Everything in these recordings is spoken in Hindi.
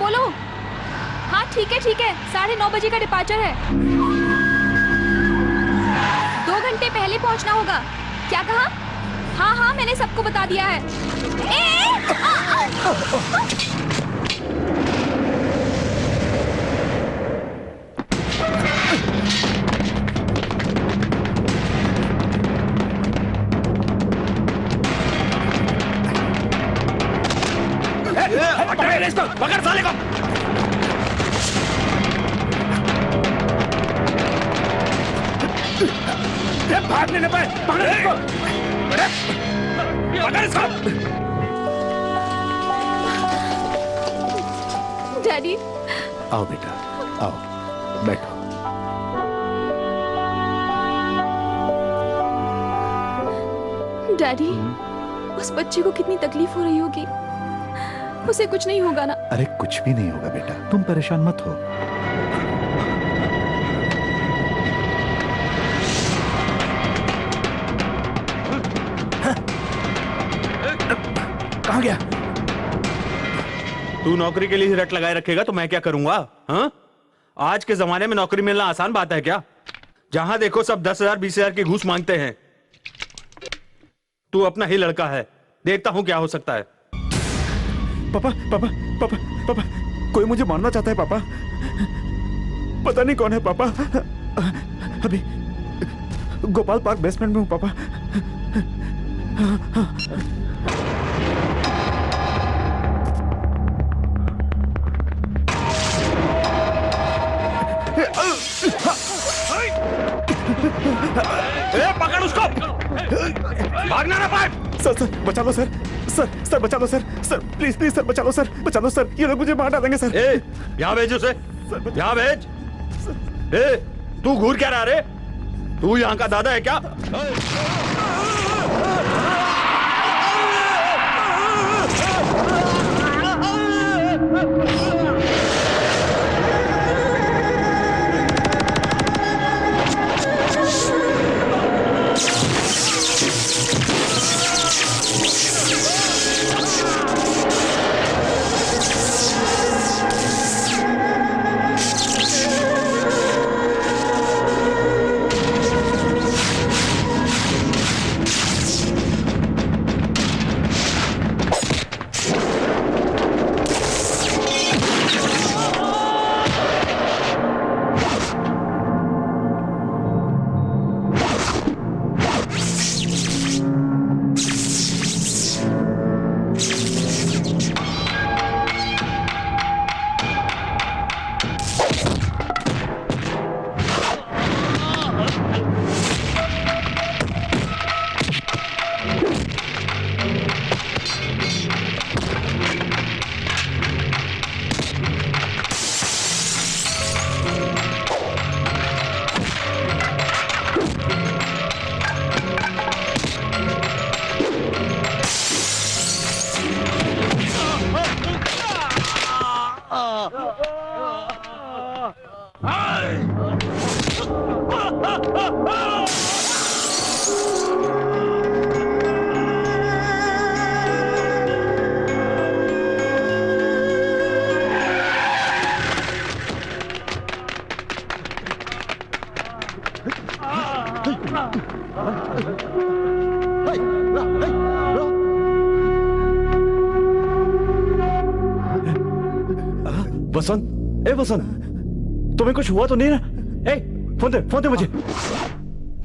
बोलो। हाँ ठीक है 9:30 बजे का डिपार्चर है। 2 घंटे पहले पहुंचना होगा। क्या कहा? हाँ मैंने सबको बता दिया है। पकड़ साले को। भागने न पाए। पकड़ इसको। पकड़ इसको। डैडी। आओ बेटा, आओ बैठो। डैडी, उस बच्चे को कितनी तकलीफ हो रही होगी। उसे कुछ नहीं होगा ना? अरे कुछ भी नहीं होगा बेटा, तुम परेशान मत हो। कहाँ गया? तू नौकरी के लिए रट लगाए रखेगा तो मैं क्या करूंगा? हाँ? आज के जमाने में नौकरी मिलना आसान बात है क्या? जहां देखो सब 10,000 20,000 की घूस मांगते हैं। तू अपना ही लड़का है, देखता हूं क्या हो सकता है। पापा पापा पापा पापा, कोई मुझे मारना चाहता है पापा। पता नहीं कौन है पापा। अभी गोपाल पार्क बेसमेंट में हूँ पापा। पकड़ उसको, भागना ना पाए। सर बचा लो सर। सर बचा लो सर। सर प्लीज सर बचा लो सर। बचा लो सर, ये लोग मुझे मार डालेंगे सर। यहाँ भेज उसे, यहाँ भेज। तू घूर क्या रहा रे? तू यहाँ का दादा है क्या? वसंत, ए वसंत, तुम्हें कुछ हुआ तो नहीं ना? ए, फोन दे मुझे।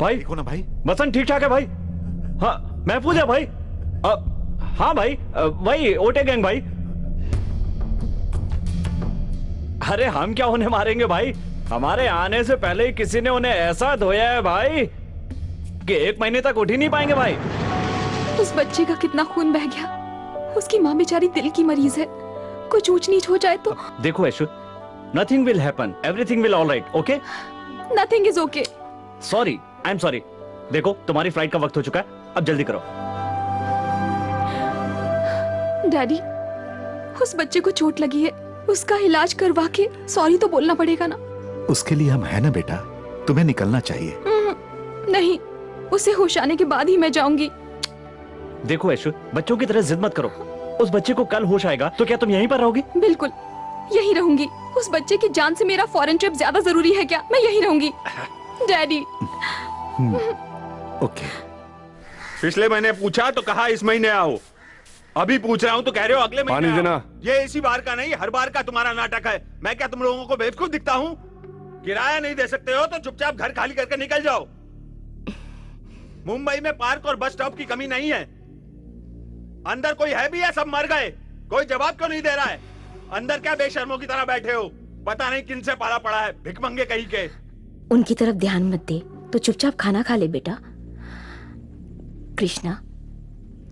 भाई देखो ना भाई। वसंत ठीक ठाक है भाई। हाँ महफूज है भाई। हाँ भाई, वही ओटे गैंग भाई। अरे हम क्या उन्हें मारेंगे भाई? हमारे आने से पहले ही किसी ने उन्हें ऐसा धोया है भाई कि 1 महीने तक उठ ही नहीं पाएंगे भाई। उस बच्चे का कितना खून बह गया। उसकी माँ बेचारी दिल की मरीज है, कुछ ऊंच नीच हो जाए तो। देखो Aishu, nothing will happen, everything will all right, okay? Nothing is okay. Sorry, I am sorry. देखो तुम्हारी फ्लाइट का वक्त हो चुका है, अब जल्दी करो। डैडी, उस बच्चे को चोट लगी है, उसका इलाज करवा के सॉरी तो बोलना पड़ेगा ना? उसके लिए हम है ना बेटा, तुम्हें निकलना चाहिए। नहीं, उसे होश आने के बाद ही मैं जाऊंगी। देखो ऐशु, बच्चों की तरह जिद मत करो। उस बच्चे को कल होश आएगा तो क्या तुम यहीं पर रहोगी? बिल्कुल, यही रहूंगी। उस बच्चे की जान से मेरा फॉरेन ट्रिप ज्यादा जरूरी है क्या? मैं यही रहूंगी डैडी। ओके। पिछले महीने पूछा तो कहा इस महीने आओ, अभी पूछ रहा हूँ तो कह रहे हो अगले महीने पानी देना। आओ। ये इसी बार का नहीं, हर बार का तुम्हारा नाटक है। मैं क्या तुम लोगों को बेवकूफ दिखता हूँ? किराया नहीं दे सकते हो तो चुपचाप घर खाली करके निकल जाओ। मुंबई में पार्क और बस स्टॉप की कमी नहीं है। अंदर कोई है भी या सब मर गए? कोई जवाब क्यों नहीं दे रहा है? अंदर क्या बेशर्मों की तरह बैठे हो? पता नहीं किन से पाला पड़ा है, भिखमंगे कहीं के। उनकी तरफ ध्यान मत दे, तो चुपचाप खाना खा ले बेटा। कृष्णा,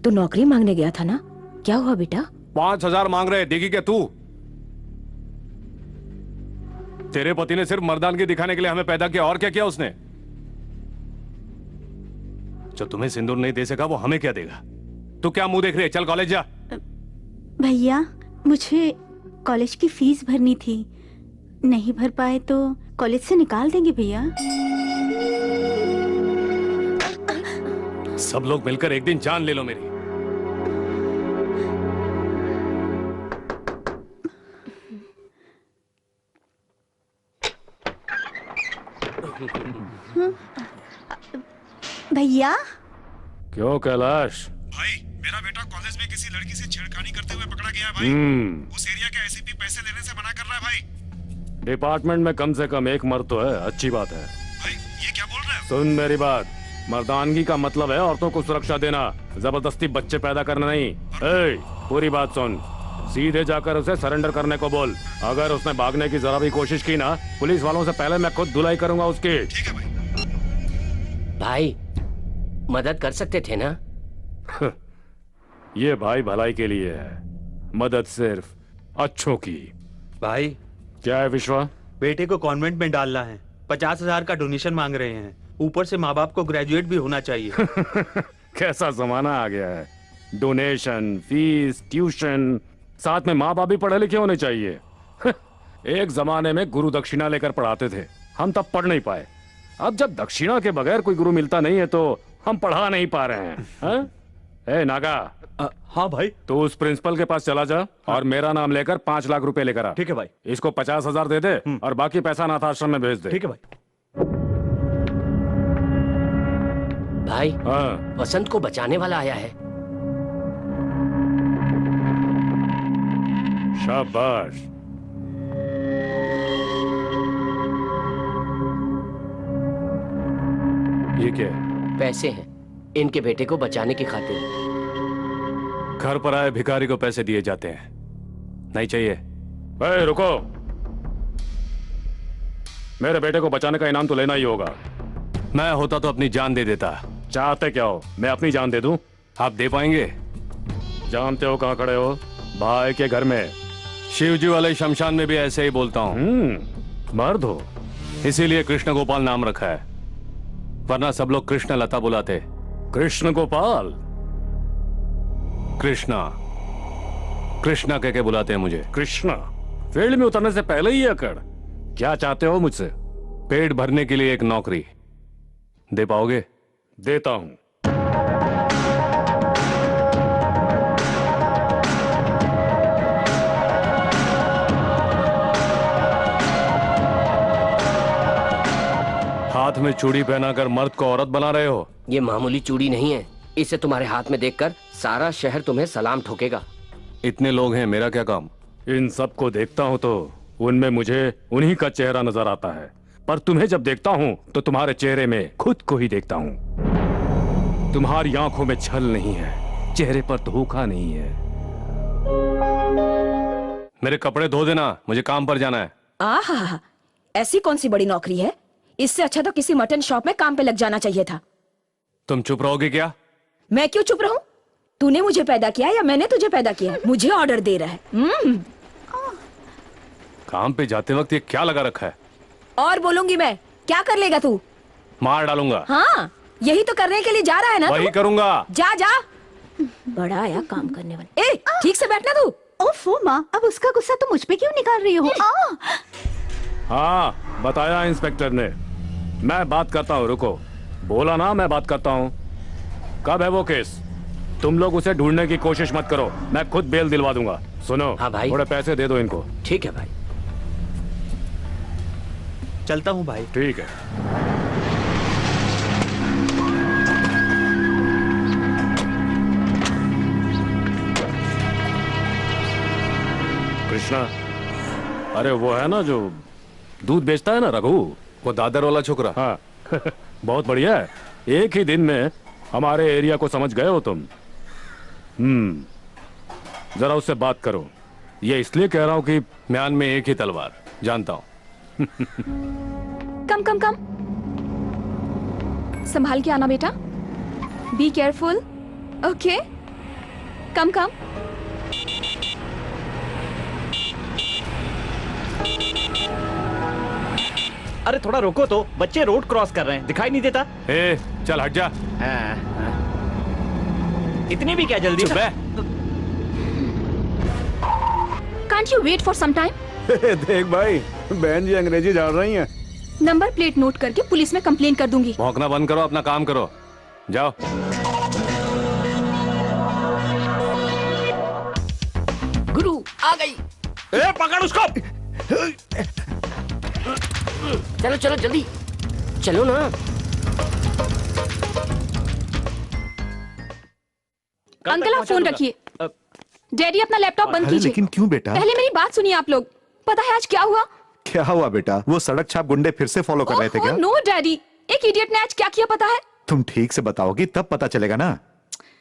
तू नौकरी मांगने गया था ना, क्या हुआ बेटा? 5,000 मांग रहे, देगी क्या तू? तेरे पति ने सिर्फ मर्दानगी दिखाने के लिए हमें पैदा किया, और क्या किया उसने? जो तुम्हें सिंदूर नहीं दे सका वो हमें क्या देगा? तू क्या मुंह देख रही है? चल कॉलेज जा। भैया, मुझे कॉलेज की फीस भरनी थी, नहीं भर पाए तो कॉलेज से निकाल देंगे भैया। सब लोग मिलकर एक दिन जान ले लो मेरी। भैया, क्यों कैलाश? भाई, मेरा बेटा कॉलेज में किसी लड़की से छेड़खानी करते हुए पकड़ा गया है भाई। उस एरिया के एसीपी पैसे देने से मना कर रहा है भाई। डिपार्टमेंट में कम से कम एक मर्द तो है, अच्छी बात है। भाई, ये क्या बोल रहे हो? सुन मेरी बात, मर्दानगी का मतलब है औरतों को सुरक्षा देना, जबरदस्ती बच्चे पैदा करना नहीं। ए, पूरी बात सुन, सीधे जाकर उसे सरेंडर करने को बोल। अगर उसने भागने की जरा भी कोशिश की ना, पुलिस वालों से पहले मैं खुद धुलाई करूंगा उसकी। ठीक है भाई। भाई, मदद कर सकते थे ना? ये भाई भलाई के लिए है, मदद सिर्फ अच्छों की। भाई, क्या है विश्वा? बेटे को कॉन्वेंट में डालना है, 50,000 का डोनेशन मांग रहे हैं। ऊपर से माँ बाप को ग्रेजुएट भी होना चाहिए। कैसा जमाना आ गया है, डोनेशन, फीस, ट्यूशन, साथ में माँ बाप भी पढ़े लिखे होने चाहिए। एक जमाने में गुरु दक्षिणा लेकर पढ़ाते थे, हम तब पढ़ नहीं पाए। अब जब दक्षिणा के बगैर कोई गुरु मिलता नहीं है तो हम पढ़ा नहीं पा रहे हैं, हाँ? ए नागा, हाँ भाई। तो उस प्रिंसिपल के पास चला जा और मेरा नाम लेकर 5 लाख रुपए लेकर आ। ठीक है भाई। इसको 50,000 दे दे और बाकी पैसा अनाथ आश्रम में भेज दे। ठीक है भाई। भाई, हाँ। वसंत को बचाने वाला आया है। शाबाश। ये क्या है? पैसे हैं इनके बेटे को बचाने की खातिर। घर पर आए भिखारी को पैसे दिए जाते हैं, नहीं चाहिए। ए, रुको, मेरे बेटे को बचाने का इनाम तो लेना ही होगा। मैं होता तो अपनी जान दे देता। चाहते क्या हो, मैं अपनी जान दे दूं? आप दे पाएंगे? जानते हो कहां खड़े हो? भाई के घर में। शिवजी वाले शमशान में भी ऐसे ही बोलता हूं। मर्द हो, इसीलिए कृष्ण गोपाल नाम रखा है, वरना सब लोग कृष्ण लता बुलाते। कृष्ण गोपाल, कृष्णा, कृष्णा कह के बुलाते हैं मुझे। कृष्णा, फील्ड में उतरने से पहले ही अकड़। क्या चाहते हो मुझसे? पेट भरने के लिए एक नौकरी दे पाओगे? देता हूं। हाथ में चूड़ी पहनाकर मर्द को औरत बना रहे हो? ये मामूली चूड़ी नहीं है, इसे तुम्हारे हाथ में देखकर सारा शहर तुम्हें सलाम ठोकेगा। इतने लोग हैं, मेरा क्या काम? इन सबको देखता हूं तो उनमें मुझे उन्हीं का चेहरा नजर आता है, पर तुम्हें जब देखता हूं तो तुम्हारे चेहरे में खुद को ही देखता हूं। तुम्हारी आंखों में छल नहीं है, चेहरे पर धोखा नहीं है। मेरे कपड़े धो देना, मुझे काम पर जाना है। आहा, ऐसी कौन सी बड़ी नौकरी है? इससे अच्छा तो किसी मटन शॉप में काम पे लग जाना चाहिए था। तुम चुप रहोगे क्या? मैं क्यों चुप रहूं? तूने मुझे पैदा किया या मैंने तुझे पैदा किया? मुझे ऑर्डर दे रहा है। काम पे जाते वक्त ये क्या लगा रखा है? और बोलूंगी मैं, क्या कर लेगा तू? मार डालूंगा। हाँ, यही तो करने के लिए जा रहा है ना? वही तू? करूंगा। जा जा, बड़ा आया काम करने वाला। ए, ठीक से बैठना तू। ओफो माँ, अब उसका गुस्सा तुम मुझ पे क्यों निकाल रही हो? हाँ, बताया इंस्पेक्टर ने। मैं बात करता हूँ, रुको। बोला ना मैं बात करता हूँ। कब है वो केस? तुम लोग उसे ढूंढने की कोशिश मत करो, मैं खुद बेल दिलवा दूंगा। सुनो, हाँ भाई। थोड़े पैसे दे दो इनको। ठीक है भाई। चलता हूँ भाई। ठीक है। कृष्णा, अरे वो है ना जो दूध बेचता है ना, रघु। वो दादर वाला छोकरा। हाँ बहुत बढ़िया है, एक ही दिन में हमारे एरिया को समझ गए हो तुम। जरा उससे बात करो। ये इसलिए कह रहा हूं कि म्यान में एक ही तलवार, जानता हूं। कम कम कम, संभाल के आना बेटा, बी केयरफुल। ओके, कम कम। अरे थोड़ा रोको तो, बच्चे रोड क्रॉस कर रहे हैं, दिखाई नहीं देता? ए, चल हट जा। इतनी भी क्या जल्दी? चुप है। Can't you wait for some time? देख भाई, बहन जी अंग्रेजी जान रही हैं। नंबर प्लेट नोट करके पुलिस में कंप्लेन कर दूंगी। भौंकना बंद करो, अपना काम करो, जाओ। गुरु आ गई। ए, पकड़ उसको। चलो चलो जल्दी चलो ना। अंकल आप फोन रखिए। डैडी अपना लैपटॉप बंद अरे कीजिए। लेकिन क्यों बेटा? पहले मेरी बात सुनिए आप लोग। पता है आज क्या हुआ? क्या हुआ बेटा? वो सड़क छाप गुंडे फिर से फॉलो कर रहे थे क्या? नो डैडी, एक इडियट ने आज क्या किया पता है? तुम ठीक से बताओगी तब पता चलेगा ना।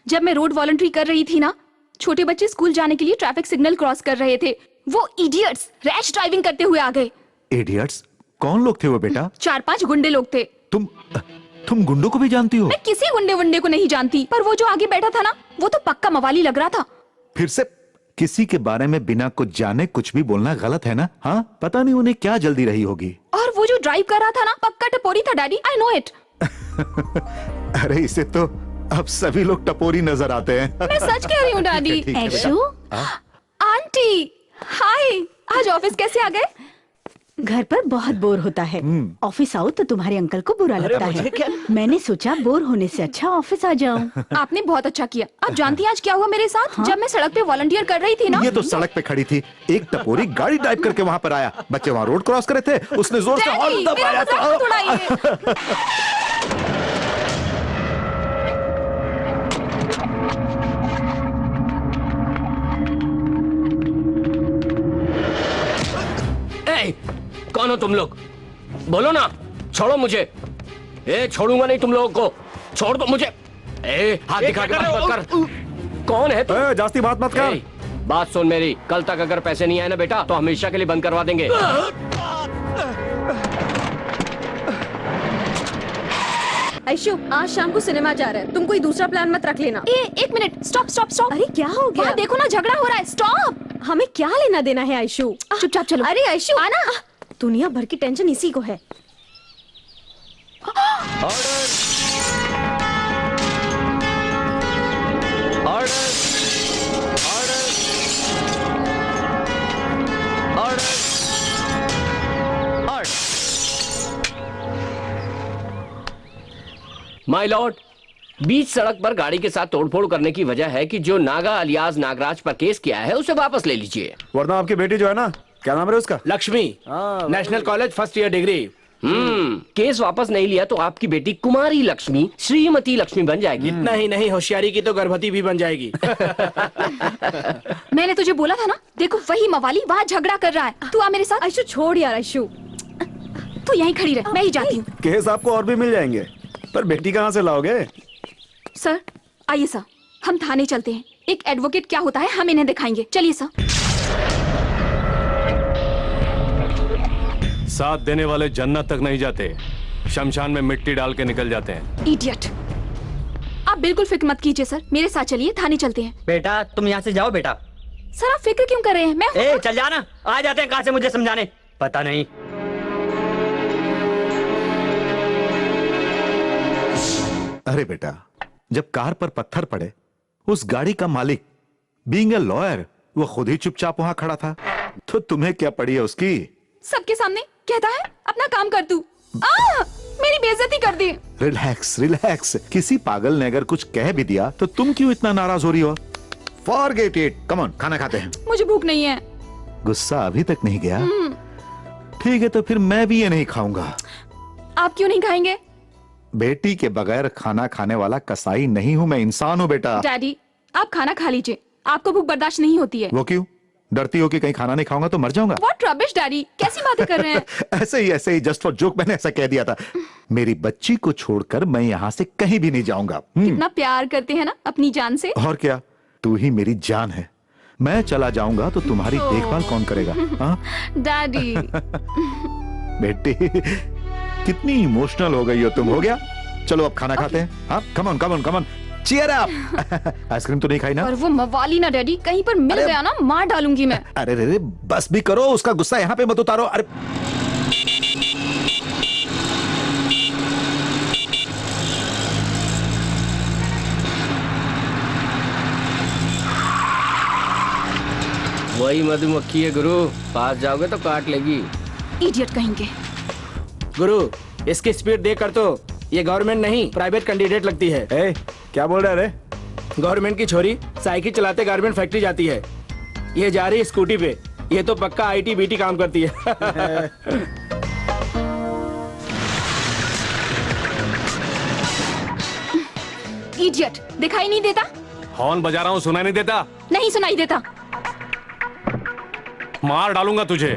जब मैं रोड वॉलंटरी कर रही थी ना, छोटे बच्चे स्कूल जाने के लिए ट्रैफिक सिग्नल क्रॉस कर रहे थे। वो इडियट्स रैश ड्राइविंग करते हुए आ गए। इडियट्स? कौन लोग थे वो बेटा? 4-5 गुंडे लोग थे। तुम गुंडों को भी जानती हो? मैं किसी गुंडे को नहीं जानती, पर वो जो आगे बैठा था ना, वो तो पक्का मवाली लग रहा था। फिर से किसी के बारे में बिना कुछ जाने कुछ भी बोलना गलत है ना? हाँ, पता नहीं उन्हें क्या जल्दी रही होगी। और वो जो ड्राइव कर रहा था ना, पक्का टपोरी था डैडी, आई नो इट। अरे इसे तो अब सभी लोग टपोरी नजर आते हैं। मैं सच कह रही हूँ डैडी। ठीक है, ऐशु, आंटी हाय, आज ऑफिस कैसे आ गए? घर पर बहुत बोर होता है। ऑफिस आओ तो तुम्हारे अंकल को बुरा लगता है। मैंने सोचा बोर होने से अच्छा ऑफिस आ जाऊं। आपने बहुत अच्छा किया। आप जानती हैं आज क्या हुआ मेरे साथ? जब मैं सड़क पे वॉलंटियर कर रही थी ना, ये तो सड़क पे खड़ी थी, एक टपोरी गाड़ी ड्राइव करके वहां पर आया। बच्चे वहां रोड क्रॉस कर रहे थे, उसने जोर से डैडी, हॉर्न मेरा दबाया मजाक मत उड़ाइए। कौन हो तुम लोग? बोलो ना, छोड़ो मुझे। ए, छोड़ूंगा नहीं तुम लोगों को, छोड़ दो मुझे। ए, हाथ दिखा के बात मत कर। कौन है तुम? जास्ती बात मत कर। बात सुन मेरी, कल तक अगर पैसे नहीं आए ना बेटा, तो हमेशा के लिए बंद करवा देंगे। आयशु, आज शाम को सिनेमा जा रहा है, तुम कोई दूसरा प्लान मत रख लेना। एक मिनट, स्टॉप स्टॉप स्टॉप। अरे क्या हो गया? वहाँ देखो ना, झगड़ा हो रहा है। स्टॉप। हमें क्या लेना देना है आयशु? चुपचाप चलो। अरे आयशु आना। दुनिया भर की टेंशन इसी को है। माय लॉर्ड, बीच सड़क पर गाड़ी के साथ तोड़फोड़ करने की वजह है कि जो नागा अलियास नागराज पर केस किया है उसे वापस ले लीजिए। वरना आपकी बेटी जो है ना, क्या नाम है उसका? Lakshmi, national college first year degree. Case वापस नहीं लिया तो आपकी बेटी कुमारी लक्ष्मी, श्रीमती लक्ष्मी बन जाएगी। इतना ही नहीं, होशियारी की तो गर्भवती भी बन जाएगी। मैंने तुझे बोला था ना, देखो वही मवाली वहाँ झगड़ा कर रहा है। तू आ मेरे साथ। आयशु छोड़ यार आयशु। तू यहीं खड़ी रह, मैं ही जाती हूँ। केस आपको और भी मिल जाएंगे, पर बेटी कहाँ से लाओगे? सर आइए सर, हम थाने चलते हैं। एक एडवोकेट क्या होता है हम इन्हें दिखाएंगे। चलिए सर। साथ देने वाले जन्नत तक नहीं जाते, शमशान में मिट्टी डाल के निकल जाते हैं। इडियट। आप बिल्कुल फिक्र मत कीजिए सर, मेरे साथ चलिए, थाने चलते हैं। बेटा तुम यहाँ से जाओ बेटा। सर आप फिक्र क्यों कर रहे हैं? मैं चल जाना, आ जाते हैं कहाँ से मुझे समझाने, पता नहीं। अरे बेटा, जब कार पर पत्थर पड़े, उस गाड़ी का मालिक बीइंग अ लॉयर वो खुद ही चुपचाप वहां खड़ा था, तो तुम्हें क्या पड़ी है उसकी? सबके सामने कहता है अपना काम कर तू। मेरी बेइज्जती कर दी। रिलैक्स रिलैक्स, किसी पागल ने अगर कुछ कह भी दिया तो तुम क्यों इतना नाराज हो रही हो? फॉरगेट इट, कम ऑन, खाना खाते हैं। मुझे भूख नहीं है। गुस्सा अभी तक नहीं गया? ठीक है, तो फिर मैं भी ये नहीं खाऊंगा। आप क्यों नहीं खाएंगे? बेटी के बगैर खाना खाने वाला कसाई नहीं हूं मैं, इंसान हूं बेटा। डैडी, आप खाना खा लीजिए, आपको भूख बर्दाश्त नहीं होती है। वो क्यों? डरती हो कि कहीं खाना नहीं खाऊंगा तो मर जाऊंगा? व्हाट रबिश डैडी, कैसी बातें कर रहे हैं? ऐसे ही जस्ट फॉर जोक मैंने ऐसा कह दिया था। मेरी बच्ची को छोड़कर मैं यहाँ से कहीं भी नहीं जाऊंगा। कितना प्यार करते हैं ना अपनी जान से। और क्या, तू ही मेरी जान है। मैं चला जाऊंगा तो तुम्हारी देखभाल कौन करेगा? हाँ डैडी। बेटी, कितनी इमोशनल हो गई हो तुम। हो गया, चलो अब खाना खाते हैं। हाँ, come on come on come on, cheer up. Ice cream तो नहीं खाई ना? और वो मवाली ना डैडी, कहीं पर मिल गया ना मार डालूंगी मैं। अरे रे, बस भी करो, उसका गुस्सा यहाँ पे मत उतारो। अरे वही मधुमक्खी है गुरु, पास जाओगे तो काट लेगी। इडियट कहेंगे। गुरु, इसकी स्पीड देख कर तो ये गवर्नमेंट नहीं प्राइवेट कैंडिडेट लगती है। ए, क्या बोल रहे रे? गवर्नमेंट की छोरी साइकिल चलाते गारमेंट फैक्ट्री जाती है, ये जा रही है स्कूटी पे। ये तो पक्का आईटी बीटी काम करती है। इडियट, दिखाई नहीं देता? हॉर्न बजा रहा हूँ, सुनाई नहीं देता? नहीं सुनाई देता। मार डालूंगा तुझे।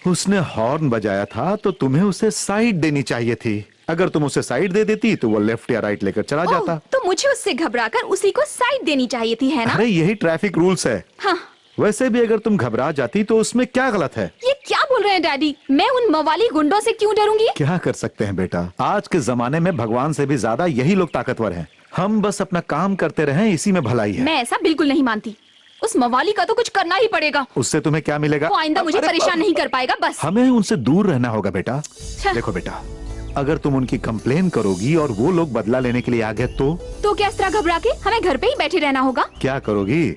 उसने हॉर्न बजाया था तो तुम्हें उसे साइड देनी चाहिए थी। अगर तुम उसे साइड दे देती तो वो लेफ्ट या राइट लेकर चला जाता। तो मुझे उससे घबराकर उसी को साइड देनी चाहिए थी, है ना? अरे यही ट्रैफिक रूल्स है। हाँ। वैसे भी अगर तुम घबरा जाती तो उसमें क्या गलत है? ये क्या बोल रहे हैं डैडी? मैं उन मवाली गुंडों से क्यों डरूंगी? क्या कर सकते हैं बेटा, आज के जमाने में भगवान से भी ज्यादा यही लोग ताकतवर हैं। हम बस अपना काम करते रहें, इसी में भलाई है। मैं ऐसा बिल्कुल नहीं मानती। उस मवाली का तो कुछ करना ही पड़ेगा। उससे तुम्हें क्या मिलेगा? वो आइंदा मुझे परेशान नहीं कर पाएगा, बस। हमें उनसे दूर रहना होगा बेटा। देखो बेटा, अगर तुम उनकी कंप्लेन करोगी और वो लोग बदला लेने के लिए आ गए तो क्या इस तरह घबरा के हमें घर पे ही बैठे रहना होगा? क्या करोगी?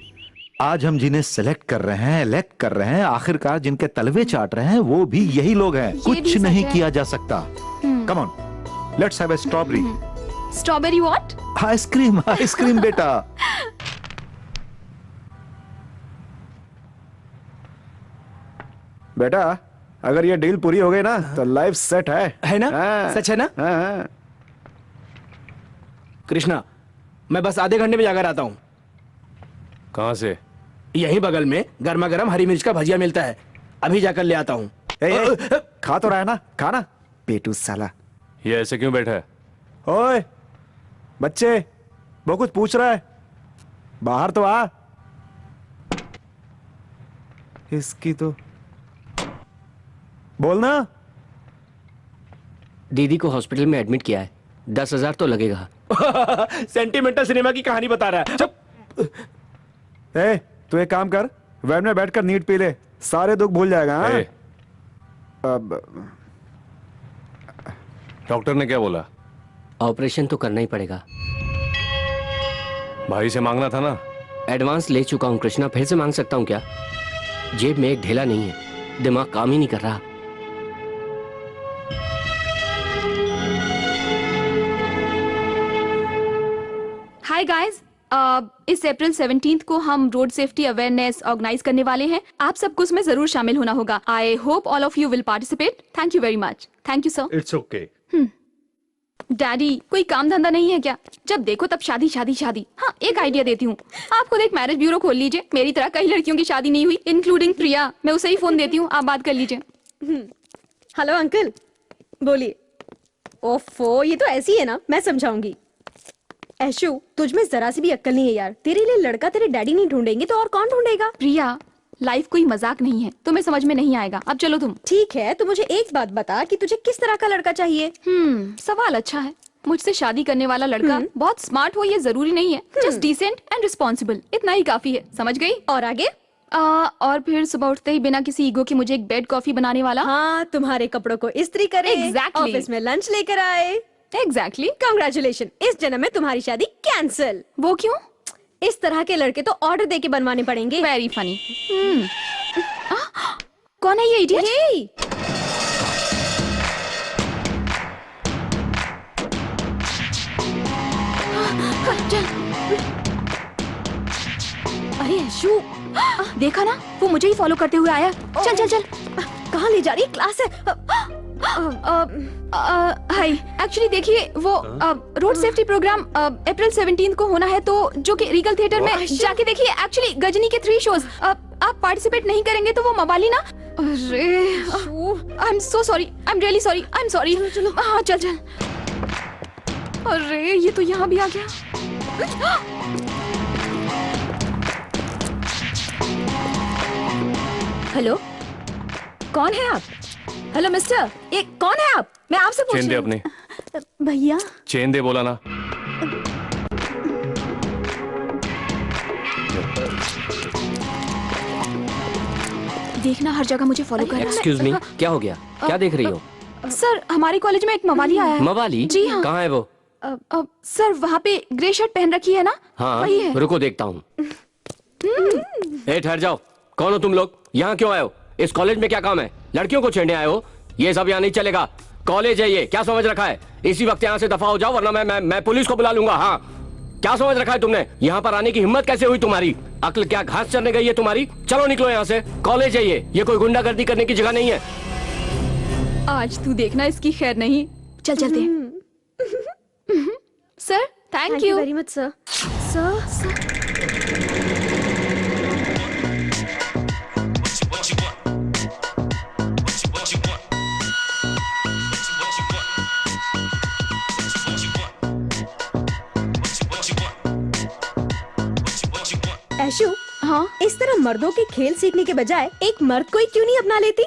आज हम जिन्हें सिलेक्ट कर रहे हैं, इलेक्ट कर रहे हैं, आखिरकार जिनके तलवे चाट रहे हैं, वो भी यही लोग हैं। कुछ नहीं किया जा सकता। Come on, let's have a strawberry. Strawberry what? Ice cream, ice cream बेटा। बेटा, अगर ये डील पूरी हो गई ना तो लाइफ सेट है ना? हाँ। सच है ना? हाँ। कृष्णा, मैं बस आधे घंटे में जाकर आता हूँ। कहाँ से? यहीं बगल में गर्मा गर्म हरी मिर्च का भजिया मिलता है, अभी जाकर ले आता हूँ। खा तो रहा है ना, खाना पेटू साला। ये ऐसे क्यों बैठा है? ओए बच्चे, वो कुछ पूछ रहा है, बाहर तो आ। इसकी तो बोलना। दीदी को हॉस्पिटल में एडमिट किया है, 10,000 तो लगेगा। सेंटिमेंटल सिनेमा की कहानी बता रहा है। चुप। ए, तू एक काम कर, वैन में बैठकर नीट पी ले, सारे दुख भूल जाएगा। हाँ? अब डॉक्टर ने क्या बोला? ऑपरेशन तो करना ही पड़ेगा। भाई से मांगना था ना। एडवांस ले चुका हूं कृष्णा, फिर से मांग सकता हूं क्या? जेब में एक ढेला नहीं है, दिमाग काम ही नहीं कर रहा। हाय गाइस, इस अप्रैल 17 को हम रोड सेफ्टी अवेयरनेस ऑर्गेनाइज करने वाले हैं। आप सबको उसमें जरूर शामिल होना होगा। I hope all of you will participate. Thank you very much. Thank you sir. It's okay. Daddy, कोई काम धंधा नहीं है क्या? जब देखो तब शादी शादी शादी। हाँ, एक आइडिया देती हूँ, आप खुद एक मैरिज ब्यूरो खोल लीजिए। मेरी तरह कई लड़कियों की शादी नहीं हुई, इंक्लूडिंग प्रिया। मैं उसे ही फोन देती हूँ, आप बात कर लीजिए। हेलो अंकल, बोलिए। ओफो, ये तो ऐसी है ना, मैं समझाऊंगी। ऐशु, तुझ में जरा सी भी अक्ल नहीं है यार। तेरे लिए लड़का तेरे डैडी नहीं ढूंढेंगे तो और कौन ढूंढेगा? प्रिया, लाइफ कोई मजाक नहीं है, तुम्हें समझ में नहीं आएगा। अब चलो तुम। ठीक है, तो मुझे एक बात बता कि तुझे किस तरह का लड़का चाहिए? सवाल अच्छा है। मुझसे शादी करने वाला लड़का बहुत स्मार्ट हो ये जरूरी नहीं है, जस्ट डिसेंट एंड रिस्पॉन्सिबल, इतना ही काफी है। समझ गई? और आगे? और फिर सुबह उठते ही बिना किसी ईगो के मुझे एक बेड कॉफी बनाने वाला। हाँ, तुम्हारे कपड़ों को इस्त्री करे, Exactly. ऑफिस में लंच लेकर आए। एग्जैक्टली। कांग्रेचुलेशन, इस जन्म में तुम्हारी शादी कैंसिल। वो क्यों? इस तरह के लड़के तो ऑर्डर देके बनवाने पड़ेंगे। Very funny. कौन है ये इडियट? Hey! अरे अशु, देखा ना, वो मुझे ही फॉलो करते हुए आया। चल चल चल। कहाँ ले जा रही है? क्लास है। हाय, एक्चुअली देखिए वो रोड सेफ्टी प्रोग्राम अप्रैल 17 को होना है, तो जो कि रीगल थिएटर में जाके देखिए। एक्चुअली गजनी के 3 शोज। आप पार्टिसिपेट नहीं करेंगे तो वो मवाली ना। अरे आई am so sorry, I am really sorry, I am sorry. चलो हाँ चल चल। अरे ये तो यहाँ भी आ गया। हेलो, कौन है आप? हेलो मिस्टर, ये कौन है आप? मैं आपसे पूछ चेन दे रही हूँ। अपने। भैया चेन दे बोला ना। देखना हर जगह मुझे फॉलो कर रहा है। एक्सक्यूज मी, क्या हो गया? क्या देख रही हो? सर हमारे कॉलेज में एक मवाली आया है। मवाली? जी हाँ। कहाँ है वो? सर वहाँ पे ग्रे शर्ट पहन रखी है ना, हाँ, वही है। रुको देखता हूँ। ठहर जाओ, कौन हो तुम लोग? यहाँ क्यों आए हो? इस कॉलेज में क्या काम है? लड़कियों को छेड़ने आए हो? ये सब यहाँ नहीं चलेगा। कॉलेज है ये, क्या समझ रखा है? इसी वक्त यहाँ से दफा हो जाओ, वरना मैं पुलिस को बुला लूंगा। हाँ, क्या समझ रखा है तुमने? यहाँ पर आने की हिम्मत कैसे हुई तुम्हारी? अक्ल क्या घास चरने गई है तुम्हारी? चलो निकलो यहाँ से। कॉलेज है ये कोई गुंडागर्दी करने की जगह नहीं है। आज तू देखना इसकी खैर नहीं। चल चलते हैं। Sir thank you very much sir. Aishu, हाँ इस तरह मर्दों के खेल सीखने के बजाय एक मर्द को ही क्यों नहीं अपना लेती?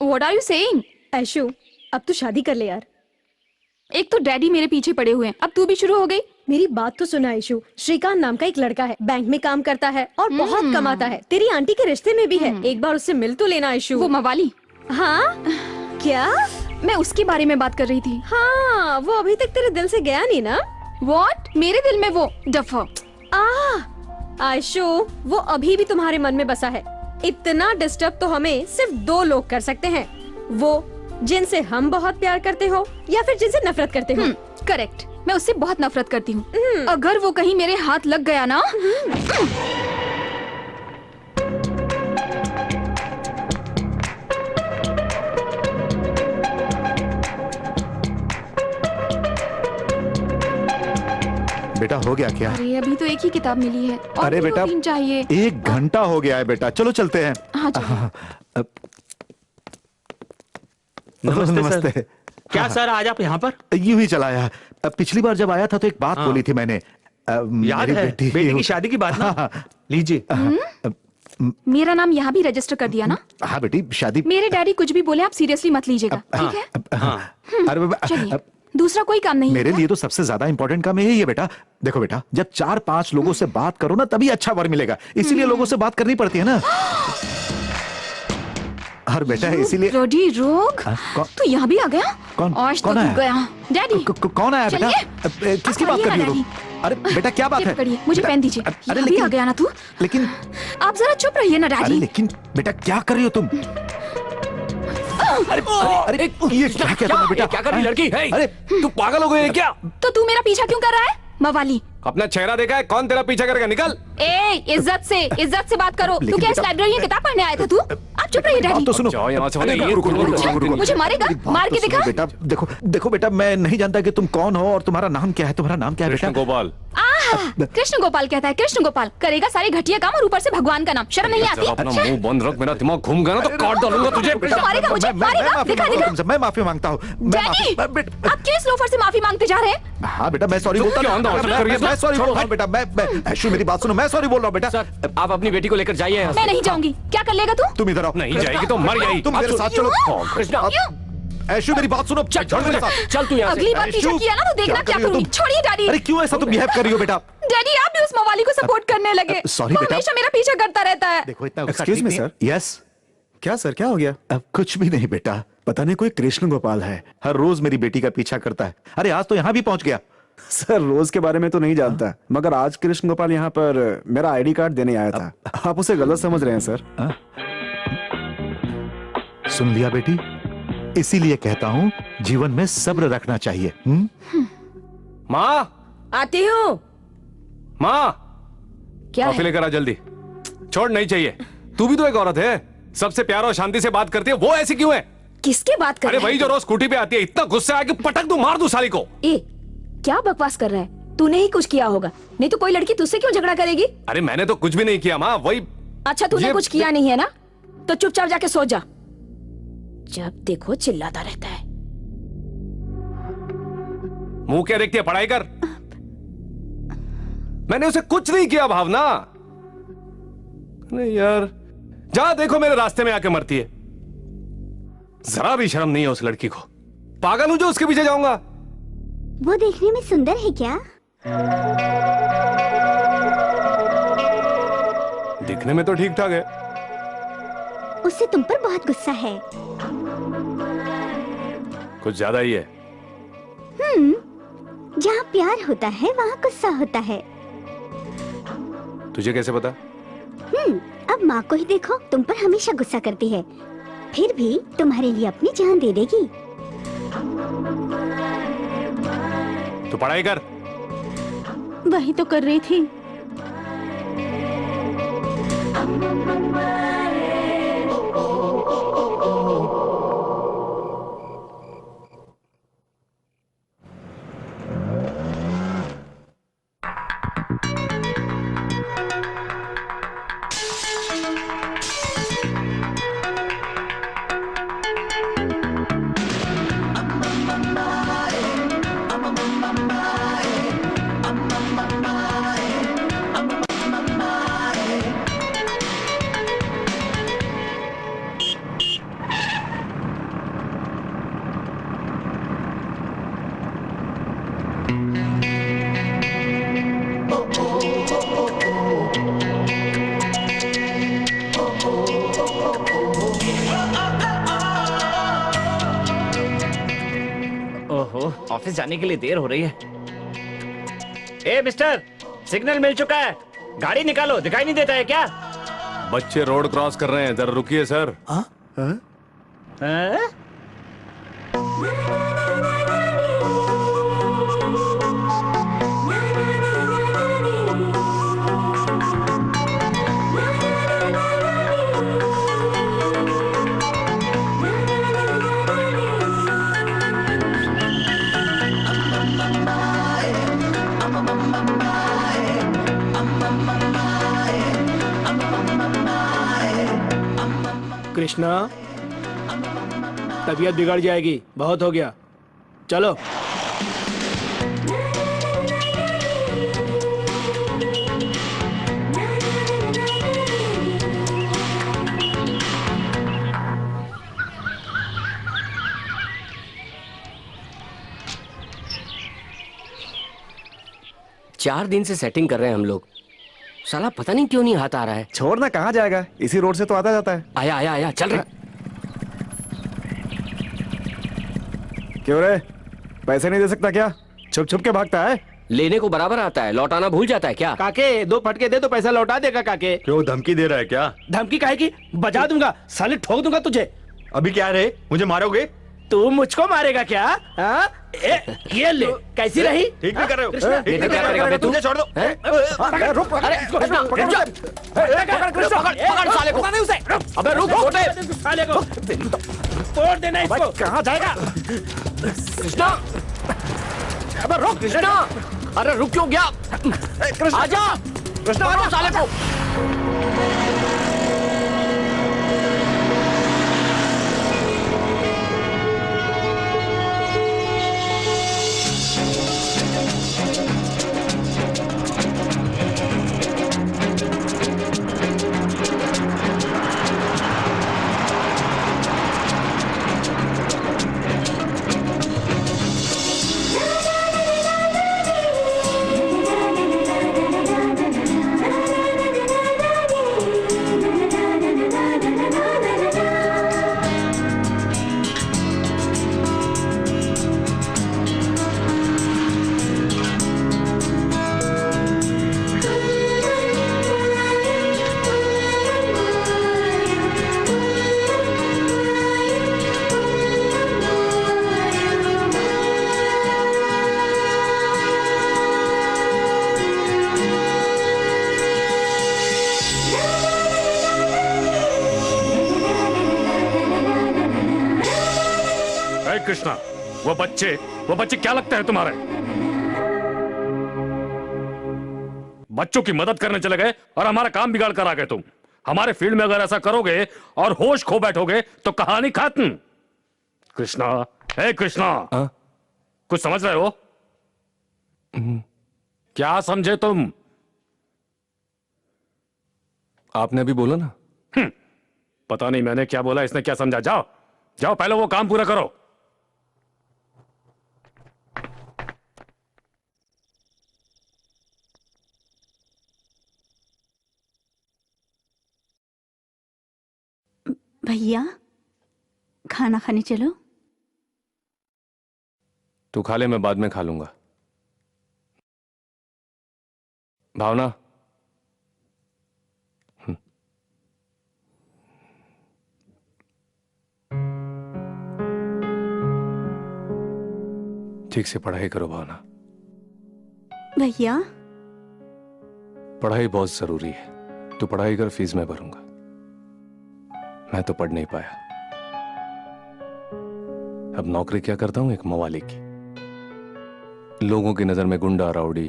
What are you saying? Aishu, अब तू शादी कर ले यार। एक तो डैडी मेरे पीछे पड़े हुए हैं, अब तू भी शुरू हो गई। मेरी बात तो सुना ऐशु, श्रीकांत नाम का एक लड़का है, बैंक में काम करता है और बहुत कमाता है। तेरी आंटी के रिश्ते में भी है, एक बार उससे मिल तो लेना ऐशु। वो मवाली? हाँ क्या? मैं उसके बारे में बात कर रही थी। हाँ, वो अभी तक तेरे दिल से गया नहीं ना? व्हाट? मेरे दिल में वो डफर? आयशु, वो अभी भी तुम्हारे मन में बसा है। इतना डिस्टर्ब तो हमें सिर्फ 2 लोग कर सकते हैं, वो जिनसे हम बहुत प्यार करते हो या फिर जिनसे नफरत करते हो। करेक्ट, मैं उससे बहुत नफरत करती हूँ। अगर वो कहीं मेरे हाथ लग गया ना। बेटा हो गया क्या? अरे अभी तो एक ही किताब मिली है और अरे भी बेटा 2-3 चाहिए। 1 घंटा हो गया है बेटा, चलो चलते हैं। हाँ चलो। नमस्ते सर। क्या सर आज आप यहाँ पर? यूं ही चला आया। पिछली बार जब आया था तो एक बात बोली थी मैंने। याद मेरी है बेटी की शादी की बात ना? लीजिए। मेरा नाम यहाँ भी रजिस्टर कर दिया ना? हाँ बेटी, शादी। मेरे डैडी कुछ भी बोले आप सीरियसली मत लीजिएगा, ठीक है? अरे चलिए, दूसरा कोई काम नहीं मेरे है लिए तो सबसे ज्यादा इंपॉर्टेंट काम यही है बेटा। देखो बेटा, जब 4-5 लोगों से बात करो ना तभी अच्छा वर मिलेगा, इसीलिए लोगों से बात करनी पड़ती है ना। और बेटा इसीलिए। रोडी रोग, तू यहाँ भी आ गया? कौन? आज कौन तो आया? तू गया। डैडी कौन आया बेटा? चलिए। किसकी बात कर रही हो तुम? अरे बेटा क्या बात है? पकड़िए, मुझे पेन दीजिए। अरे यहाँ भी आ गया ना तू? लेकिन आप जरा चुप रहिए ना अरे डैडी। लेकिन बेटा क्या कर रही हो तुम? अरे ये क्या किया तुमने बेटा? क्या कर रही लड़की? अरे तू पागल हो गई है क्या? तो तू मेरा पीछा क्यों कर रहा है मवाली? अपना चेहरा देखा है? कौन तेरा पीछा करेगा? निकल। इज्जत से बात करो। तू लेकिन क्या इस बेटा- लाइब्रेरी में किताब पढ़ने आया था तू? आप चुप रहिए डैडी। तो सुनो। जाओ यहाँ से। अरे, ये रुको, रुको, रुको, रुको, रुको। मुझे मारेगा? मेरी बात मार तो के सुनो दिखा। बेटा। देखो बेटा, मैं नहीं जानता कि तुम कौन हो और तुम्हारा नाम क्या है। तुम्हारा नाम क्या है बेटा? कृष्ण गोपाल। कृष्ण गोपाल कहता है। कृष्ण गोपाल करेगा सारे घटिया काम और ऊपर से भगवान का नाम। शर्म नहीं आती? जब अपना मुंह बंद रख, मेरा दिमाग घूम गया ना तो काट डालूंगा तुझे। तो मारेगा मुझे, मारेगा। दिखा दिखा। मैं माफी मांगता हूँ। डैडी, आप क्यों इस लोफर से माफी मांगते जा रहे हैं? हाँ बेटा, मैं सॉरी बोलता हूँ। मैं सॉरी बोल रहा हूँ बेटा। मैं ऐशु मेरी बात सुनो, मैं सॉरी बोल रहा हूँ बेटा। सर, आप अपनी बेटी को लेकर जाइए यहाँ से। मैं नहीं जाऊंगी। क्या कर लेगा तू? तुम इधर आओ। नहीं जाएगी तो मर जाएगी। तुम मेरे साथ चलो। कृष्णा, ऐशु मेरी बात सुनो, चल मेरे साथ, चल तू यहाँ से। अगली बार पीछा ऐशु, किया ना तो देखना क्या क्या कर रही हो करूंगी। तुम? छोड़िए डैडी। अरे क्यों ऐसा तुम बिहेव कर रही हो बेटा? डैडी आप भी उस मवाली को सपोर्ट करने लगे। सॉरी वो बेटा। हमेशा मेरा पीछा करता रहता है। देखो इतना एक्सक्यूज मी सर। यस। क्या सर, क्या हो गया? अब कुछ भी नहीं बेटा, पता नहीं कोई कृष्ण गोपाल है। हर रोज मेरी बेटी का पीछा करता है। अरे आज तो यहाँ भी पहुंच गया। सर रोज के बारे में तो नहीं जानता, मगर आज कृष्ण गोपाल यहाँ पर मेरा आईडी कार्ड देने आया था। आप उसे गलत समझ रहे हैं सर। सुन लिया बेटी, इसीलिए कहता हूँ जीवन में सब्र रखना चाहिए। माँ, आती हूँ। माँ, क्या कॉफी है? लेकर आ जल्दी। छोड़, नहीं चाहिए। तू भी तो एक औरत है, सबसे प्यार और शांति से बात करती है, वो ऐसी क्यों है? किसके बात कर अरे रहा है वही जो रोज स्कूटी पे आती है, इतना गुस्सा है कि पटक दूं, मार दूं साली को। ए, क्या बकवास कर रहा है? तूने ही कुछ किया होगा, नहीं तो कोई लड़की तुझसे क्यों झगड़ा करेगी? अरे मैंने तो कुछ भी नहीं किया माँ, वही। अच्छा तूने ये- कुछ किया नहीं है ना, तो चुपचाप जाके सो जा। जब देखो चिल्लाता रहता है। मुंह क्या देखती है, पढ़ाई कर। मैंने उसे कुछ नहीं किया भावना। नहीं यार, जहां देखो मेरे रास्ते में आके मरती है। जरा भी शर्म नहीं है उस लड़की को। पागल हूं जो उसके पीछे जाऊंगा। वो देखने में सुंदर है क्या? दिखने में तो ठीक ठाक है। उससे तुम पर बहुत गुस्सा है। कुछ ज्यादा ही है। जहाँ प्यार होता है वहाँ गुस्सा होता है। तुझे कैसे पता? अब माँ को ही देखो, तुम पर हमेशा गुस्सा करती है, फिर भी तुम्हारे लिए अपनी जान दे देगी। तू पढ़ाई कर। वही तो कर रही थी। ओहो, ऑफिस जाने के लिए देर हो रही है। ए मिस्टर, सिग्नल मिल चुका है, गाड़ी निकालो। दिखाई नहीं देता है क्या? बच्चे रोड क्रॉस कर रहे हैं, जरा रुकिए सर। हाँ? कृष्णा, तबीयत बिगड़ जाएगी, बहुत हो गया, चलो। चार दिन से सेटिंग कर रहे हैं हम लोग, साला पता नहीं क्यों नहीं हाथ आ रहा है। छोड़ना, कहाँ जाएगा, इसी रोड से तो आता जाता है। आया आया आया, चल रहे। क्यों रे, पैसे नहीं दे सकता क्या? छुप छुप के भागता है। लेने को बराबर आता है, लौटाना भूल जाता है क्या? काके, 2 फटके दे तो पैसा लौटा देगा काके। क्यों धमकी दे रहा है क्या? धमकी काहे की? बजा दूंगा, साले ठोक दूंगा तुझे। अभी क्या रे, मुझे मारोगे? तू मुझको मारेगा क्या? हाँ? ये ले, कैसी रही? ठीक नहीं कर रहे हो। कृष्णा, ठीक नहीं कर रहे हो। तुझे छोड़ दो। रुक, अरे कृष्णा, रुक जा। पकड़ साले को। अबे रुक छोटे साले को तोड़ देना इसको। कहाँ जाएगा? कृष्णा, अबे रुक कृष्णा, अरे रुक क्यों गया? आजा कृष्णा, मारो साले को। ए कृष्णा, वो बच्चे क्या लगते हैं तुम्हारे? बच्चों की मदद करने चले गए और हमारा काम बिगाड़ कर आ गए तुम। हमारे फील्ड में अगर ऐसा करोगे और होश खो बैठोगे तो कहानी खत्म। कृष्णा, हे कृष्णा, कुछ समझ रहे हो? क्या समझे तुम? आपने अभी बोला ना। पता नहीं मैंने क्या बोला, इसने क्या समझा। जाओ जाओ, पहले वो काम पूरा करो। भैया खाना खाने चलो। तू खा ले, मैं बाद में खा लूंगा। भावना, ठीक से पढ़ाई करो भावना। भैया पढ़ाई बहुत जरूरी है। तू पढ़ाई कर, फीस मैं भरूंगा। मैं तो पढ़ नहीं पाया। अब नौकरी क्या करता हूं, एक मवाली की। लोगों की नजर में गुंडा राउडी।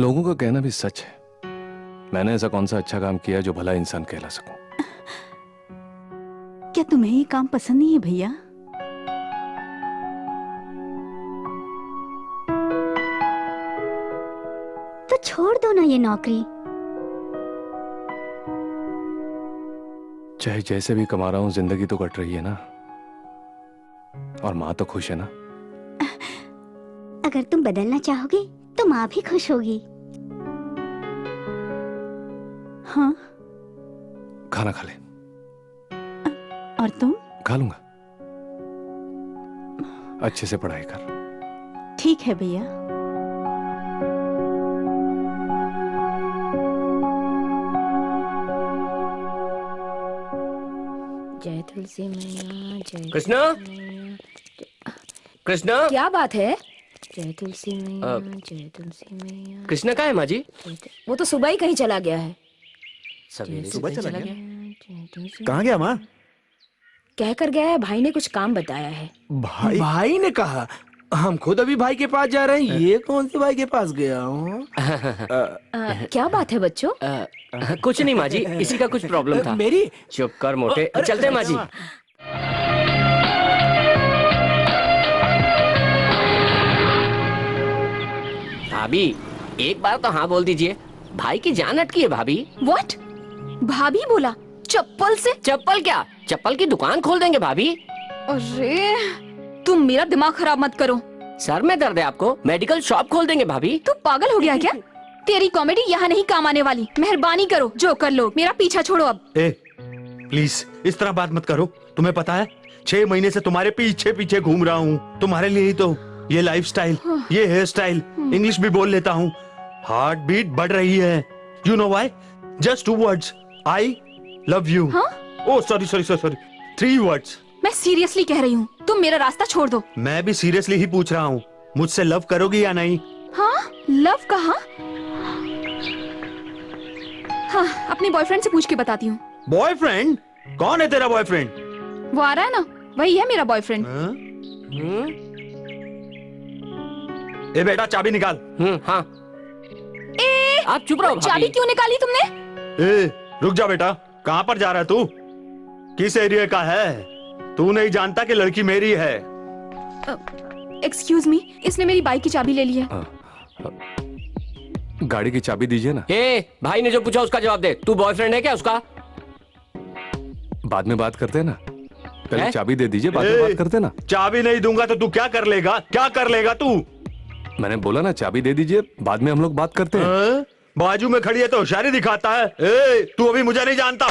लोगों का कहना भी सच है। मैंने ऐसा कौन सा अच्छा काम किया जो भला इंसान कहला सकूं? क्या तुम्हें ये काम पसंद नहीं है भैया? तो छोड़ दो ना ये नौकरी। चाहे जैसे भी कमा रहा हूं, जिंदगी तो कट रही है ना। और माँ तो खुश है ना। अगर तुम बदलना चाहोगे तो माँ भी खुश होगी। हाँ। खाना खा ले। और तुम? खा लूंगा। अच्छे से पढ़ाई कर। ठीक है भैया। जय तुलसी मैया, जय कृष्णा, कृष्णा, क्या बात है? जय तुलसी मैया, जय तुलसी मैया। कृष्णा कहाँ है माँ जी? वो तो सुबह ही कहीं चला गया है। सुबह चला गया? कहाँ गया माँ? कह कर गया है, भाई ने कुछ काम बताया है। भाई ने कहा? हम खुद अभी भाई के पास जा रहे हैं। ये कौन से भाई के पास गया हूँ? क्या बात है बच्चों? कुछ नहीं माँ जी, इसी का कुछ प्रॉब्लम था। मेरी? चुप कर मोटे, चलते हैं माँ जी। भाभी, एक बार तो हाँ बोल दीजिए। भाई की जान अटकी है भाभी। What? भाभी बोला? चप्पल से? चप्पल क्या, चप्पल की दुकान खोल देंगे भाभी। अरे तुम मेरा दिमाग खराब मत करो। सर में दर्द है आपको? मेडिकल शॉप खोल देंगे भाभी। तू पागल हो गया क्या? तेरी कॉमेडी यहाँ नहीं काम आने वाली। मेहरबानी करो, जो कर लो, मेरा पीछा छोड़ो अब। प्लीज इस तरह बात मत करो। तुम्हें पता है 6 महीने से तुम्हारे पीछे पीछे घूम रहा हूँ। तुम्हारे लिए ही तो ये लाइफस्टाइल, ये हेयर स्टाइल, इंग्लिश भी बोल लेता हूँ। हार्ट बीट बढ़ रही है। You know why? Just 2 words, I love you. Oh sorry 3 words. मैं सीरियसली कह रही हूँ, तुम मेरा रास्ता छोड़ दो। मैं भी सीरियसली ही पूछ रहा हूँ, मुझसे लव करोगी या नहीं? हाँ, लव कहाँ? हाँ, अपने बॉयफ्रेंड से पूछ के बताती हूँ। बॉयफ्रेंड? कौन है तेरा बॉयफ्रेंड? वो आ रहा है ना, वही है मेरा बॉयफ्रेंड। ए बेटा चाबी निकाल। हाँ। आप चुप रहो। चाबी क्यों निकाली तुमने? ए रुक जा बेटा, कहाँ पर जा रहा है तू? किस एरिया का है? तू नहीं जानता कि लड़की मेरी है। एक्सक्यूज मी, इसने मेरी बाइक की चाबी ले ली है। गाड़ी की चाबी दीजिए ना। भाई ने जो पूछा उसका जवाब दे। तू बॉयफ्रेंड है क्या उसका? बाद में बात करते हैं ना। पहले चाबी दे दीजिए, बाद में बात करते हैं ना। चाबी नहीं दूंगा तो तू क्या कर लेगा? क्या कर लेगा तू? मैंने बोला ना, चाबी दे दीजिए, बाद में हम लोग बात करते हैं। बाजू में खड़ी है तो होशियारी दिखाता है। तू अभी मुझे नहीं जानता।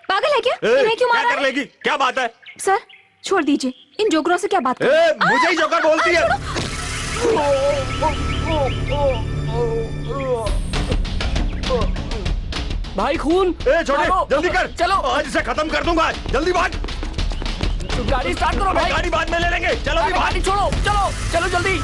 पागल है क्या? तुम्हें क्यों मारा? क्या कर लेगी? क्या बात है? सर छोड़ दीजिए, इन जोकरों से क्या बात कर? मुझे ही जोकर बोलती है। भाई खून। छोड़े, जल्दी कर। चलो, आज इसे खत्म कर दूंगा। जल्दी भाग। गाड़ी स्टार्ट करो भाई। गाड़ी बाद में ले लेंगे। चलो गाड़ी छोड़ो, चलो चलो जल्दी।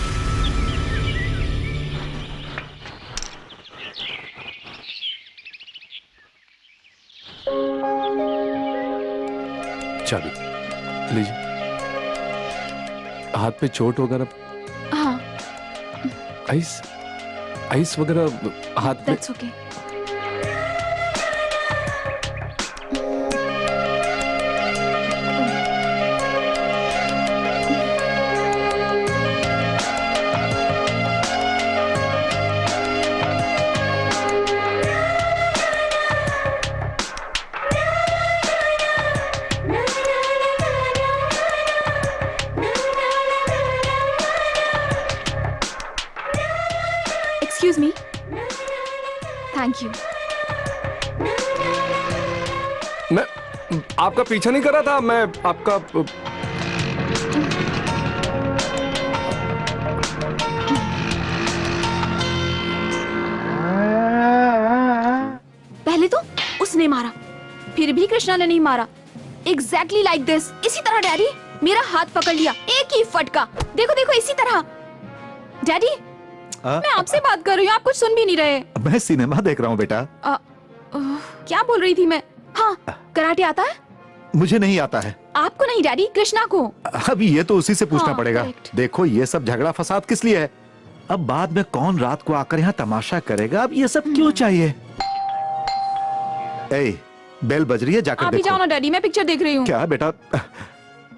चाबी लीजिए। हाथ पे चोट वगैरह? हाँ। आइस आइस वगैरह हाथ पे? That's okay. Excuse me. Thank you. मैं आपका पीछा नहीं कर रहा था, मैं आपका पहले तो उसने मारा, फिर भी कृष्णा ने नहीं मारा। Exactly like this. इसी तरह डैडी मेरा हाथ पकड़ लिया, एक ही फटका। देखो देखो इसी तरह। डैडी मैं आपसे बात कर रही हूँ, आप कुछ सुन भी नहीं रहे। मैं सिनेमा देख रहा हूँ बेटा। क्या बोल रही थी मैं? हाँ, कराटे आता है? मुझे नहीं आता है। आपको नहीं डैडी, कृष्णा को। अब ये तो उसी से पूछना हाँ, पड़ेगा। देखो ये सब झगड़ा फसाद किस लिए है? अब बाद में कौन रात को आकर यहाँ तमाशा करेगा? अब ये सब क्यों चाहिए? ए, बेल बज रही है, जाकर आप ही देखो। जाओ ना डैडी, मैं पिक्चर देख रही हूँ। क्या बेटा,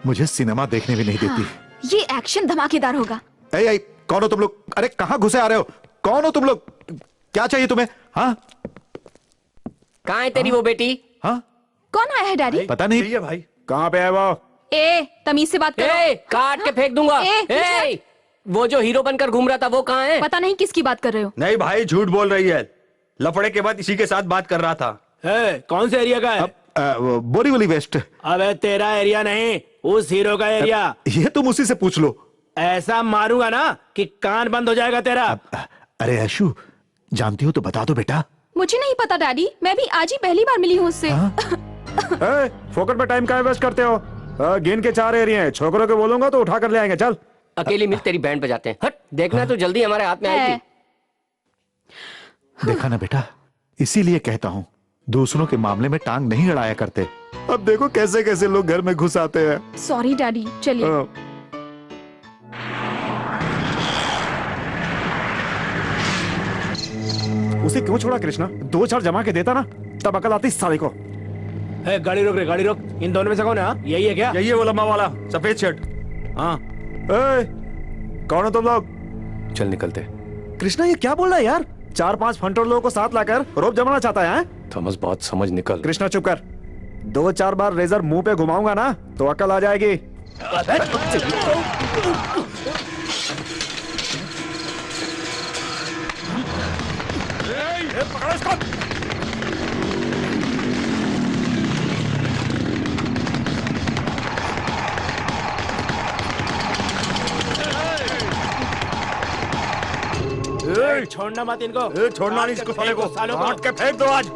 मुझे सिनेमा देखने भी नहीं देती। ये एक्शन धमाकेदार होगा। ए, कौन हो तुम लोग? अरे कहाँ घुसे आ रहे हो? कौन हो तुम लोग? क्या चाहिए तुम्हें? हाँ, कहाँ है तेरी वो बेटी? हाँ, कौन आया है डैडी? पता नहीं भाई। कहाँ पे है वो? ए, तमीज से बात करो। काट के फेंक दूंगा। वो जो हीरो बनकर घूम रहा था वो कहाँ है? पता नहीं किसकी बात कर रहे हो। नहीं भाई, झूठ बोल रही है। लफड़े के बाद इसी के साथ बात कर रहा था। कौन से एरिया का है? बोरीवली वेस्ट। अबे तेरा एरिया नहीं, उस हीरो का एरिया। ये तुम उसी से पूछ लो। ऐसा मारूंगा ना कि कान बंद हो जाएगा तेरा। अरे ऐशु, जानती हो तो बता दो बेटा। मुझे नहीं पता डैडी, मैं भी आज ही पहली बार मिली हूँ उससे। फोकट में टाइम काहे वेस्ट करते हो? गिन के 4 एरिया हैं, छोकरों को बोलूंगा तो उठा कर ले आएंगे। चल अकेली मिल तेरी बैंड बजाते हैं। हट, देखना तो जल्दी हमारे हाथ में आएगी। देखा ना बेटा, इसीलिए कहता हूँ दूसरों के मामले में टांग नहीं अड़ाया करते। अब देखो कैसे कैसे लोग घर में घुस आते हैं। सॉरी डैडी, चलिए। उसे क्यों छोड़ा कृष्णा? 2-4 जमा के देता ना, तब अकल आती साले को। गाड़ी रोक रे, गाड़ी रोक। इन दोनों में से कौन है? यही है क्या? यही है वो लंबा वाला सफेद शर्ट। हाँ। कौन हो तुम लोग? चल निकलते। कृष्णा ये क्या बोल रहा है यार? 4-5 फंटोर लोगों को साथ लाकर रोब जमाना चाहता है? थॉमस बहुत समझ निकल। कृष्णा चुप कर। 2-4 बार रेजर मुंह पे घुमाऊंगा ना तो अकल आ जाएगी। पकड़ो इसको। छोड़ना मत इनको। छोड़ना नहीं इसको, साले को काट के फेंक दो आज।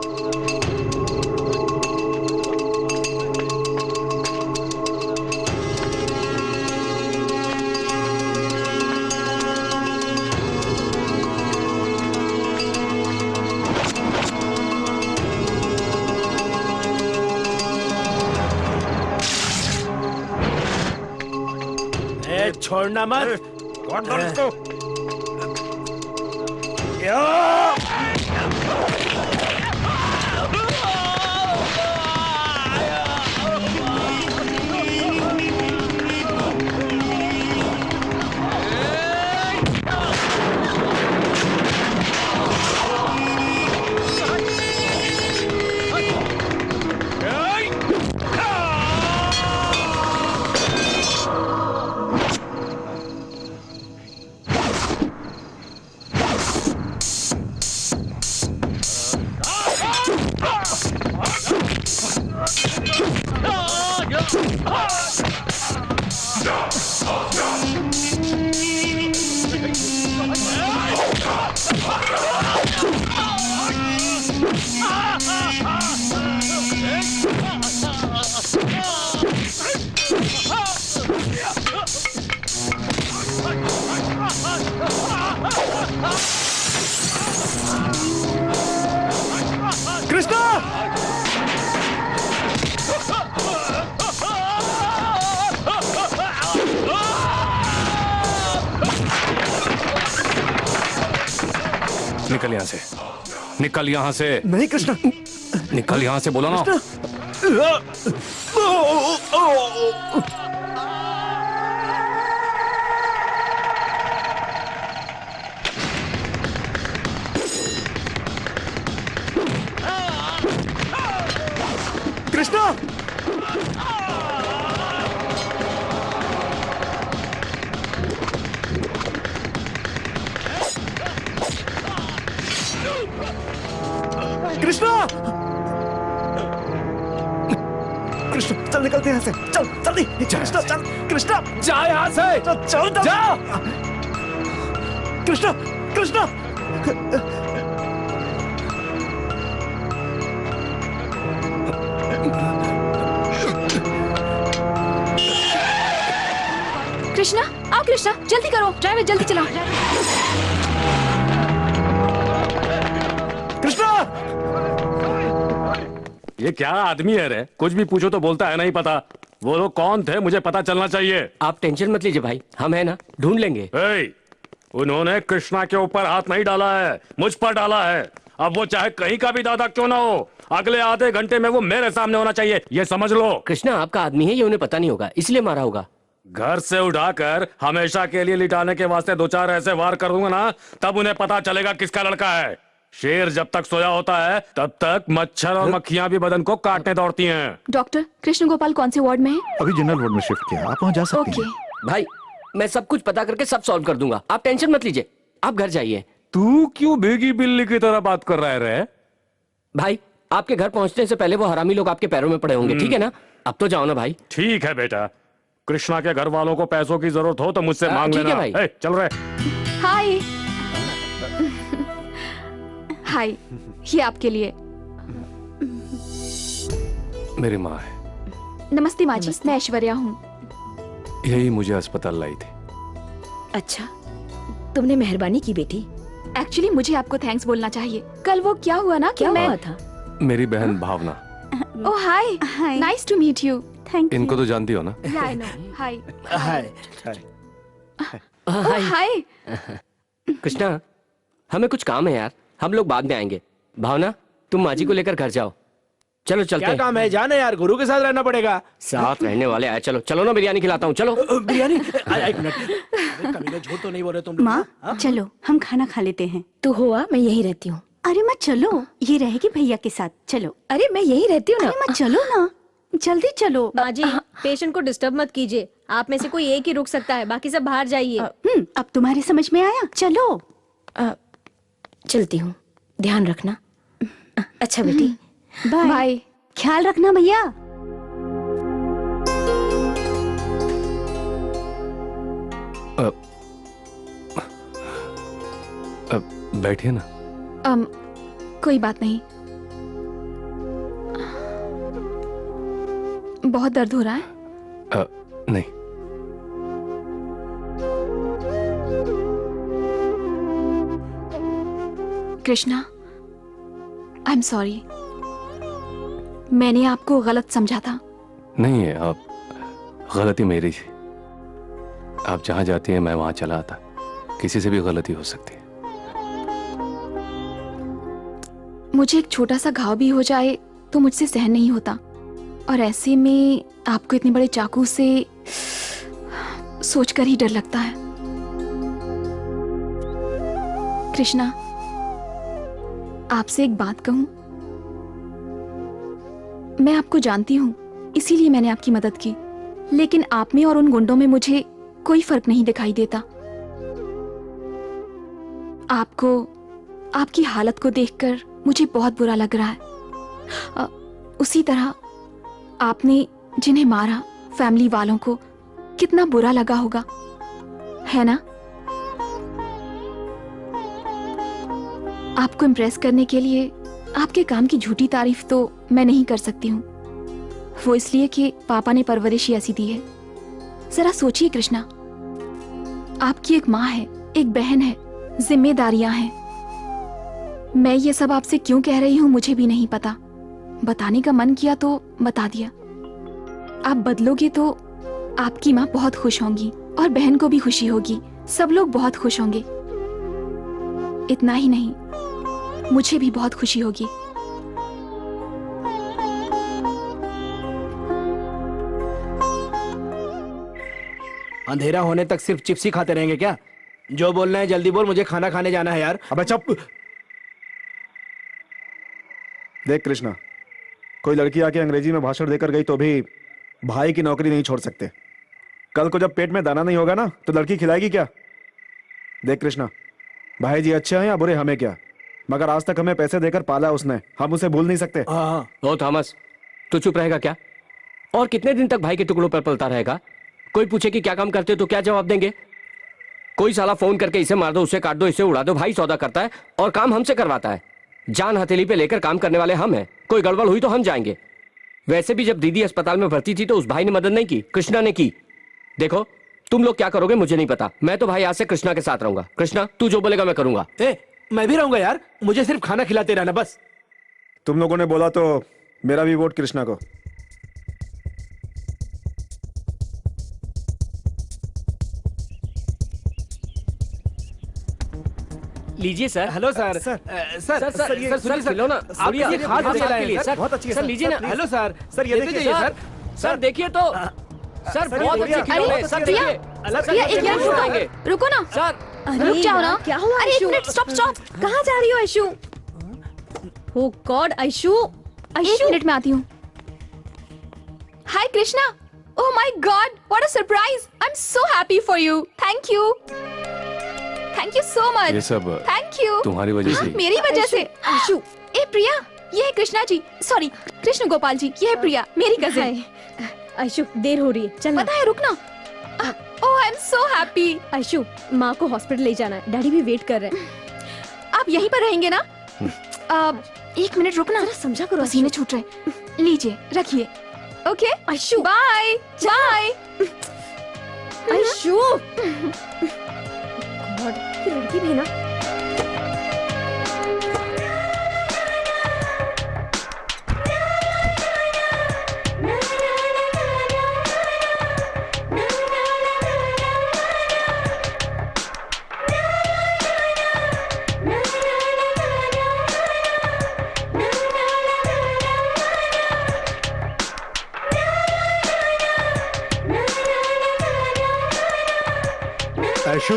छोड़ना मत। काट दो इसको। कृष्णा! निकल यहाँ से, निकल यहाँ से। नहीं कृष्णा, निकल यहाँ से, बोला ना। कृष्णा, कृष्णा, कृष्णा चल निकलते हैं यहाँ से, चल जल्दी। कृष्णा चल, कृष्णा जा यहाँ से, चल जा। कृष्णा, कृष्णा। कृष्णा आओ, कृष्णा जल्दी करो, ड्राइवर जल्दी चलाओ। कृष्णा, ये क्या आदमी है रे? कुछ भी पूछो तो बोलता है नहीं पता। वो लोग कौन थे मुझे पता चलना चाहिए। आप टेंशन मत लीजिए भाई, हम है ना, ढूंढ लेंगे। उन्होंने कृष्णा के ऊपर हाथ नहीं डाला है, मुझ पर डाला है। अब वो चाहे कहीं का भी दादा क्यों ना हो, अगले आधे घंटे में वो मेरे सामने होना चाहिए, ये समझ लो। कृष्णा आपका आदमी है, ये उन्हें पता नहीं होगा, इसलिए मारा होगा। घर से उठाकर हमेशा के लिए लिटाने के वास्ते 2-4 ऐसे वार कर दूंगा ना, तब उन्हें पता चलेगा किसका लड़का है। शेर जब तक सोया होता है तब तक मच्छर और मक्खियां भी बदन को काटने दौड़ती हैं। डॉक्टर, कृष्ण गोपाल कौन से वार्ड में है? अभी जनरल वार्ड में शिफ्ट किया, आप वहाँ जा सकते हैं। भाई मैं सब कुछ पता करके सब सॉल्व कर दूंगा, आप टेंशन मत लीजिए, आप घर जाइए। तू क्यों भीगी बिल्ली की तरह बात कर रहा है रे? भाई आपके घर पहुंचने से पहले वो हरामी लोग आपके पैरों में पड़े होंगे, ठीक है ना? अब तो जाओ ना भाई। ठीक है बेटा, कृष्णा के घर वालों को पैसों की जरूरत हो तो मुझसे मांग ठीक लेना। है भाई। चल रहे। हाय। हाय, ये आपके लिए। मेरी माँ है। नमस्ते माँ जी, मैं ऐश्वर्या हूँ। यही मुझे अस्पताल लाई थी। अच्छा, तुमने मेहरबानी की बेटी। एक्चुअली मुझे आपको थैंक्स बोलना चाहिए। कल वो क्या हुआ ना, क्या मैं... हुआ था? मेरी बहन Bhavna. Oh hi, nice to meet you. Thank you. इनको तो जानती हो ना? या आई नो। हाय। हाय। ओह हाय। कृष्णा हमें कुछ काम है यार, हम लोग बाद में आएंगे। भावना तुम माँ जी को लेकर घर जाओ। चलो चलते क्या हैं। काम है? जाना यार, गुरु के साथ रहना पड़ेगा। साथ रहने वाले आए, चलो चलो ना, बिरयानी खिलाता हूँ, चलो। बिरयानी? एक मिनट, कभी झूठ तो नहीं बोल रहे तुम लोग? माँ चलो हम खाना खा लेते हैं। तू हुआ, मैं यही रहती हूँ। अरे माँ चलो, ये रहेगी भैया के साथ, चलो। अरे मैं यही रहती हूँ ना। अरे माँ चलो ना, जल्दी चलो। माँ जी, पेशेंट को डिस्टर्ब मत कीजिए, आप में से कोई एक ही रुक सकता है, बाकी सब बाहर जाइए। अब तुम्हारे समझ में आया, चलो। चलती हूँ, ध्यान रखना। अच्छा बेटी, बाय बाय, ख्याल रखना भैया। बैठिए ना। कोई बात नहीं, बहुत दर्द हो रहा है? नहीं। कृष्णा, आई एम सॉरी, मैंने आपको गलत समझा था। नहीं है, आप गलती मेरी थी। आप जहां जाती हैं मैं वहां चला आता, किसी से भी गलती हो सकती है। मुझे एक छोटा सा घाव भी हो जाए तो मुझसे सहन नहीं होता, और ऐसे में आपको इतने बड़े चाकू से सोचकर ही डर लगता है। कृष्णा, आपसे एक बात कहूं? मैं आपको जानती हूं, इसीलिए मैंने आपकी मदद की, लेकिन आप में और उन गुंडों में मुझे कोई फर्क नहीं दिखाई देता। आपको, आपकी हालत को देखकर मुझे बहुत बुरा लग रहा है। उसी तरह आपने जिन्हें मारा, फैमिली वालों को कितना बुरा लगा होगा, है ना? आपको इम्प्रेस करने के लिए आपके काम की झूठी तारीफ तो मैं नहीं कर सकती हूँ, वो इसलिए कि पापा ने परवरिश ही ऐसी दी है। जरा सोचिए कृष्णा, आपकी एक माँ है, एक बहन है, जिम्मेदारियां हैं। मैं ये सब आपसे क्यों कह रही हूँ मुझे भी नहीं पता, बताने का मन किया तो बता दिया। आप बदलोगे तो आपकी माँ बहुत खुश होंगी और बहन को भी खुशी होगी, सब लोग बहुत खुश होंगे। इतना ही नहीं, मुझे भी बहुत खुशी होगी। अंधेरा होने तक सिर्फ चिप्स ही खाते रहेंगे क्या? जो बोलना है जल्दी बोल, मुझे खाना खाने जाना है यार। अबे चुप। देख कृष्णा, कोई लड़की आके अंग्रेजी में भाषण देकर गई तो भी भाई की नौकरी नहीं छोड़ सकते। कल को जब पेट में दाना नहीं होगा ना तो लड़की खिलाएगी क्या? देख कृष्णा, भाई जी अच्छे हैं या बुरे हमें क्या, मगर आज तक हमें पैसे देकर पाला उसने, हम उसे भूल नहीं सकते। ओ थॉमस, तू चुप रहेगा क्या? और कितने दिन तक भाई के टुकड़ों पर पलता रहेगा? कोई पूछे कि क्या काम करते हो तो क्या जवाब देंगे? कोई साला फोन करके इसे मार दो, उसे काट दो, इसे उड़ा दो, भाई सौदा करता है और काम हमसे करवाता है। जान हथेली पे लेकर काम करने वाले हम हैं। कोई गड़बड़ हुई तो हम जाएंगे। वैसे भी जब दीदी अस्पताल में भर्ती थी तो उस भाई ने मदद नहीं की, कृष्णा ने की। देखो तुम लोग क्या करोगे मुझे नहीं पता, मैं तो भाई आज से कृष्णा के साथ रहूंगा। कृष्णा तू जो बोलेगा मैं करूंगा। मैं भी रहूंगा यार, मुझे सिर्फ खाना खिलाते रहना बस। तुम लोगों ने बोला तो मेरा भी वोट कृष्णा को। लीजिए सर। Hello sir. सर सुनिए सर, खिलो ना, आप ये खास खास लेके आए के लिए हैं सर। बहुत अच्छी है सर लीजिए ना। Hello sir. सर ये देखिए सर। सर देखिए तो सर बहुत अच्छे खिलौने हैं। सर देखिए। प्रिया एक मिनट रुको ना सर, रुक जाओ ना। क्या हुआ? अरे एक मिनट, स्टॉप स्टॉप। कहाँ जा रही हो आयशु? ओ गॉड आयशु, एक मिनट में आती हूँ। Hi Krishna, oh my god, what a surprise. I am so happy for you. Thank you so much. ये सब थैंक यू तुम्हारी वजह से। मेरी वजह से? आयशु, ए प्रिया, ये है कृष्णा जी, सॉरी कृष्ण गोपाल जी, ये है प्रिया मेरी कजिन। आयशु देर हो रही है, चल पता है, रुकना। Oh I am so happy. Aishu माँ को हॉस्पिटल ले जाना है, डैडी भी वेट कर रहे हैं। आप यहीं पर रहेंगे ना? एक मिनट रुकना, समझा करो। पसीने छूट रहे। लीजिए रखिए। Okay Aishu, bye bye. Aishu लड़की भी ना। ऐशु,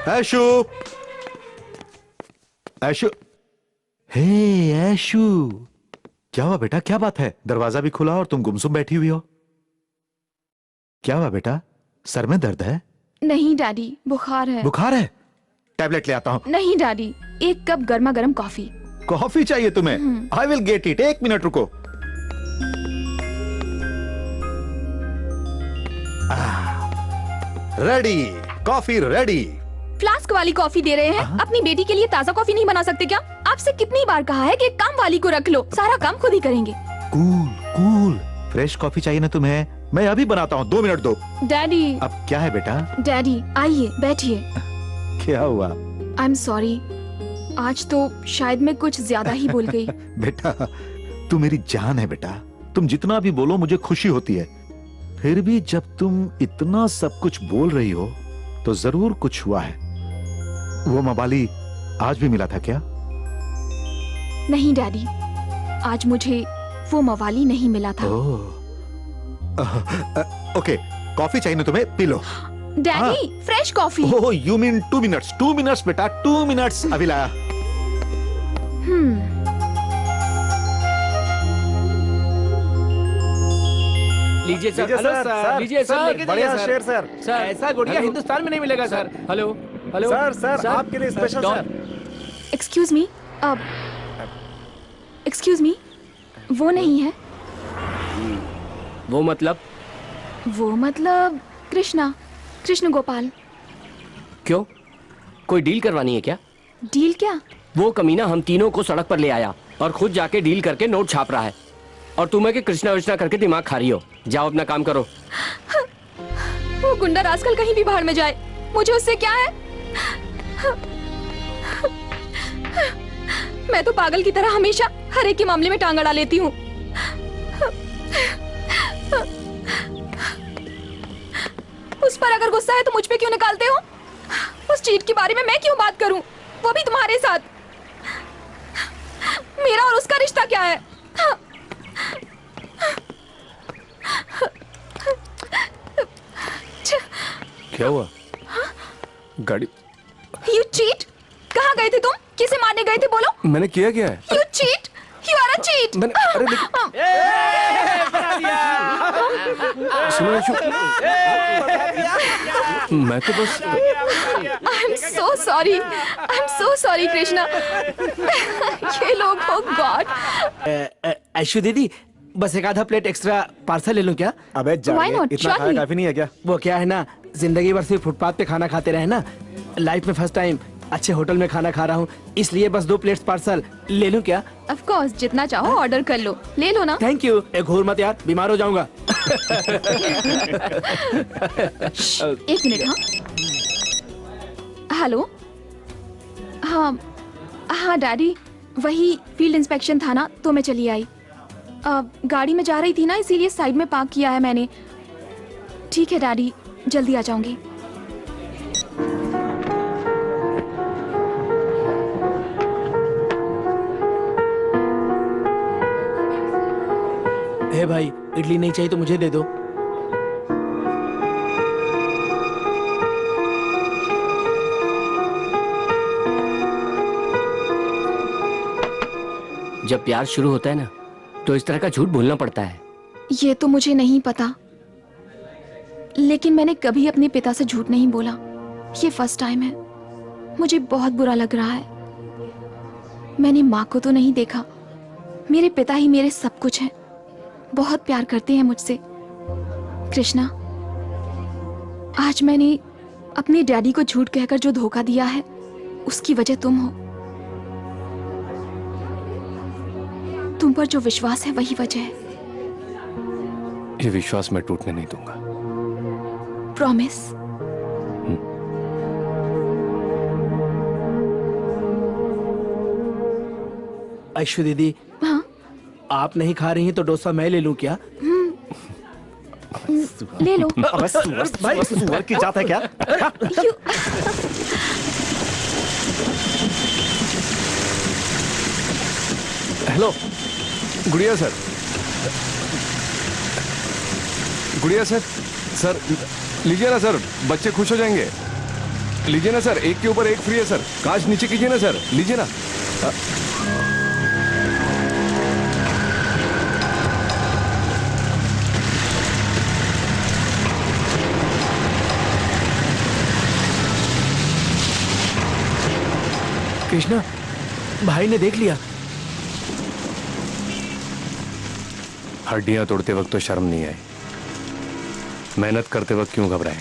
ऐशु, ऐशु, हे ऐशु, क्या हुआ बेटा? क्या बात है? दरवाजा भी खुला और तुम गुमसुम बैठी हुई हो। क्या हुआ बेटा? सर में दर्द है? नहीं डैडी, बुखार है। बुखार है? टैबलेट ले आता हूँ। नहीं डैडी, एक कप गर्मा गर्म कॉफी। कॉफी चाहिए तुम्हें? I will get it. एक मिनट रुको। Ready, coffee ready. फ्लास्क वाली कॉफी दे रहे हैं। अपनी बेटी के लिए ताजा कॉफी नहीं बना सकते क्या? आपसे कितनी बार कहा है कि काम वाली को रख लो, सारा काम खुद ही करेंगे। कूल कूल, फ्रेश कॉफी चाहिए ना तुम्हें? मैं अभी बनाता हूँ, 2 मिनट दो। डैडी। अब क्या है बेटा? डैडी आइए बैठिए। क्या हुआ? आई एम सॉरी, आज तो शायद मैं कुछ ज्यादा ही बोल गई। बेटा तू मेरी जान है बेटा, तुम जितना भी बोलो मुझे खुशी होती है। फिर भी जब तुम इतना सब कुछ बोल रही हो तो जरूर कुछ हुआ है। वो मवाली आज भी मिला था क्या? नहीं डैडी, आज मुझे वो मवाली नहीं मिला था। ओके, कॉफी चाहिए ना तुम्हें? P low. Daddy fresh coffee. Oh you mean 2 minutes? 2 minutes बेटा, 2 मिनट्स अभी लाया। लीजिए सर। Hello sir. लीजिए सर। बढ़िया शेर सर। सर ऐसा गुड़िया हिंदुस्तान में नहीं मिलेगा सर। हेलो हेलो सर आपके लिए special sir. Excuse me, excuse me, वो नहीं है। वो मतलब? वो मतलब कृष्णा, कृष्ण गोपाल। क्यों, कोई डील करवानी है क्या? डील क्या? वो कमीना हम तीनों को सड़क पर ले आया और खुद जाके डील करके नोट छाप रहा है, और तुम्हें कि कृष्णा विष्णा करके दिमाग खा रही हो। जाओ अपना काम करो। वो गुंडा रास्कल कहीं भी बाहर में जाए, मुझे उससे क्या है? मैं तो पागल की तरह हमेशा हर एक के मामले में टांग अड़ा लेती हूँ। उस पर अगर गुस्सा है तो मुझ पे क्यों निकालते हो? उस चीट के बारे में मैं क्यों बात करूं? वो भी तुम्हारे साथ। मेरा और उसका रिश्ता क्या है? क्या हुआ? गाड़ी You cheat? कहाँ गए थे तुम? किसे मारने गए थे बोलो? मैंने किया क्या है? You cheat? You are a cheat. अरे सुनो अंशु, मैं तो बस I'm so sorry. I'm so sorry Krishna. ये लोग हो गॉड. ऐशु दीदी, बस एक आधा प्लेट एक्स्ट्रा पार्सल ले लूं क्या? अबे Why not? इतना खाया Surely. काफी नहीं है क्या? वो क्या है ना, जिंदगी भर सिर्फ फुटपाथ पे खाना खाते रहे ना, लाइफ में फर्स्ट टाइम अच्छे होटल में खाना खा रहा हूँ, इसलिए बस 2 प्लेट्स पार्सल ले लूं क्या? Of course, जितना चाहो ऑर्डर कर लो. ले लो ना. Thank you. एक घूर मत यार, बीमार हो जाऊंगा. एक मिनट. हाँ हेलो. हाँ डैडी, वही फील्ड इंस्पेक्शन था ना, तो मैं चली आई. गाड़ी में जा रही थी ना, इसीलिए साइड में पार्क किया है मैंने. ठीक है डैडी, जल्दी आ जाऊंगी. हे भाई, इडली नहीं चाहिए तो मुझे दे दो. जब प्यार शुरू होता है ना, तो इस तरह का झूठ बोलना पड़ता है. ये तो मुझे नहीं पता, लेकिन मैंने कभी अपने पिता से झूठ नहीं बोला. ये फर्स्ट टाइम है. मुझे बहुत बुरा लग रहा है. मैंने माँ को तो नहीं देखा. मेरे पिता ही मेरे सब कुछ हैं. बहुत प्यार करते हैं मुझसे. कृष्णा, आज मैंने अपने डैडी को झूठ कहकर जो धोखा दिया है, उसकी वजह तुम हो. तुम पर जो विश्वास है वही वजह है. ये विश्वास मैं टूटने नहीं दूंगा. प्रॉमिस. ऐशु दीदी, हाँ आप नहीं खा रही हैं तो डोसा मैं ले लूं क्या? ले लो. अबे सुअर की जात है क्या? हेलो गुड़िया सर. गुड़िया सर, सर लीजिए ना सर, बच्चे खुश हो जाएंगे. लीजिए ना सर, एक के ऊपर एक फ्री है सर. कांच नीचे कीजिए ना सर, लीजिए ना. कृष्णा, भाई ने देख लिया. हड्डियां तोड़ते वक्त तो शर्म नहीं आई, मेहनत करते वक्त क्यों घबराए?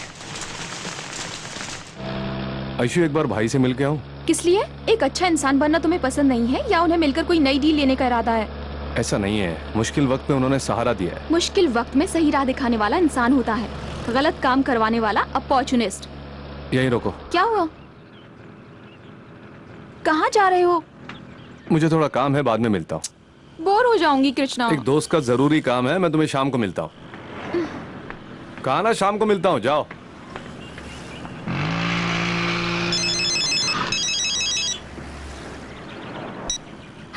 ऐशु, एक बार भाई से मिल के आऊं? किस लिए? एक अच्छा इंसान बनना तुम्हें पसंद नहीं है, या उन्हें मिलकर कोई नई डील लेने का इरादा है? ऐसा नहीं है, मुश्किल वक्त में उन्होंने सहारा दिया है. मुश्किल वक्त में सही राह दिखाने वाला इंसान होता है, गलत काम करवाने वाला अपॉर्चुनिस्ट. यही रोको. क्या हुआ? कहाँ जा रहे हो? मुझे थोड़ा काम है, बाद में मिलता हूँ. बोर हो जाऊंगी कृष्णा. एक दोस्त का जरूरी काम है, मैं तुम्हें शाम को मिलता हूँ. कहा ना शाम को मिलता हूँ, जाओ.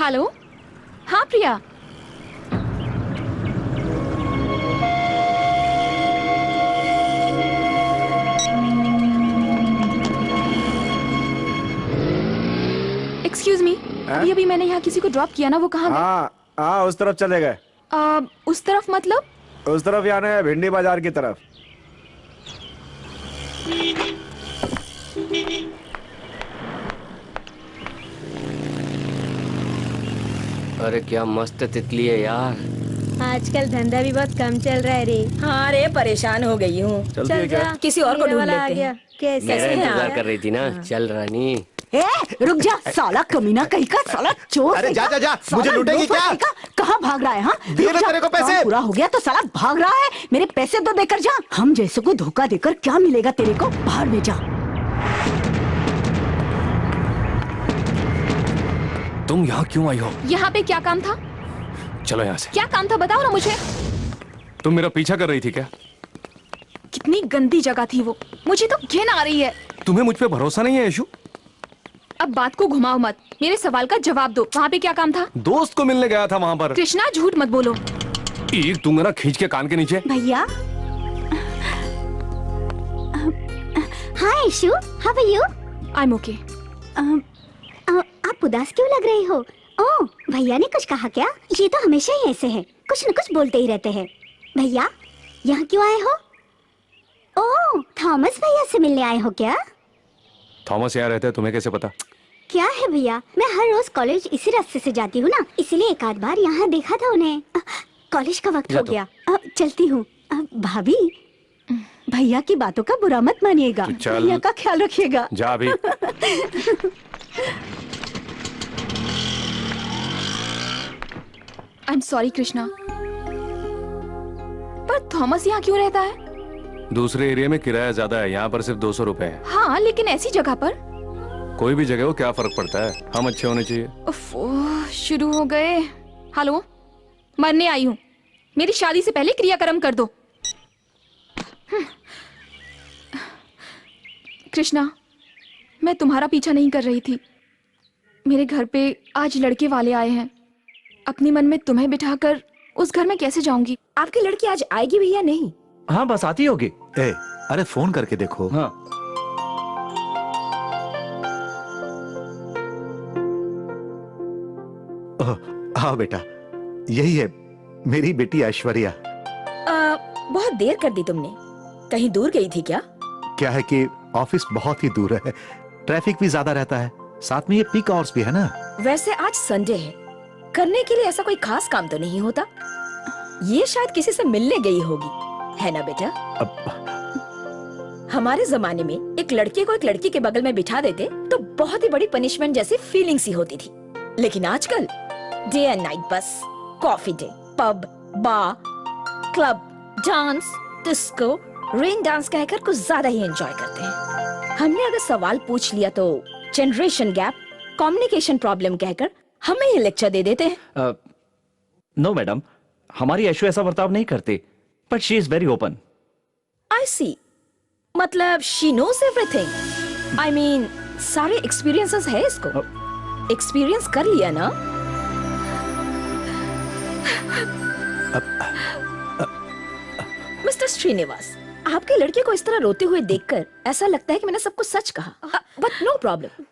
हेलो. हाँ प्रिया. एक्सक्यूज मी, अभी मैंने यहाँ किसी को ड्रॉप किया ना, वो कहाँ गए? हाँ, उस तरफ चले गए. उस तरफ मतलब? उस तरफ यानी है भिंडी बाजार की तरफ. अरे क्या मस्त तितली है यार. आजकल धंधा भी बहुत कम चल रहा है रे. हाँ रे, परेशान हो गई हूँ. चल जा, किसी और को ढूंढ वाला आ लेते गया. हैं. कैसे मेरा है इंतजार यार? कर रही थी ना. चल रानी. ए, रुक जा साला कमीना कहीं का, साला चोर. अरे जा जा जा, साला मुझे लूटेगी लोफर क्या? कहीं का, कहाँ भाग रहा है? हाँ, दे रुक दे जा. तेरे को पैसे. काम पूरा हो गया तो साला भाग रहा है. मेरे पैसे तो देकर जा. हम जैसे को धोखा देकर क्या मिलेगा तेरे को? बाहर में जा. तुम यहाँ क्यों आई हो? यहाँ पे क्या काम था? चलो यहाँ से. क्या काम था बताओ ना मुझे. तुम मेरा पीछा कर रही थी क्या? कितनी गंदी जगह थी वो, मुझे तो घिन आ रही है. तुम्हें मुझ पे भरोसा नहीं है ऐशु? अब बात को घुमाओ मत, मेरे सवाल का जवाब दो। वहाँ पे क्या काम था? दोस्त को मिलने गया था वहाँ पर। कृष्णा झूठ मत बोलो। एक दूंगा ना खींच के कान के नीचे। भैया hi Ishu, how are you? I am okay. आप उदास क्यों लग रही हो? ओह, भैया ने कुछ कहा क्या? ये तो हमेशा ही ऐसे हैं, कुछ न कुछ बोलते ही रहते हैं। भैया यहाँ क्यों आए हो? ओह, थॉमस भैया से मिलने आए हो क्या? थॉमस यहाँ रहते हैं, तुम्हें कैसे पता? क्या है भैया, मैं हर रोज कॉलेज इसी रास्ते से जाती हूँ ना, इसलिए एक आध बार यहाँ देखा था उन्हें। कॉलेज का वक्त हो गया, अब चलती हूँ। भाभी, भैया की बातों का बुरा मत मानिएगा, भैया का ख्याल रखिएगा। जा भी। आई एम सॉरी कृष्णा, पर थॉमस यहाँ क्यों रहता है? दूसरे एरिया में किराया ज्यादा है, यहाँ पर सिर्फ 200 रुपए है। हाँ, लेकिन ऐसी जगह पर? कोई भी जगह हो, क्या फर्क पड़ता है, हम अच्छे होने चाहिए। ओह, शुरू हो गए। हेलो, मरने आई हूँ, मेरी शादी से पहले क्रियाक्रम कर दो। कृष्णा, मैं तुम्हारा पीछा नहीं कर रही थी। मेरे घर पे आज लड़के वाले आए हैं। अपने मन में तुम्हें बिठाकर उस घर में कैसे जाऊंगी? आपकी लड़की आज आएगी भी या नहीं? हाँ, बस आती होगी। ए, अरे फोन करके देखो। हाँ। हाँ बेटा, यही है मेरी बेटी ऐश्वर्या। बहुत देर कर दी तुमने, कहीं दूर गई थी क्या? क्या है कि ऑफिस बहुत ही दूर है, ट्रैफिक भी ज्यादा रहता है, साथ में ये पीक आवर्स भी है ना। वैसे आज संडे है, करने के लिए ऐसा कोई खास काम तो नहीं होता। ये शायद किसी से मिलने गई होगी, है ना बेटा? हमारे जमाने में एक लड़के को एक लड़की के बगल में बिठा देते तो बहुत ही बड़ी पनिशमेंट जैसी फीलिंग्स ही होती थी। लेकिन आजकल डे एंड नाइट बस coffee day, pub, bar, club, dance, disco, rain dance कहकर कुछ ज्यादा ही एंजॉय करते हैं। हमने अगर सवाल पूछ लिया तो जनरेशन गैप, कम्युनिकेशन प्रॉब्लम कहकर हमें ये लेक्चर दे देते हैं। नो मैडम, हमारी ऐशु ऐसा बर्ताव नहीं करती, but she is very open. I see, मतलब she knows everything. I mean सारे एक्सपीरियंसेस है इसको, एक्सपीरियंस कर लिया ना। मिस्टर श्रीनिवास, आपके लड़के को इस तरह रोते हुए देखकर ऐसा लगता है कि मैंने सब कुछ सच कहा। बट नो प्रॉब्लम,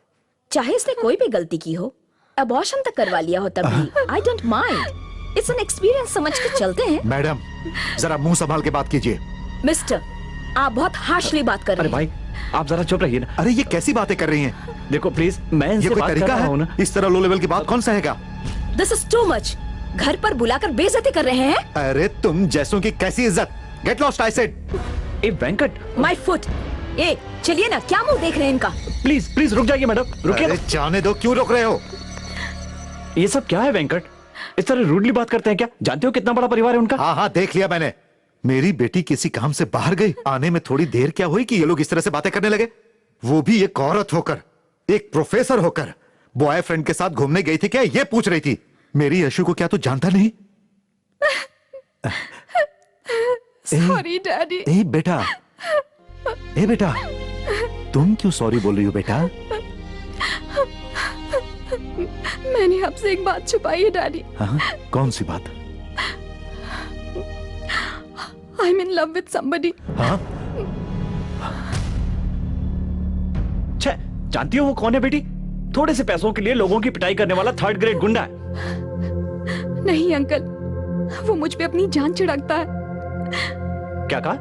चाहे इसने कोई भी गलती की हो, अबॉर्शन तक करवा लिया हो तब भी I don't mind. It's an experience समझ के चलते हैं। मैडम, जरा मुंह संभाल के बात कीजिए। मिस्टर, आप बहुत हार्शली बात कर रहे हैं। अरे भाई, आप जरा चुप रहिए ना। अरे ये कैसी बातें कर रही हैं? देखो प्लीज, मैं इनसे ये कोई बात कर तरीका रहा हूँ है? ना। इस तरह लो लेवल की बात कौन सहेगा? This is too much. घर पर बुलाकर बेइज्जती कर रहे हैं। अरे तुम जैसों की कैसी इज्जत? Get lost I said. ए वेंकट, माय फुट। ए चलिए ना, क्या मुंह देख रहे हैं इनका? प्लीज प्लीज रुक जाइए मैडम, रुकिए। अरे जाने दो, क्यों रोक रहे हो? ये सब क्या है वेंकट? इस तरह रूडली बात करते हैं क्या? जानते हो कितना बड़ा परिवार है उनका? हाँ हाँ, देख लिया मैंने। मेरी बेटी किसी काम से बाहर गई, आने में थोड़ी देर क्या हुई कि ये लोग इस तरह से बातें करने लगे? वो भी एक औरत होकर, एक प्रोफेसर होकर। बॉयफ्रेंड के साथ घूमने गई थी क्या, ये पूछ रही थी। मेरी यशु को क्या तू जानता नहीं? Sorry daddy. ए बेटा, ए बेटा, तुम क्यों सॉरी बोल रही हो बेटा? मैंने आपसे एक बात छुपाई है डैडी। हाँ, कौन सी बात? I am in love with somebody. हाँ? जानती हो वो कौन है बेटी? थोड़े से पैसों के लिए लोगों की पिटाई करने वाला 3rd ग्रेड गुंडा है। नहीं अंकल, वो मुझ पे अपनी जान छिड़कता है। क्या कहा?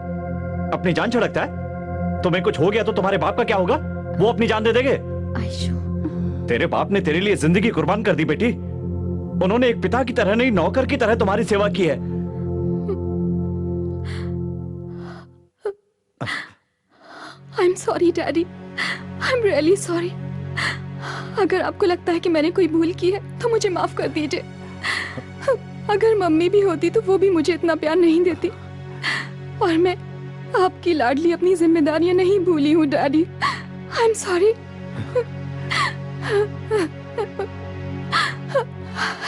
अपनी जान छिड़कता है? तुम्हें कुछ हो गया तो तुम्हारे बाप का क्या होगा? वो अपनी जान दे देंगे? तेरे बाप ने तेरे लिए जिंदगी कुर्बान कर दी बेटी। उन्होंने एक पिता की तरह नहीं, नौकर की तरह तुम्हारी सेवा की है। आई am sorry daddy, I am really sorry. अगर आपको लगता है कि मैंने कोई भूल की है तो मुझे माफ कर दीजिए। अगर मम्मी भी होती तो वो भी मुझे इतना प्यार नहीं देती। और मैं आपकी लाडली अपनी जिम्मेदारियां नहीं भूली हूँ डैडी। I am sorry.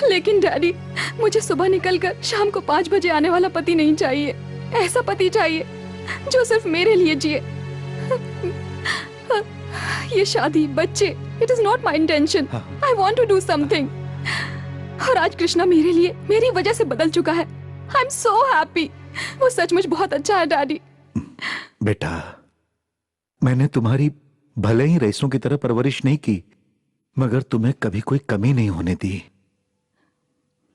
लेकिन डैडी, मुझे सुबह निकलकर शाम को 5 बजे आने वाला पति नहीं चाहिए। ऐसा पति चाहिए जो सिर्फ मेरे लिए जिए। ये शादी, बच्चे it is not my intention. I want to do something. और आज कृष्णा मेरे लिए, मेरी वजह से बदल चुका है। आई एम सो हैप्पी। वो सचमुच बहुत अच्छा है डैडी। बेटा, मैंने तुम्हारी भले ही रईसों की तरह परवरिश नहीं की, मगर तुम्हें कभी कोई कमी नहीं होने दी।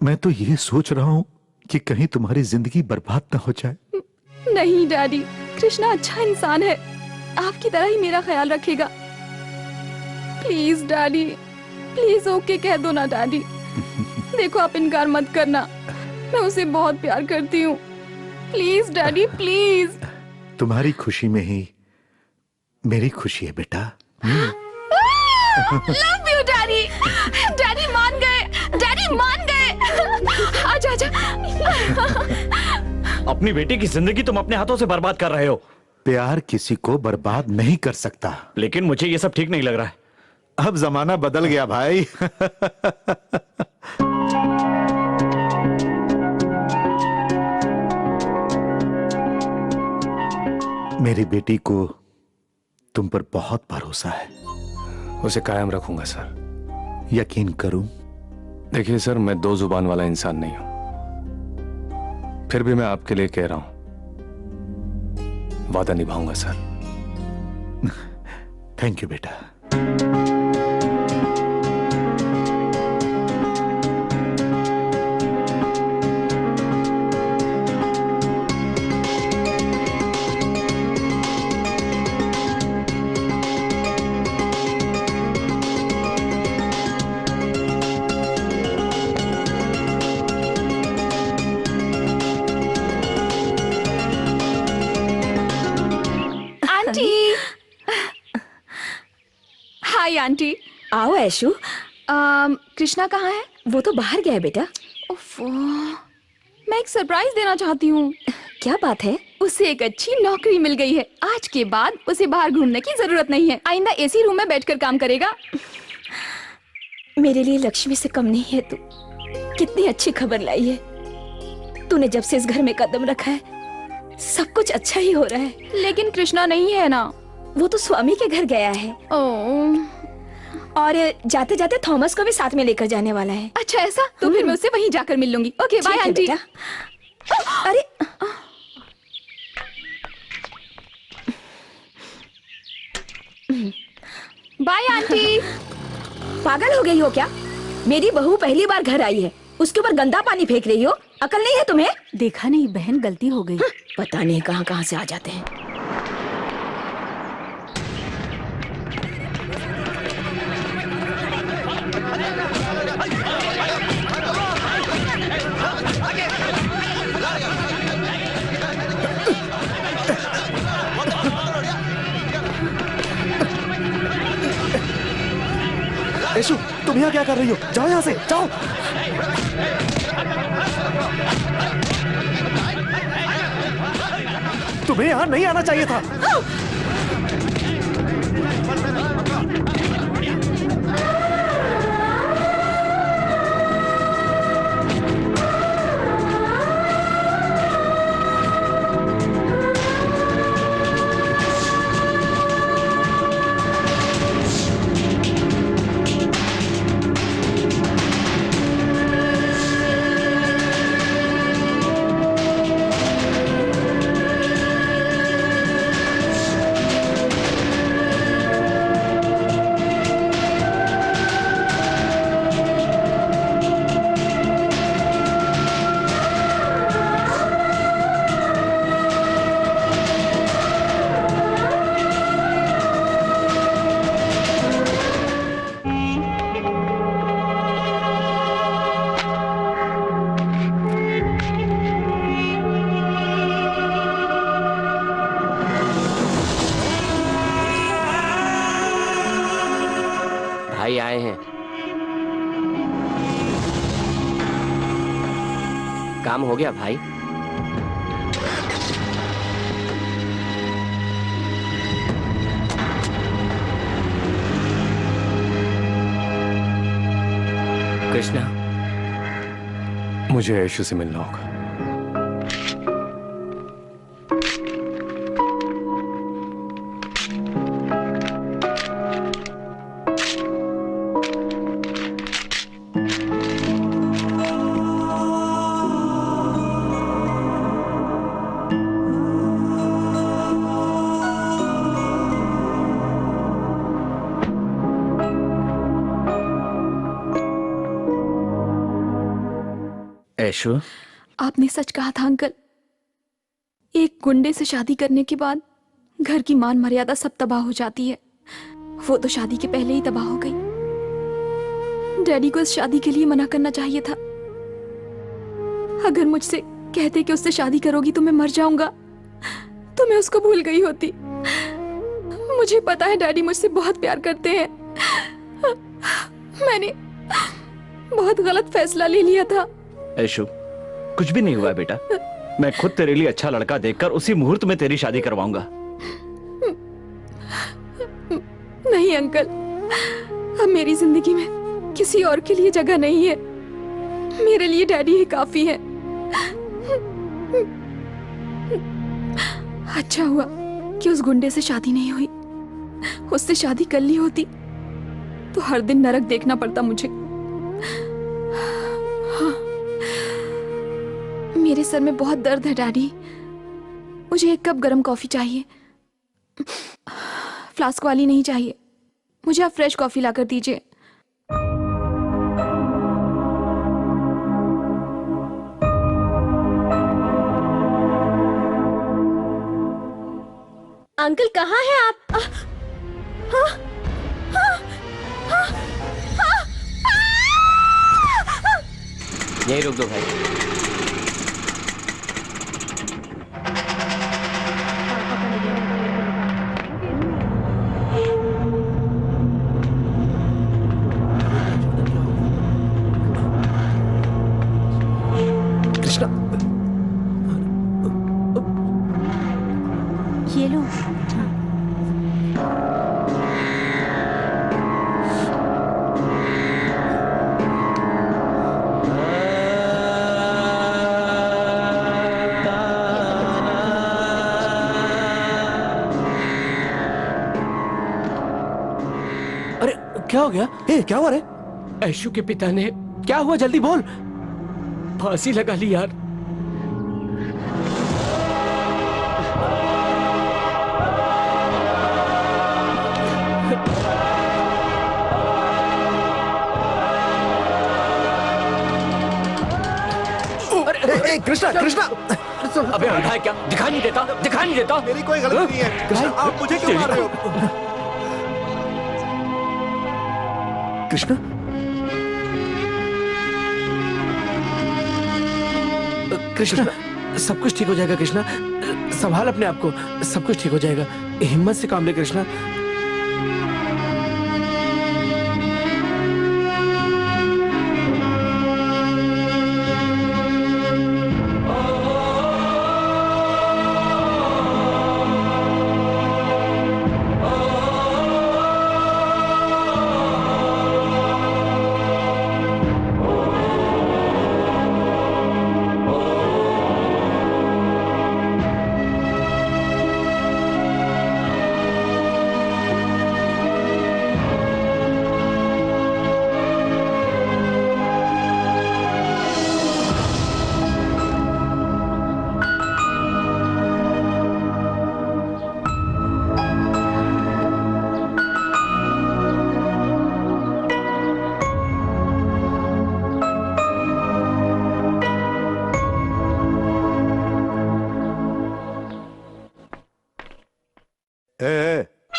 मैं तो ये सोच रहा हूं कि कहीं तुम्हारी जिंदगी बर्बाद ना हो जाए। नहीं डैडी, कृष्णा अच्छा इंसान है, आपकी तरह ही मेरा ख्याल रखेगा। प्लीज डैडी, प्लीज ओके कह दो ना डैडी। देखो आप इनकार मत करना, मैं उसे बहुत प्यार करती हूँ। Please daddy please. तुम्हारी खुशी में ही मेरी खुशी है बेटा। Love you daddy. डैडी मान गए, डैडी मान गए। आजा आजा। अपनी बेटी की जिंदगी तुम अपने हाथों से बर्बाद कर रहे हो। प्यार किसी को बर्बाद नहीं कर सकता। लेकिन मुझे ये सब ठीक नहीं लग रहा है। अब जमाना बदल गया भाई। मेरी बेटी को तुम पर बहुत भरोसा है। उसे कायम रखूंगा सर। यकीन करूं? देखिए सर, मैं दो जुबान वाला इंसान नहीं हूं, फिर भी मैं आपके लिए कह रहा हूं, वादा निभाऊंगा सर। थैंक यू बेटा। Hi aunty. आओ ऐशु। कृष्णा कहाँ है? वो तो बाहर गया है बेटा। ओफो, मैं एक सरप्राइज देना चाहती हूँ। क्या बात है? उसे एक अच्छी नौकरी मिल गई है। आज के बाद उसे बाहर घूमने की जरूरत नहीं है। आइंदा एसी रूम में बैठकर काम करेगा। मेरे लिए लक्ष्मी से कम नहीं है तू। कितनी अच्छी खबर लाई है। तूने जब से इस घर में कदम रखा है सब कुछ अच्छा ही हो रहा है। लेकिन कृष्णा नहीं है ना। वो तो स्वामी के घर गया है। और जाते जाते थॉमस को भी साथ में लेकर जाने वाला है। अच्छा ऐसा? तो फिर मैं उससे वहीं जाकर मिल लूंगी। Okay bye aunty. अरे बाय आंटी। पागल हो गई हो क्या? मेरी बहू पहली बार घर आई है, उसके ऊपर गंदा पानी फेंक रही हो। अकल नहीं है तुम्हें? देखा नहीं बहन, गलती हो गई। पता नहीं कहाँ कहाँ से आ जाते हैं। ऐशु, तुम यहाँ क्या कर रही हो? जाओ यहाँ से, जाओ। तुम्हें यहाँ नहीं आना चाहिए था। भाई आए हैं। काम हो गया भाई? कृष्णा, मुझे ऐशु से मिलना होगा। ऐशु, आपने सच कहा था अंकल। एक गुंडे से शादी करने के बाद घर की मान मर्यादा सब तबाह हो जाती है। वो तो शादी के पहले ही तबाह हो गई। डैडी को इस शादी के लिए मना करना चाहिए था। अगर मुझसे कहते कि उससे शादी करोगी तो मैं मर जाऊंगा, तो मैं उसको भूल गई होती। मुझे पता है डैडी मुझसे बहुत प्यार करते हैं। मैंने बहुत गलत फैसला ले लिया था। ऐशु, कुछ भी नहीं हुआ है बेटा। मैं खुद तेरे लिए अच्छा लड़का देखकर उसी मुहूर्त में तेरी शादी करवाऊंगा। नहीं अंकल, अब मेरी जिंदगी में किसी और के लिए जगह नहीं है। मेरे लिए डैडी ही काफी है। अच्छा हुआ कि उस गुंडे से शादी नहीं हुई। उससे शादी कर ली होती तो हर दिन नरक देखना पड़ता मुझे। हाँ। मेरे सर में बहुत दर्द है डैडी। मुझे एक कप गरम कॉफी चाहिए। फ्लास्क वाली नहीं चाहिए। मुझे आप फ्रेश कॉफी लाकर दीजिए। अंकल कहाँ हैं आप? हाँ, हाँ, हाँ, हाँ, यही रुक दो भाई। कृष्णा, ये लो। अरे क्या हो गया? क्या हुआ रे? ऐशु के पिता ने क्या हुआ? जल्दी बोल। फांसी लगा ली यार। कृष्णा, कृष्णा, अबे अंधा है क्या? दिखाई नहीं देता? दिखाई नहीं देता? मेरी कोई गलती नहीं है। कृष्णा, आप मुझे क्यों मार रहे हो? कृष्णा, कृष्णा, सब कुछ ठीक हो जाएगा। कृष्णा, संभाल अपने आप को। सब कुछ ठीक हो जाएगा। हिम्मत से काम ले कृष्णा।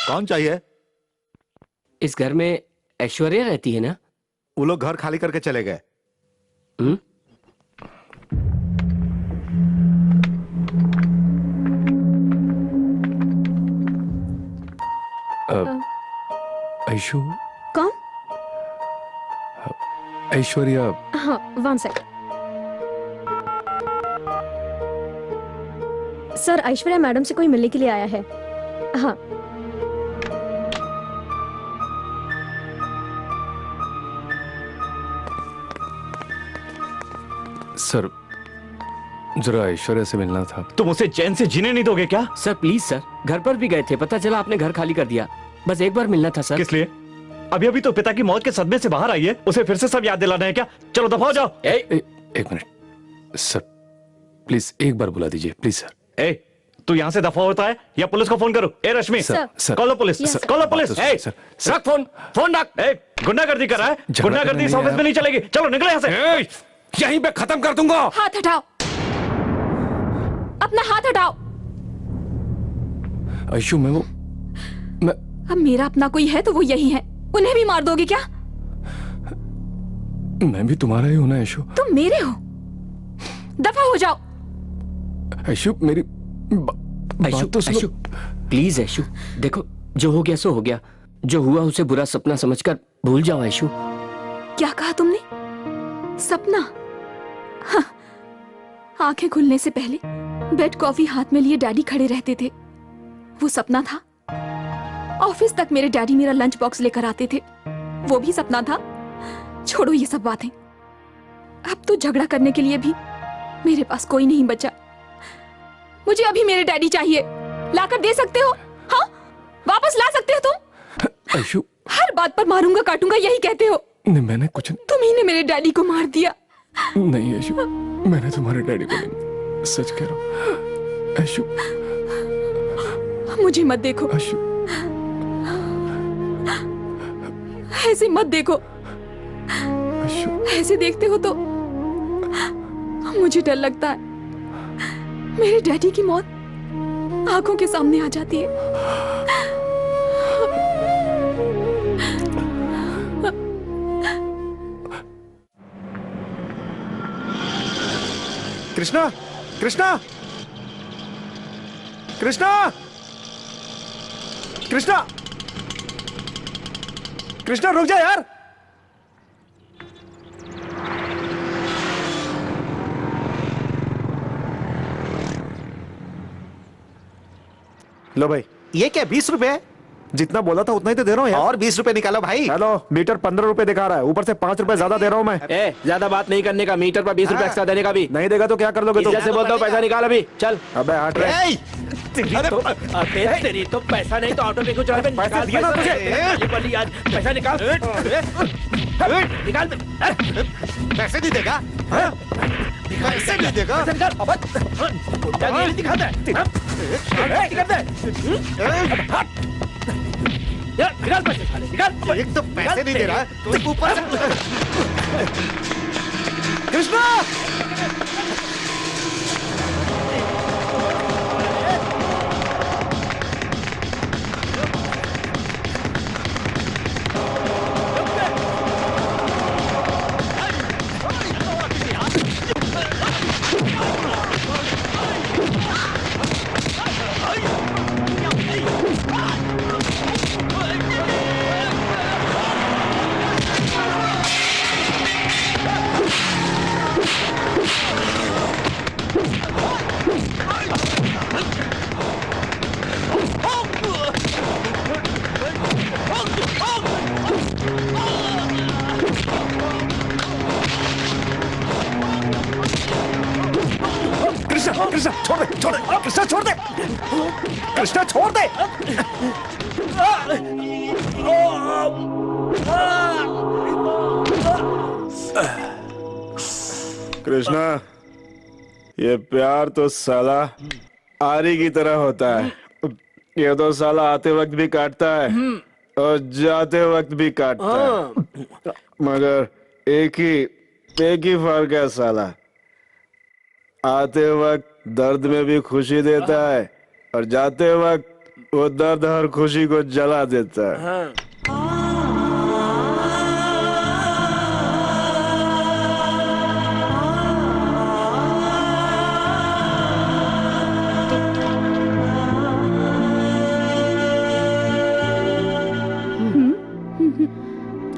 कौन चाहिए? इस घर में ऐश्वर्या रहती है ना? वो लोग घर खाली करके चले गए। ऐशु? कौन? ऐश्वर्या। हाँ, 1 सेकंड। सर, ऐश्वर्या मैडम से कोई मिलने के लिए आया है। हाँ। सर, जरा ऐश्वर्या से मिलना था। तुम उसे चैन से जीने नहीं दोगे क्या? सर प्लीज सर, घर पर भी गए थे, पता चला आपने घर खाली कर दिया। बस एक बार मिलना था सर। किस लिए? अभी अभी तो पिता की मौत के सदमे से बाहर आई है, उसे फिर से सब याद दिलाना है क्या? चलो दफा हो जाओ। एक मिनट सर, प्लीज एक बार बुला दीजिए प्लीज सर। तू यहाँ से दफा होता है या पुलिस को फोन करो? रश्मि, कॉल पुलिस, कॉल पुलिस। रख फोन, फोन रख। गुंडागर्दी कर रहा है? गुंडागर्दी इस ऑफिस में नहीं चलेगी। चलो निकलो यहाँ से। यहीं पे खत्म कर दूंगा। हाथ हटाओ, अपना हाथ हटाओ। आयशु मैं अब मेरा अपना कोई है तो वो यही है। उन्हें भी मार दोगे क्या? मैं भी तुम्हारा ही हूं ना आयशु। तुम मेरे हो, दफा हो जाओ। आयशु मेरी आयशु, तो सुनो। आयशु प्लीज आयशु, देखो जो हो गया सो हो गया। जो हुआ उसे बुरा सपना समझकर भूल जाओ आयशु। क्या कहा तुमने? सपना? हाँ। आंखें खुलने से पहले बेड कॉफी हाथ में लिए डैडी खड़े रहते थे, वो सपना था। ऑफिस तक मेरे डैडी मेरा लंच बॉक्स लेकर आते थे, वो भी सपना था। छोड़ो ये सब बातें। अब तो झगड़ा करने के लिए भी मेरे पास कोई नहीं बचा। मुझे अभी मेरे डैडी चाहिए। लाकर दे सकते हो? हाँ, वापस ला सकते हो तुम? आयशु हर बात पर मारूंगा काटूंगा यही कहते हो। नहीं, मैंने कुछ तुम ही ने मेरे डैडी को मार दिया। नहीं आयशु, मैंने तुम्हारे डैडी को नहीं, सच कह रहा हूं आयशु। मुझे मत देखो आयशु, ऐसे मत देखो। आयशु ऐसे देखते हो तो मुझे डर लगता है। मेरे डैडी की मौत आंखों के सामने आ जाती है। कृष्णा, कृष्णा, कृष्णा, कृष्णा, कृष्णा रुक जा यार। लो भाई। ये क्या 20 रुपए? जितना बोला था उतना ही तो दे रहा हूँ यार। और 20 रुपए निकालो भाई। हेलो, मीटर 15 रुपए दिखा रहा है, ऊपर से 5 रुपए ज्यादा दे रहा हूँ मैं। ज्यादा बात नहीं करने का, मीटर पर 20 रुपए एक्स्ट्रा देने का भी। नहीं देगा तो क्या कर लोगे तुम? जैसे बोलता हूँ पैसा निकाल अभी, चल। अबे हट रे। तेरी तो पैसा नहीं तो ऑटो पे कुछ पैसे दिए ना तुझे। आज पैसा निकाल, निकाल। पैसे नहीं देगा? पैसे नहीं देगा? दिखाता निकाल पैसे, निकाल। एक तो पैसे नहीं दे रहा है, ऊपर से कृष्णा, कृष्णा छोड़ दे, छोड़ दे, कृष्णा छोड़ दे, कृष्णा छोड़ दे। कृष्णा, ये प्यार तो साला आरी की तरह होता है। ये तो साला आते वक्त भी काटता है और जाते वक्त भी काटता है, मगर एक ही फर्क है साला। आते वक्त दर्द में भी खुशी देता है और जाते वक्त वो दर्द हर खुशी को जला देता है।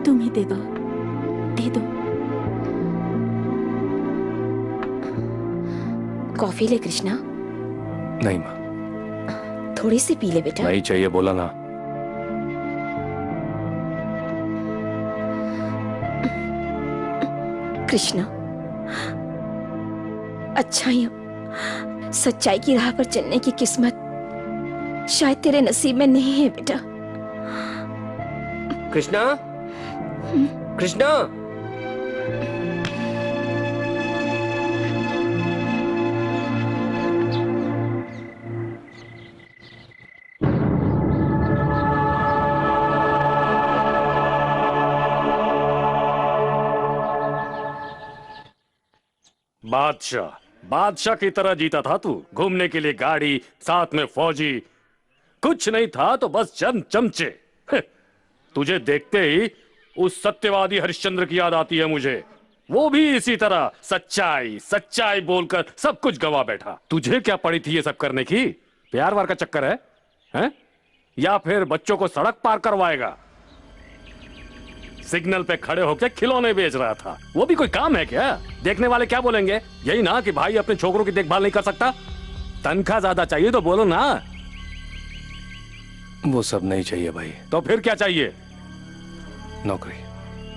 तुम ही दे दो, दे दो। कॉफी ले कृष्णा। नहीं माँ, थोड़ी सी पी ले बेटा। नहीं चाहिए, बोला ना। कृष्णा, अच्छाइयों सच्चाई की राह पर चलने की किस्मत शायद तेरे नसीब में नहीं है बेटा। कृष्णा, कृष्णा, बादशाह बादशाह की तरह जीता था तू। घूमने के लिए गाड़ी, साथ में फौजी, कुछ नहीं था तो बस चंद चमचे। तुझे देखते ही उस सत्यवादी हरिश्चंद्र की याद आती है मुझे। वो भी इसी तरह सच्चाई सच्चाई बोलकर सब कुछ गवा बैठा। तुझे क्या पड़ी थी ये सब करने की? प्यार वार का चक्कर है, हैं? या फिर बच्चों को सड़क पार करवाएगा? सिग्नल पे खड़े होकर खिलौने बेच रहा था, वो भी कोई काम है क्या? देखने वाले क्या बोलेंगे? यही ना कि भाई अपने छोकरों की देखभाल नहीं कर सकता, तनख्वाह ज्यादा चाहिए तो बोलो ना। वो सब नहीं चाहिए भाई। तो फिर क्या चाहिए? नौकरी।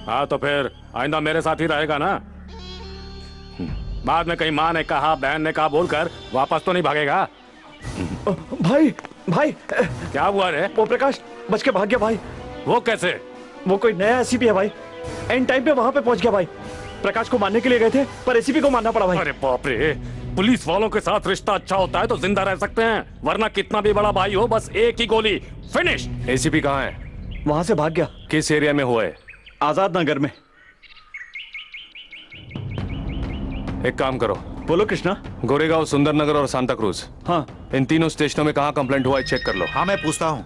हाँ तो फिर आइंदा मेरे साथ ही रहेगा ना? बाद में कहीं माँ ने कहा, बहन ने कहा बोलकर वापस तो नहीं भागेगा? भाई भाई क्या हुआ रे? वो प्रकाश बच के भाग गया भाई। वो कैसे? वो कोई नया एसीपी है भाई, एंड टाइम पे वहां पे पहुंच गया भाई। प्रकाश को मारने के लिए गए थे पर एसीपी को मारना पड़ा भाई। अरे बाप रे, पुलिस वालों के साथ रिश्ता अच्छा होता है तो जिंदा रह सकते हैं, वरना कितना भी बड़ा भाई हो बस एक ही गोली फिनिश। एसीपी कहाँ है? वहां से भाग गया। किस एरिया में हुआ है? आजाद नगर में। एक काम करो। बोलो कृष्णा। गोरेगांव, सुंदरनगर और सांता क्रूज, हाँ इन तीनों स्टेशनों में कहाँ कंप्लेंट हुआ है चेक कर लो। हाँ मैं पूछता हूँ।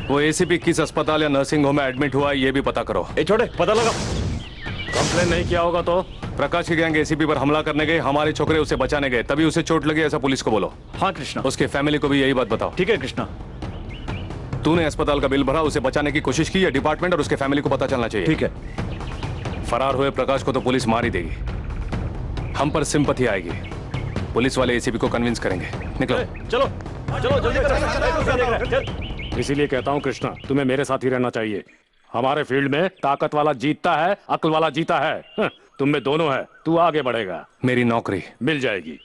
वो एसीपी किस अस्पताल या नर्सिंग होम में एडमिट हुआ है ये भी पता करो। ए छोटे पता लगा। कंप्लेन नहीं किया होगा तो? प्रकाश की गैंग एसीपी पर हमला करने गए, हमारे छोकरे उसे बचाने गए, तभी उसे चोट लगी ऐसा पुलिस को बोलो। हाँ कृष्णा। उसके फैमिली को भी यही बात बताओ। ठीक है कृष्णा। तूने अस्पताल का बिल भरा, उसे बचाने की कोशिश की, या डिपार्टमेंट और उसके फैमिली को पता चलना चाहिए। ठीक है। फरार हुए प्रकाश को तो पुलिस मार ही देगी, हम पर सिंपैथी आएगी। पुलिस वाले एसीपी को कन्विंस करेंगे। निकलो चलो चलो जल्दी करो। इसीलिए कहता हूँ कृष्णा, तुम्हें मेरे साथ ही रहना चाहिए। हमारे फील्ड में ताकत वाला जीतता है, अक्ल वाला जीता है। तुम में दोनों है, तू आगे बढ़ेगा। मेरी नौकरी मिल जाएगी।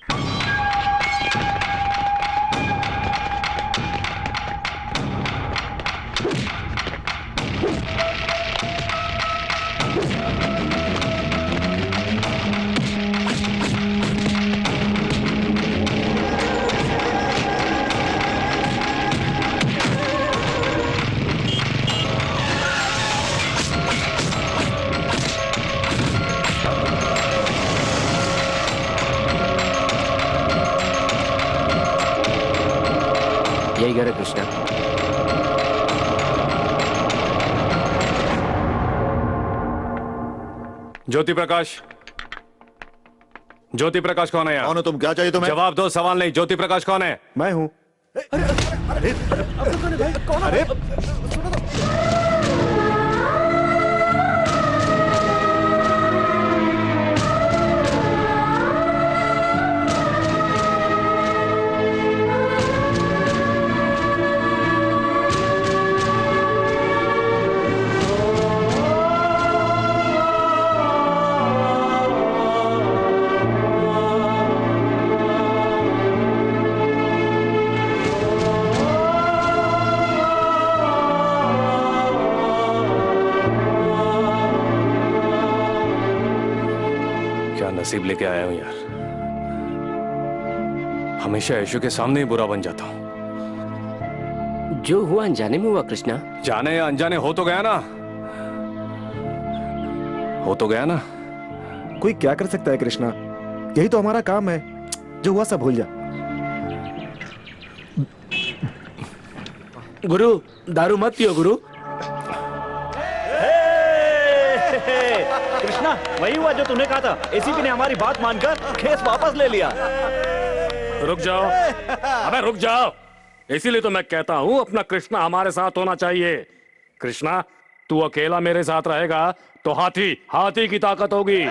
यही घर है कृष्णा। ज्योति प्रकाश, ज्योति प्रकाश कौन है यार? कौन हो तुम? क्या चाहिए तुम्हें? जवाब दो, सवाल नहीं। ज्योति प्रकाश कौन है? मैं हूँ। अरे नसीब लेके आया हूं यार, हमेशा यशु के सामने ही बुरा बन जाता हूं। जो हुआ अनजाने में हुआ कृष्णा। जाने या अनजाने हो तो गया ना, हो तो गया ना। कोई क्या कर सकता है कृष्णा, यही तो हमारा काम है। जो हुआ सब भूल जा। गुरु दारू मत पियो गुरु। कृष्णा वही हुआ जो तूने कहा था। एसीपी ने हमारी बात मानकर केस वापस ले लिया। रुक जाओ, अबे रुक जाओ। इसीलिए तो मैं कहता हूं अपना कृष्णा हमारे साथ होना चाहिए। कृष्णा तू अकेला मेरे साथ रहेगा तो हाथी हाथी की ताकत होगी।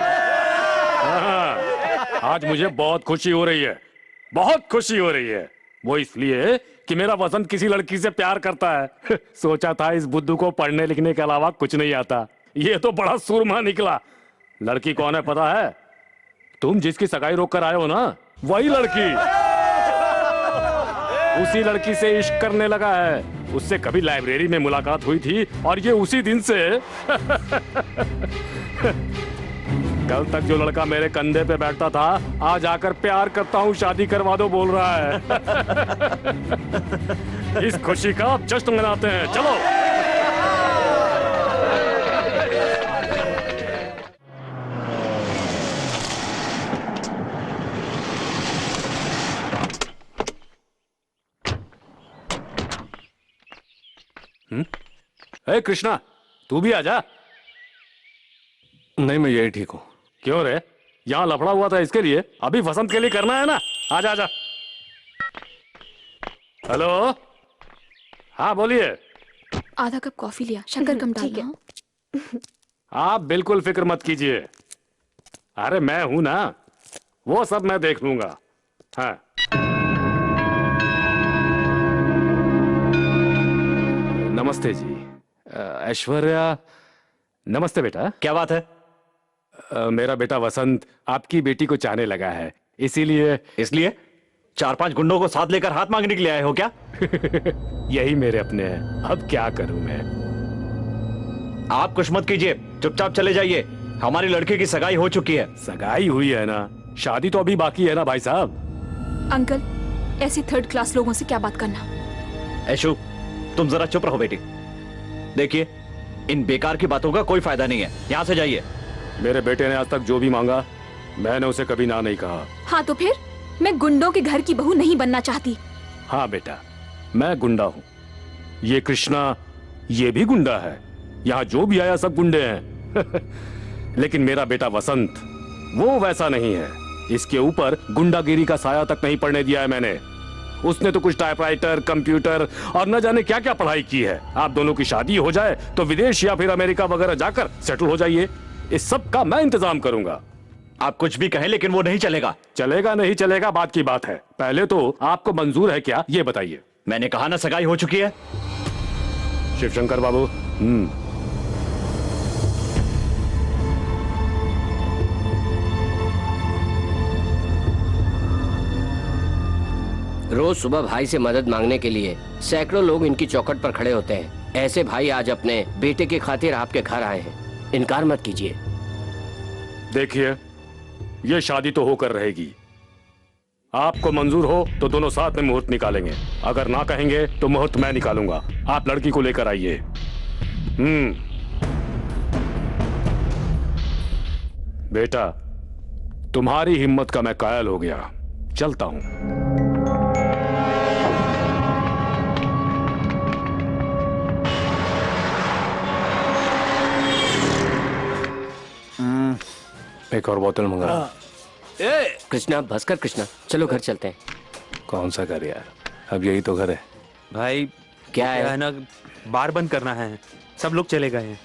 आज मुझे बहुत खुशी हो रही है, बहुत खुशी हो रही है। वो इसलिए कि मेरा वसंत किसी लड़की से प्यार करता है। सोचा था इस बुद्धू को पढ़ने लिखने के अलावा कुछ नहीं आता, ये तो बड़ा सूरमा निकला। लड़की कौन है पता है? तुम जिसकी सगाई रोक कर आए हो ना, वही लड़की। उसी लड़की से इश्क करने लगा है। उससे कभी लाइब्रेरी में मुलाकात हुई थी और ये उसी दिन से कल तक जो लड़का मेरे कंधे पे बैठता था आज आकर प्यार करता हूँ शादी करवा दो बोल रहा है। इस खुशी का जश्न मनाते हैं, चलो। ए कृष्णा, तू भी आजा। नहीं, मैं यही ठीक हूँ। क्यों रे, यहाँ लफड़ा हुआ था इसके लिए, अभी वसंत के लिए करना है ना। आजा आजा। हेलो, हाँ बोलिए। आधा कप कॉफी लिया, शक्कर कम डालना। हाँ? आप बिल्कुल फिक्र मत कीजिए, अरे मैं हूं ना, वो सब मैं देख लूंगा। हाँ। नमस्ते जी। ऐश्वर्या, नमस्ते बेटा। क्या बात है? मेरा बेटा वसंत आपकी बेटी को चाहने लगा है, इसीलिए। इसलिए 4-5 गुंडों को साथ लेकर हाथ मांगने के लिए आए हो क्या? यही मेरे अपने हैं, अब क्या करूं मैं। आप कुछ मत कीजिए, चुपचाप चले जाइए। हमारी लड़की की सगाई हो चुकी है। सगाई हुई है ना, शादी तो अभी बाकी है ना भाई साहब। अंकल, ऐसी थर्ड क्लास लोगों से क्या बात करना। ऐशु, तुम जरा चुप रहो बेटी। देखिए, इन बेकार की बातों का कोई फायदा नहीं है, यहाँ से जाइए। मेरे बेटे ने आज तक जो भी मांगा, मैंने उसे कभी ना नहीं कहा। हाँ तो फिर, मैं गुंडों के घर की बहू नहीं बनना चाहती। हाँ बेटा, मैं गुंडा हूँ। ये कृष्णा, ये भी गुंडा है। यहाँ जो भी आया सब गुंडे हैं। लेकिन मेरा बेटा वसंत, वो वैसा नहीं है। इसके ऊपर गुंडागिरी का साया तक नहीं पड़ने दिया है मैंने। उसने तो कुछ टाइपराइटर, कंप्यूटर और न जाने क्या क्या पढ़ाई की है। आप दोनों की शादी हो जाए तो विदेश या फिर अमेरिका वगैरह जाकर सेटल हो जाइए। इस सब का मैं इंतजाम करूंगा। आप कुछ भी कहें, लेकिन वो नहीं चलेगा। चलेगा नहीं चलेगा बात की बात है, पहले तो आपको मंजूर है क्या ये बताइए। मैंने कहा ना, सगाई हो चुकी है। शिवशंकर बाबू, रोज सुबह भाई से मदद मांगने के लिए सैकड़ों लोग इनकी चौखट पर खड़े होते हैं। ऐसे भाई आज अपने बेटे की खातिर आपके घर आए हैं, इनकार मत कीजिए। देखिए, ये शादी तो होकर रहेगी। आपको मंजूर हो तो दोनों साथ में मुहूर्त निकालेंगे, अगर ना कहेंगे तो मुहूर्त मैं निकालूंगा। आप लड़की को लेकर आइए। बेटा, तुम्हारी हिम्मत का मैं कायल हो गया, चलता हूं। एक और बोतल मंगा। कृष्णा, भस्कर कृष्णा, चलो घर चलते हैं। कौन सा घर यार, अब यही तो घर है। भाई क्या है ना, बार बंद करना है, सब लोग चले गए हैं।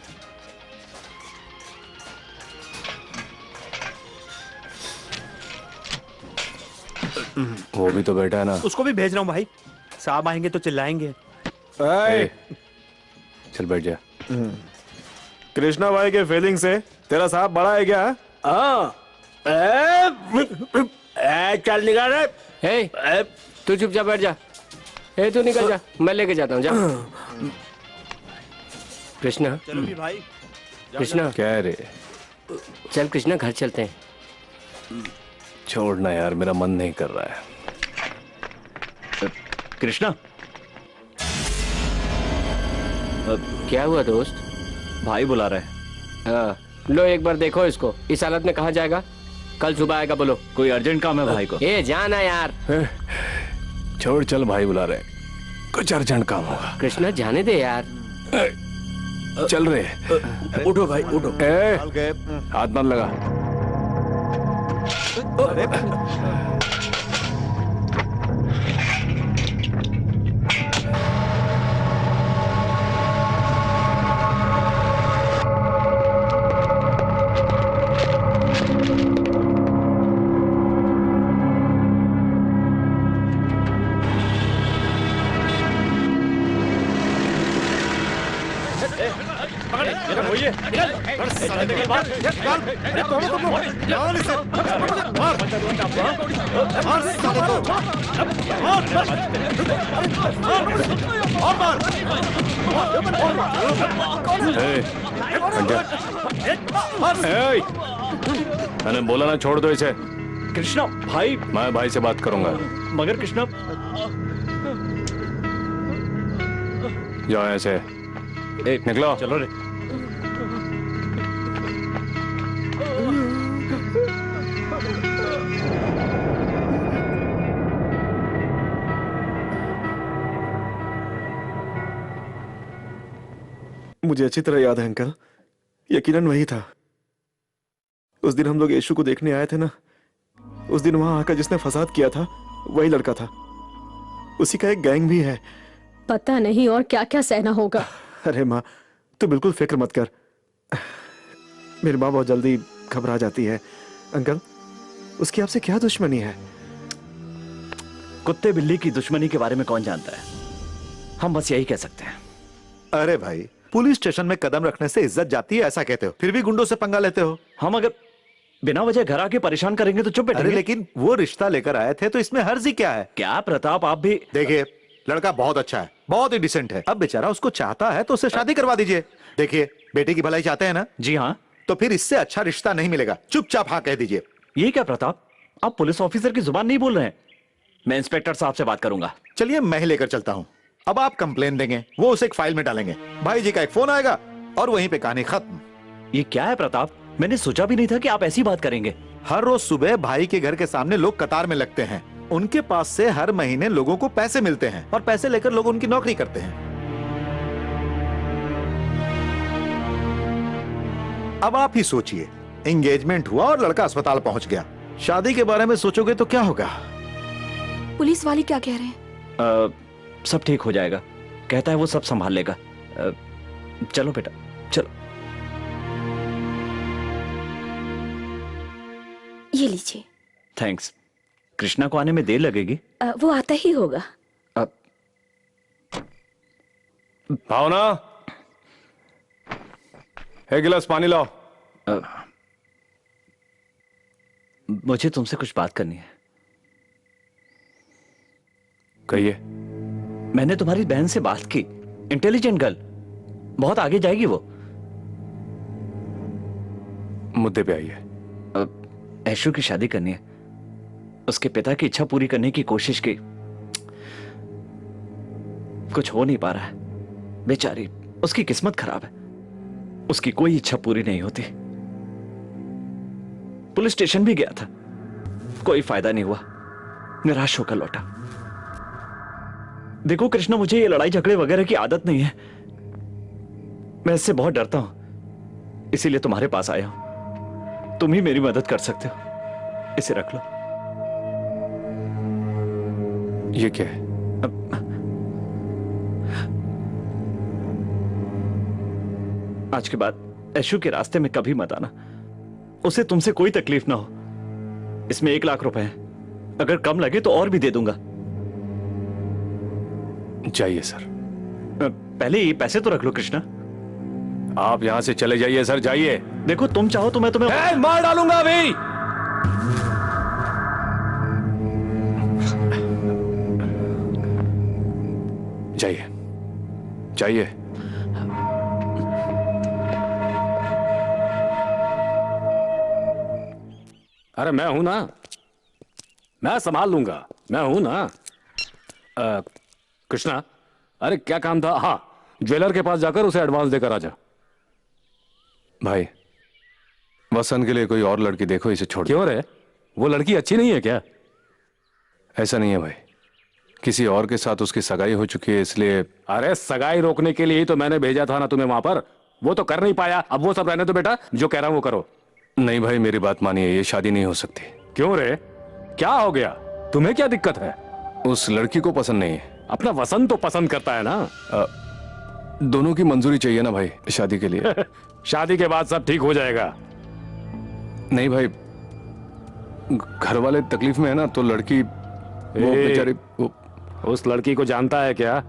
वो भी तो बैठा है ना। उसको भी भेज रहा हूँ भाई, साहब आएंगे तो चिल्लाएंगे। चल बैठ जा। कृष्णा भाई के फीलिंग से तेरा साहब बड़ा है क्या? चल निकाल रहे। तू चुपचाप बैठ जा। तू निकल जा, मैं लेके जाता हूँ, जा। कृष्णा, चलो भी भाई। कृष्णा, क्या रे? चल कृष्णा, घर चलते हैं। छोड़ना यार, मेरा मन नहीं कर रहा है। कृष्णा, क्या हुआ दोस्त? भाई बुला रहे। हाँ, लो एक बार देखो इसको, इस हालत में कहाँ जाएगा? कल सुबह आएगा, बोलो। कोई अर्जेंट काम है भाई को। जाना यार। छोड़, चल भाई बुला रहे, कुछ अर्जेंट काम होगा। कृष्णा जाने दे यार। चल रे। उठो भाई, उठो। हाथ मत लगा। मैंने बोला ना, छोड़ दो इसे। कृष्णा भाई, मैं भाई से बात करूंगा। मगर कृष्णा, जाओ ऐसे, निकलो। चलो रे। मुझे अच्छी तरह याद है अंकल, यकीनन वही था। उस दिन हम लोग यीशु को देखने आए थे ना, उस दिन वहां आकर जिसने फसाद किया था वही लड़का था। उसी का एक गैंग भी है। पता नहीं और क्या क्या सहना होगा। अरे माँ, तू बिल्कुल फिक्र मत कर। मेरी माँ बहुत जल्दी घबरा जाती है। अंकल, उसकी आपसे क्या दुश्मनी है? कुत्ते बिल्ली की दुश्मनी के बारे में कौन जानता है, हम बस यही कह सकते हैं। अरे भाई, पुलिस स्टेशन में कदम रखने से इज्जत जाती है ऐसा कहते हो, फिर भी गुंडों से पंगा लेते हो। हम अगर बिना वजह घर आके परेशान करेंगे तो चुप बैठेंगे। अरे लेकिन वो रिश्ता लेकर आए थे तो इसमें हर्जी क्या है? क्या प्रताप, आप भी देखिए, लड़का बहुत अच्छा है, बहुत ही डिसेंट है। अब बेचारा उसको चाहता है तो उससे शादी करवा दीजिए। देखिए, बेटे की भलाई चाहते हैं ना? जी हाँ। तो फिर इससे अच्छा रिश्ता नहीं मिलेगा, चुपचाप हाँ कह दीजिए। ये क्या प्रताप, आप पुलिस ऑफिसर की जुबान नहीं बोल रहे हैं। मैं इंस्पेक्टर साहब से बात करूंगा। चलिए, मैं ही लेकर चलता हूं। अब आप कंप्लेन देंगे, वो उसे एक फाइल में डालेंगे, भाई जी का एक फोन आएगा और वहीं पे कहानी खत्म। ये क्या है प्रताप, मैंने सोचा भी नहीं था कि आप ऐसी बात करेंगे। हर रोज सुबह भाई के घर के सामने लोग कतार में लगते हैं। उनके पास से हर महीने लोगों को पैसे मिलते हैं और पैसे लेकर लोग उनकी नौकरी करते हैं। अब आप ही सोचिए, एंगेजमेंट हुआ और लड़का अस्पताल पहुंच गया। शादी के बारे में सोचोगे तो क्या होगा? पुलिस वाले क्या कह रहे हैं? सब ठीक हो जाएगा, कहता है वो सब संभाल लेगा। चलो बेटा, चलो। ये लीजिए। थैंक्स। कृष्णा को आने में देर लगेगी? वो आता ही होगा। भावना, एक गिलास पानी लाओ। मुझे तुमसे कुछ बात करनी है। कहिए। मैंने तुम्हारी बहन से बात की, इंटेलिजेंट गर्ल, बहुत आगे जाएगी वो। मुद्दे पे आइए। ऐशु की शादी करनी है। उसके पिता की इच्छा पूरी करने की कोशिश की, कुछ हो नहीं पा रहा है। बेचारी, उसकी किस्मत खराब है, उसकी कोई इच्छा पूरी नहीं होती। पुलिस स्टेशन भी गया था, कोई फायदा नहीं हुआ, निराश होकर लौटा। देखो कृष्णा, मुझे ये लड़ाई झगड़े वगैरह की आदत नहीं है, मैं इससे बहुत डरता हूं, इसीलिए तुम्हारे पास आया हूं। तुम ही मेरी मदद कर सकते हो, इसे रख लो। ये क्या है? आज के बाद ऐशु के रास्ते में कभी मत आना, उसे तुमसे कोई तकलीफ ना हो। इसमें 1 लाख रुपए हैं, अगर कम लगे तो और भी दे दूंगा। जाइए सर। पहले ये पैसे तो रख लो कृष्णा। आप यहां से चले जाइए सर, जाइए। देखो तुम चाहो तो मैं तुम्हें मार डालूंगा अभी। जाइए, जाइए। अरे मैं हूं ना, मैं संभाल लूंगा, मैं हूं ना। कृष्णा, अरे क्या काम था? हाँ, ज्वेलर के पास जाकर उसे एडवांस देकर आ जा। भाई, वसंत के लिए कोई और लड़की देखो, इसे छोड़। क्यों रे, वो लड़की अच्छी नहीं है क्या? ऐसा नहीं है भाई, किसी और के साथ उसकी सगाई हो चुकी है, इसलिए। अरे सगाई रोकने के लिए ही तो मैंने भेजा था ना तुम्हें वहां पर, वो तो कर नहीं पाया। अब वो सब रहने दो बेटा, जो कह रहा हूं वो करो। नहीं भाई, मेरी बात मानिए, ये शादी नहीं हो सकती। क्यों रे, क्या हो गया? तुम्हें क्या दिक्कत है? उस लड़की को पसंद नहीं है। अपना वसंत तो पसंद करता है ना। दोनों की मंजूरी चाहिए ना भाई शादी के लिए। शादी के बाद सब ठीक हो जाएगा। नहीं भाई, घर वाले तकलीफ में है ना, तो लड़की वो बेचारी वो... उस लड़की को जानता है क्या?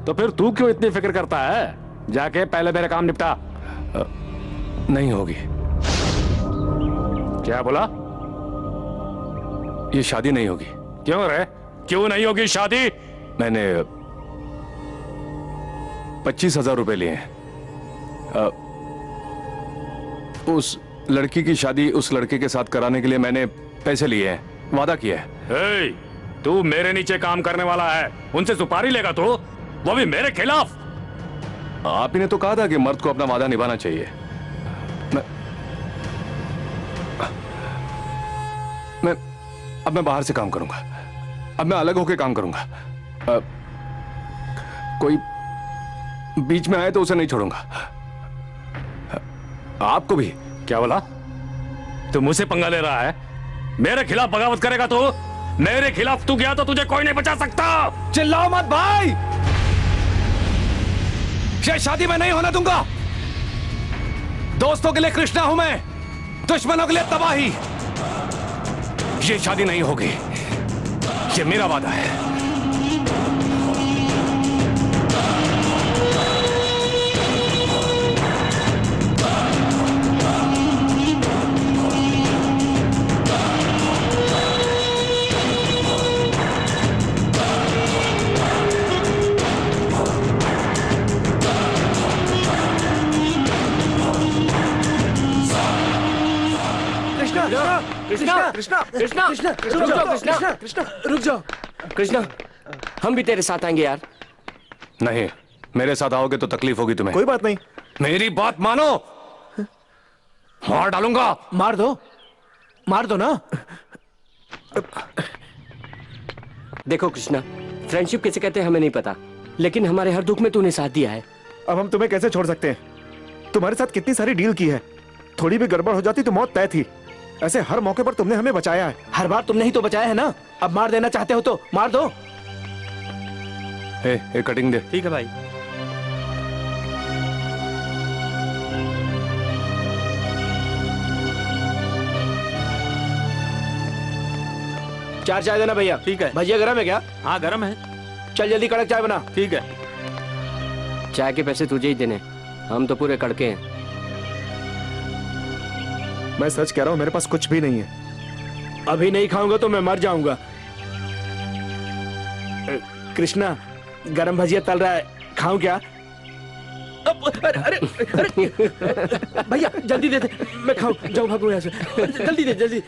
तो फिर तू क्यों इतनी फिक्र करता है? जाके पहले मेरा काम निपटा। नहीं होगी। क्या बोला? ये शादी नहीं होगी। क्यों रे, क्यों नहीं होगी शादी? मैंने 25,000 रुपए लिए हैं। उस लड़की की शादी उस लड़के के साथ कराने के लिए मैंने पैसे लिए हैं, वादा किया है। तू मेरे नीचे काम करने वाला है, उनसे सुपारी लेगा तो, वो भी मेरे खिलाफ। आप ही ने तो कहा था कि मर्द को अपना वादा निभाना चाहिए। अब मैं बाहर से काम करूंगा, अब मैं अलग होकर काम करूंगा। कोई बीच में आए तो उसे नहीं छोड़ूंगा। आपको भी। क्या बोला? तू मुझसे पंगा ले रहा है? मेरे खिलाफ बगावत करेगा तू? मेरे खिलाफ तू गया तो तुझे कोई नहीं बचा सकता। चिल्लाओ मत भाई, ये शादी मैं नहीं होने दूंगा। दोस्तों के लिए कृष्णा हूं मैं, दुश्मनों के लिए तबाही। ये शादी नहीं होगी, ये मेरा वादा है। कृष्णा रुक जाओ। कृष्णा, हम भी तेरे साथ आएंगे यार। नहीं, मेरे साथ आओगे तो तकलीफ होगी तुम्हें। कोई बात नहीं, मेरी बात मानो, मार डालूंगा। मार दो ना। देखो कृष्णा, फ्रेंडशिप किसे कहते हैं हमें नहीं पता, लेकिन हमारे हर दुख में तूने साथ दिया है। अब हम तुम्हें कैसे छोड़ सकते हैं? तुम्हारे साथ कितनी सारी डील की है, थोड़ी भी गड़बड़ हो जाती तो मौत तय थी। ऐसे हर मौके पर तुमने हमें बचाया है। हर बार तुमने ही तो बचाया है ना। अब मार देना चाहते हो तो मार दो। ए, कटिंग दे। ठीक है भाई। चार चाय देना भैया। ठीक है। भैया गरम है क्या? हाँ गरम है। चल जल्दी कड़क चाय बना। ठीक है। चाय के पैसे तुझे ही देने, हम तो पूरे कड़के हैं। मैं सच कह रहा हूं, मेरे पास कुछ भी नहीं है। अभी नहीं खाऊंगा तो मैं मर जाऊंगा। कृष्णा, गरम भजिया तल रहा है, खाऊं क्या? अरे भैया जल्दी दे दे, मैं खाऊं। जाऊं, भागूं यहाँ से। जल्दी दे, जल्दी।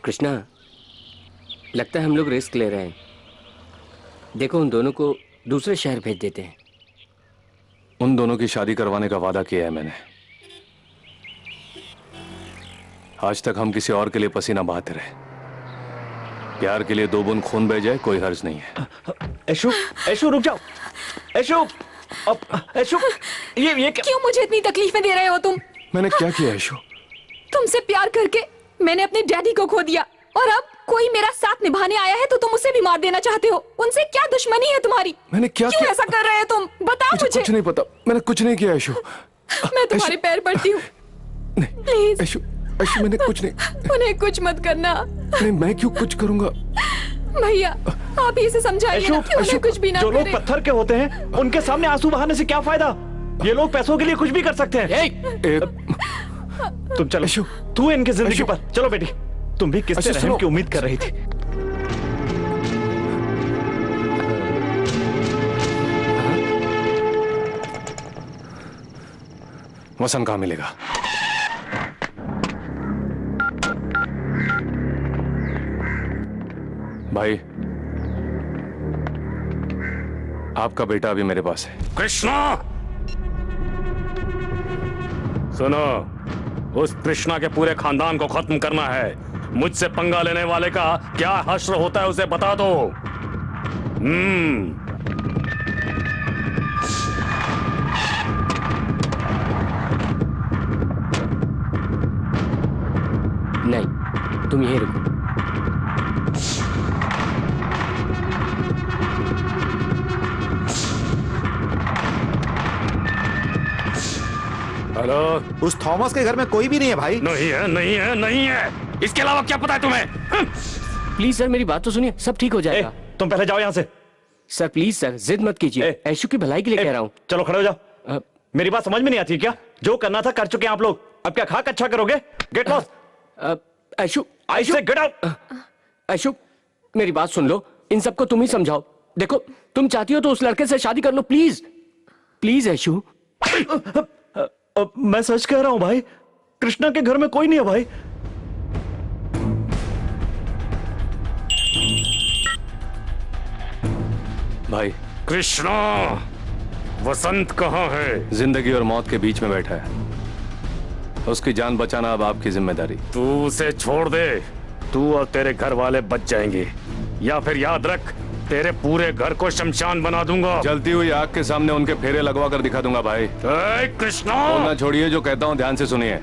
कृष्णा, लगता है हम लोग रिस्क ले रहे हैं। देखो, उन दोनों को दूसरे शहर भेज देते हैं। उन दोनों की शादी करवाने का वादा किया है मैंने। आज तक हम किसी और के लिए पसीना बहाते रहे। प्यार के लिए 2 बूंद खून बह जाए कोई हर्ज नहीं है। ऐशु रुक जाओ। ऐशु, ये क्यों मुझे इतनी तकलीफें दे रहे हो तुम? मैंने क्या किया ऐशु? तुमसे प्यार करके मैंने अपने डैडी को खो दिया, और अब कोई मेरा साथ निभाने आया है तो तुम उसे भी मार देना चाहते हो। उनसे क्या दुश्मनी है तुम्हारी? मैंने क्या क्यों किया? ऐसा कर रहे हो तुम? बताओ मुझे। कुछ नहीं पता, मैंने कुछ नहीं किया ऐशु। मैं तुम्हारे पैर पड़ती हूँ, प्लीज। ऐशु, मैंने कुछ नहीं। उन्हें कुछ मत करना। नहीं, मैं क्यों कुछ करूंगा? भैया, आप ही इसे समझाइए ना कि उन्हें कुछ भी ना जो लोग करे। पत्थर के होते हैं उनके सामने आंसू बहाने से क्या फायदा? ये लोग पैसों के लिए कुछ भी कर सकते हैं। तुम चलो, तू इनकी जिंदगी पर चलो। बेटी, तुम भी किससे रहम की उम्मीद कर रही थी? वसन कहाँ मिलेगा? भाई, आपका बेटा अभी मेरे पास है। कृष्णा, सुनो, उस कृष्णा के पूरे खानदान को खत्म करना है। मुझसे पंगा लेने वाले का क्या हश्र होता है उसे बता दो। नहीं, तुम यहीं रुको। हेलो, उस थॉमस के घर में कोई भी नहीं है भाई। नहीं है, नहीं है, नहीं है। इसके अलावा क्या पता है तुम्हें? प्लीज सर, मेरी बात तो सुनिए, सब ठीक हो जाएगा। तुम पहले जाओ यहाँ से। सर प्लीज सर, जिद मत कीजिए, ऐशु की भलाई के लिए कह रहा हूँ। चलो खड़े हो जाओ। मेरी बात समझ में नहीं आती क्या? जो करना था कर चुके हैं आप लोग, अब क्या खाक अच्छा करोगे? Get lost. Aishu, get out. Aishu, मेरी बात सुन लो, इन सबको तुम ही समझाओ। देखो, तुम चाहती हो तो उस लड़के से शादी कर लो, प्लीज प्लीज। ऐशु, मैं सच कह रहा हूं भाई, कृष्णा के घर में कोई नहीं है भाई। भाई, कृष्णा, वसंत कहाँ है? जिंदगी और मौत के बीच में बैठा है। उसकी जान बचाना अब आपकी जिम्मेदारी। तू उसे छोड़ दे, तू और तेरे घर वाले बच जाएंगे, या फिर याद रख तेरे पूरे घर को शमशान बना दूंगा। जलती हुई आग के सामने उनके फेरे लगवा कर दिखा दूंगा भाई। कृष्णा, बोलना छोड़िए, जो कहता हूँ ध्यान से सुनिए।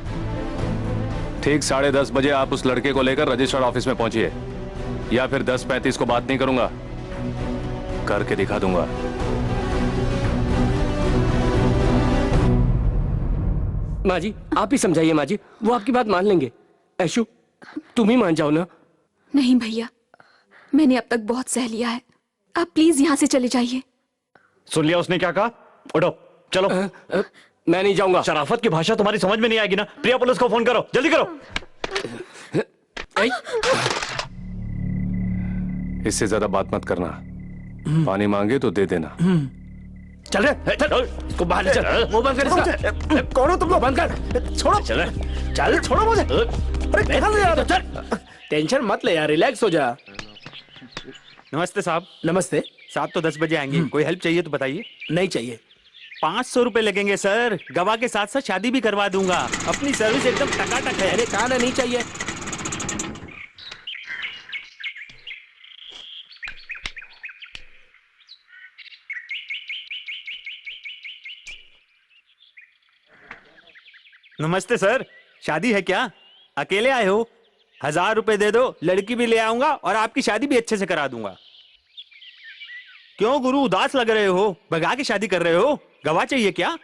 ठीक 10:30 बजे आप उस लड़के को लेकर रजिस्ट्रार ऑफिस में पहुंचिए, या फिर 10:35 को बात नहीं करूंगा, करके दिखा दूंगा। माँ जी आप ही समझाइए माँ जी, वो आपकी बात मान लेंगे। ऐशु तुम ही मान जाओ ना। नहीं भैया, मैंने अब तक बहुत सह लिया है, आप प्लीज यहाँ से चले जाइए। सुन लिया उसने क्या कहा? उठो चलो। मैं नहीं जाऊंगा। शराफत की भाषा तुम्हारी समझ में नहीं आएगी ना। प्रिया पुलिस को फोन करो, जल्दी करो। इससे ज्यादा बात मत करना। पानी मांगे तो दे देना। चल रे, चल इसको बाहर ले चल। मुंह बंद कर इसका। कौन हो तुम लोग? बंद कर। छोड़ो, चल चल छोड़ो मुझे। अरे निकल यार, चल। टेंशन मत ले यार, रिलैक्स हो जा। नमस्ते साहब। नमस्ते साहब तो 10 बजे आएंगे, कोई हेल्प चाहिए तो बताइए। नहीं चाहिए। 500 रुपए लगेंगे सर, गवाह के साथ साथ शादी भी करवा दूंगा। अपनी सर्विस एकदम टकाटक है। अरे कहा ना नहीं चाहिए। नमस्ते सर, शादी है क्या? अकेले आए हो? 1000 रुपए दे दो, लड़की भी ले आऊंगा और आपकी शादी भी अच्छे से करा दूंगा। क्यों गुरु उदास लग रहे हो? भगा के शादी कर रहे हो? गवाह चाहिए क्या?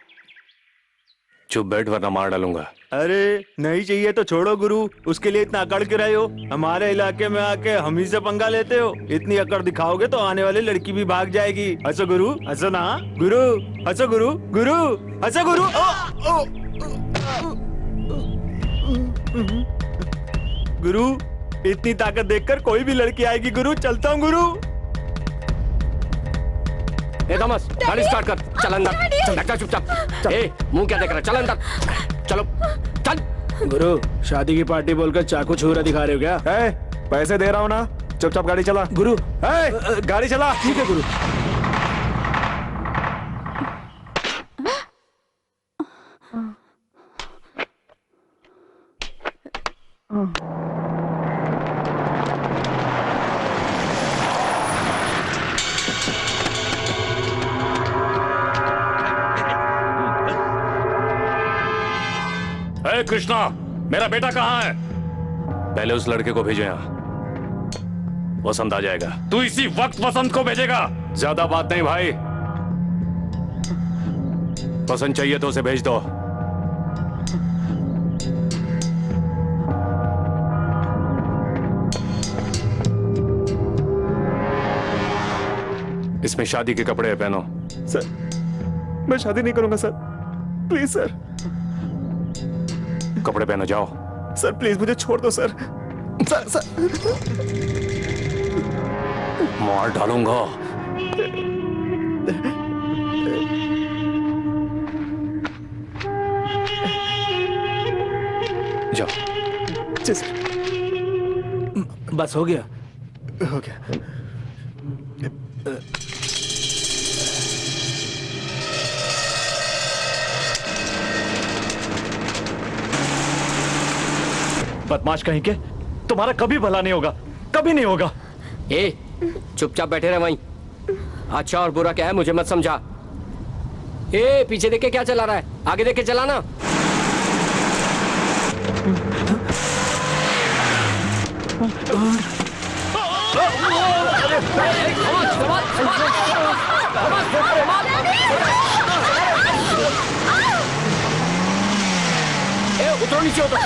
चुप बैठ वरना मार डालूंगा। अरे नहीं चाहिए तो छोड़ो गुरु, उसके लिए इतना अकड़ के रहे हो। हमारे इलाके में आके हम ही से पंगा लेते हो। इतनी अकड़ दिखाओगे तो आने वाली लड़की भी भाग जाएगी। हंसो गुरु, हंसो ना गुरु, हंसो गुरु, गुरु हंसो गुरु। गुरु इतनी ताकत देखकर कोई भी लड़की आएगी गुरु। चलता हूँ गुरु। ए थॉमस, गाड़ी स्टार्ट कर, चल अंदर। चल बैठा चुपचाप। ए मुंह क्या देख रहा है, चल अंदर। चलो चल। गुरु शादी की पार्टी बोलकर चाकू छुरा दिखा रहे हो क्या? पैसे दे रहा हूँ ना, चुपचाप गाड़ी चला। गुरु गाड़ी चला। ठीक है गुरु। कृष्णा, मेरा बेटा कहाँ है? पहले उस लड़के को भेजो यहाँ, वसंत आ जाएगा। तू इसी वक्त वसंत को भेजेगा? ज्यादा बात नहीं भाई, वसंत चाहिए तो उसे भेज दो। इसमें शादी के कपड़े पहनो। सर मैं शादी नहीं करूंगा सर, प्लीज सर। कपड़े पहनो, जाओ। सर प्लीज मुझे छोड़ दो सर। सर मार डालूंगा। जाओ। जी सर। बस हो गया, हो गया। बदमाश कहीं के, तुम्हारा कभी भला नहीं होगा, कभी नहीं होगा। ए चुपचाप बैठे रहे वहीं। अच्छा और बुरा क्या है मुझे मत समझा। ए पीछे देख के क्या चला रहा है, आगे देख के चलाना। उतरो नीचे, उतरो।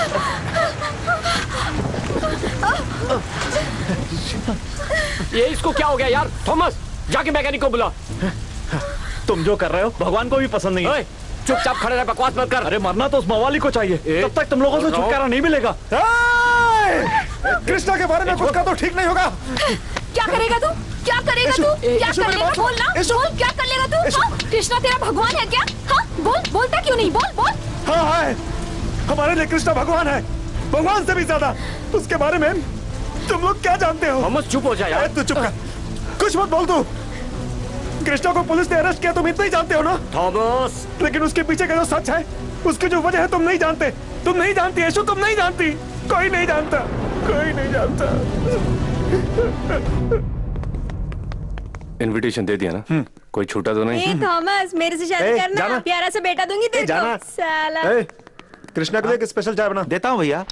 ये इसको क्या हो गया यार? थॉमस जाके मैकेनिक को बुला। तुम जो कर रहे हो भगवान को भी पसंद नहीं है। चुपचाप खड़े रह, बकवास मत कर। अरे मरना तो उस मवाली को चाहिए, तब तक तुम लोगों से छुटकारा नहीं मिलेगा। कृष्णा के बारे में कुछ कहा तो ठीक नहीं होगा। क्या करेगा तू? क्या करेगा तू? क्या कर लेगा? बोल ना, बोल क्या कर लेगा तू? हाँ? कृष्णा तेरा भगवान है क्या? हाँ बोल, बोलता क्यों नहीं? बोल बोल। हाँ है, हमारे लिए कृष्णा भगवान है, भगवान से भी ज्यादा। उसके बारे में तुम लोग क्या जानते हो? थॉमस चुप हो जा यार। तू चुप कर, कुछ मत बोल तू। कृष्णा को पुलिस ने अरेस्ट किया, तुम इतना ही जानते हो ना थॉमस। लेकिन उसके पीछे का जो सच है, उसकी जो वजह है, तुम नहीं जानते। तुम नहीं जानती यशु, तुम नहीं जानती। कोई नहीं जानता, कोई नहीं जानता। इनविटेशन दे दिया ना? कोई छूटा तो नहीं? थॉमस, मेरे से शादी करना, जाना। प्यारा सा बेटा दूंगी तेरे जाना। को। साला। कृष्णा के लिए एक स्पेशल चाय बना। देता हूँ भैया।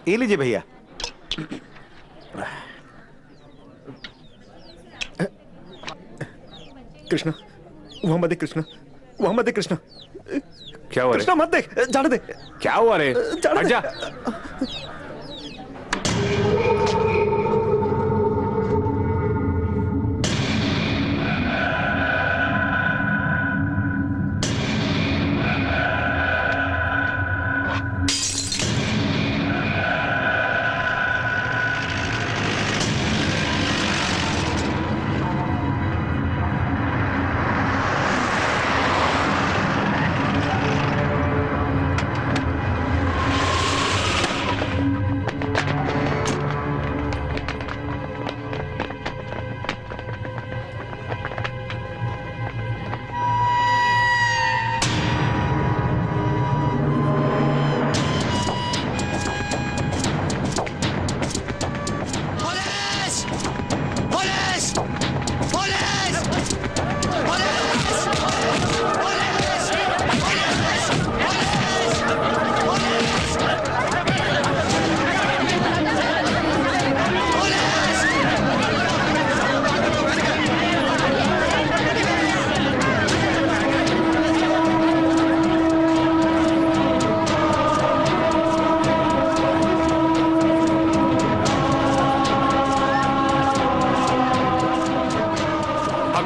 ये लीजिए भैया। कृष्णा, वहां मत देख। कृष्णा, वहां मत देख। कृष्णा, क्या हुआ रे? कृष्णा मत देख, जाने दे। क्या हुआ रे? जाने हट दे। जा।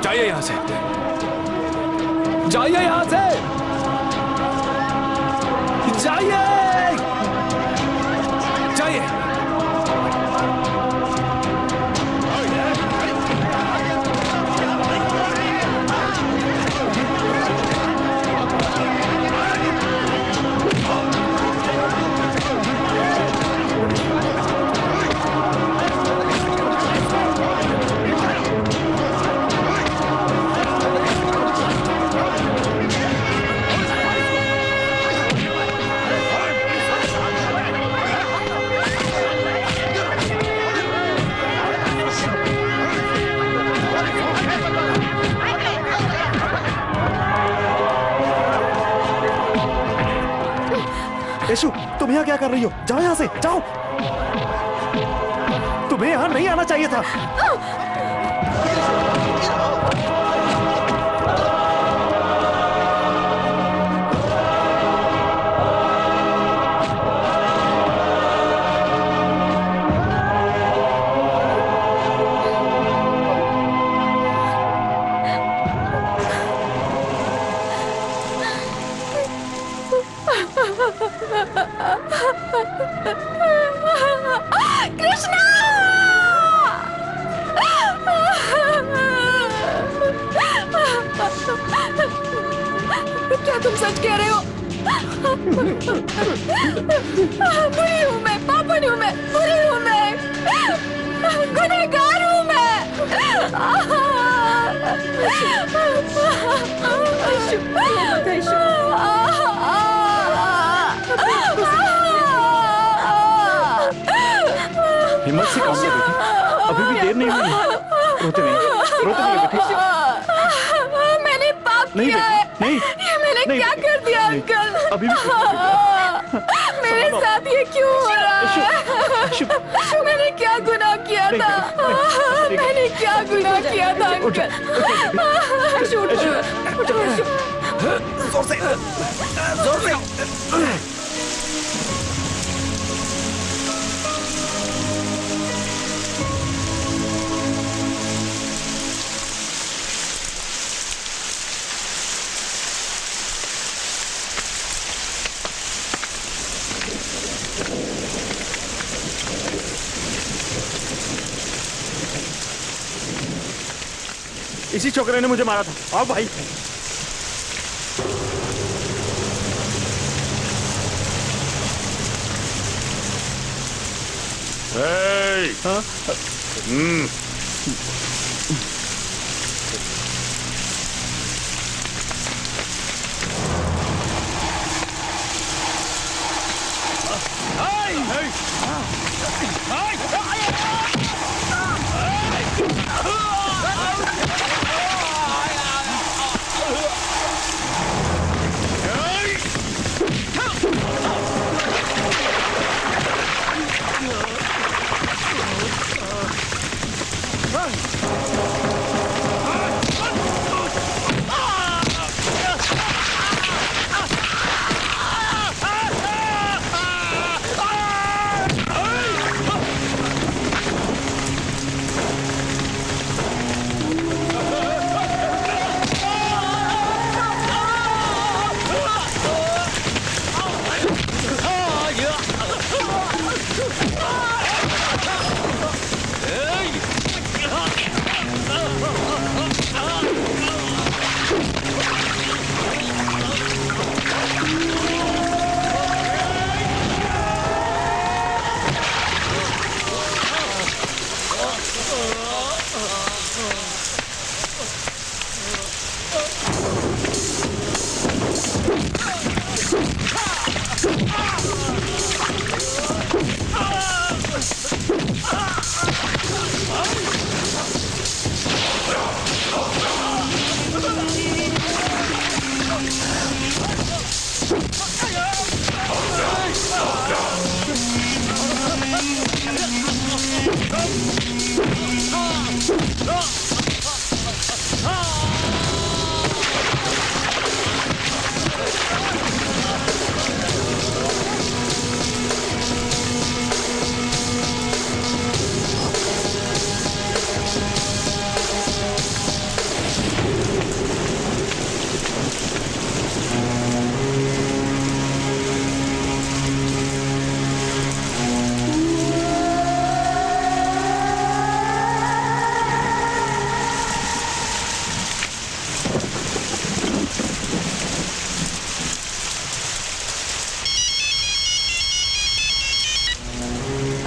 जाइए यहां से, जाइए यहां से, जाइए, जाइए। यशु, तुम यहाँ क्या कर रही हो? जाओ यहाँ से, जाओ। तुम्हें यहाँ नहीं आना चाहिए था। कृष्णा! क्या तुम सच कह रहे हो? बुरी हूँ मैं, पापन हूँ मैं, बुरी हूँ मैं, गुनहगार हूँ मैं। हिम्मत से काम लो बेटी, अभी भी देर नहीं हुई। रोते नहीं बेटी। मैंने पाप किया है। नहीं, ये मैंने क्या कर दिया अंकल? अभी भी मेरे साथ ये क्यों हो रहा है? मैंने क्या गुनाह किया था? मैंने क्या गुनाह किया था अंकल? जोर से, जोर से। इसी छोकरे ने मुझे मारा था। आओ भाई। Hey!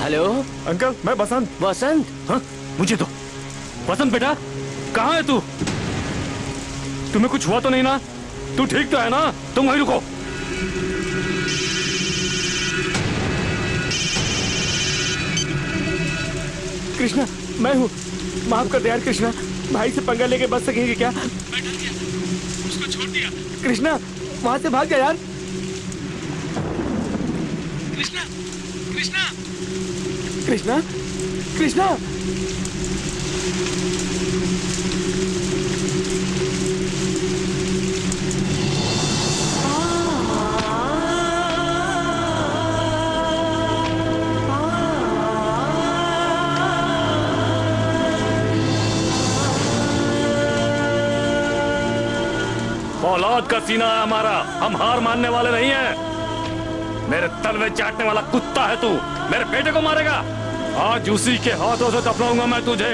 हेलो अंकल, मैं बसंत। बसंत? हाँ, मुझे तो बसंत बेटा, कहाँ है तू? तुम्हें कुछ हुआ तो नहीं ना? तू ठीक तो है ना? तुम वहीं रुको। कृष्णा, मैं हूँ। माफ कर दे यार कृष्णा, भाई से पंगा लेके बच सकेंगे क्या? उसको छोड़ दिया। कृष्णा, वहां से भाग जा यार। कृष्णा, कृष्णा, कृष्णा, कृष्णा। औलाद का सीना है हमारा, हम हार मानने वाले नहीं हैं। मेरे तलवे चाटने वाला कुत्ता है तू, मेरे बेटे को मारेगा। आज उसी के हाथों से दफनाऊंगा मैं तुझे।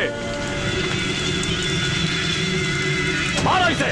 मारो इसे।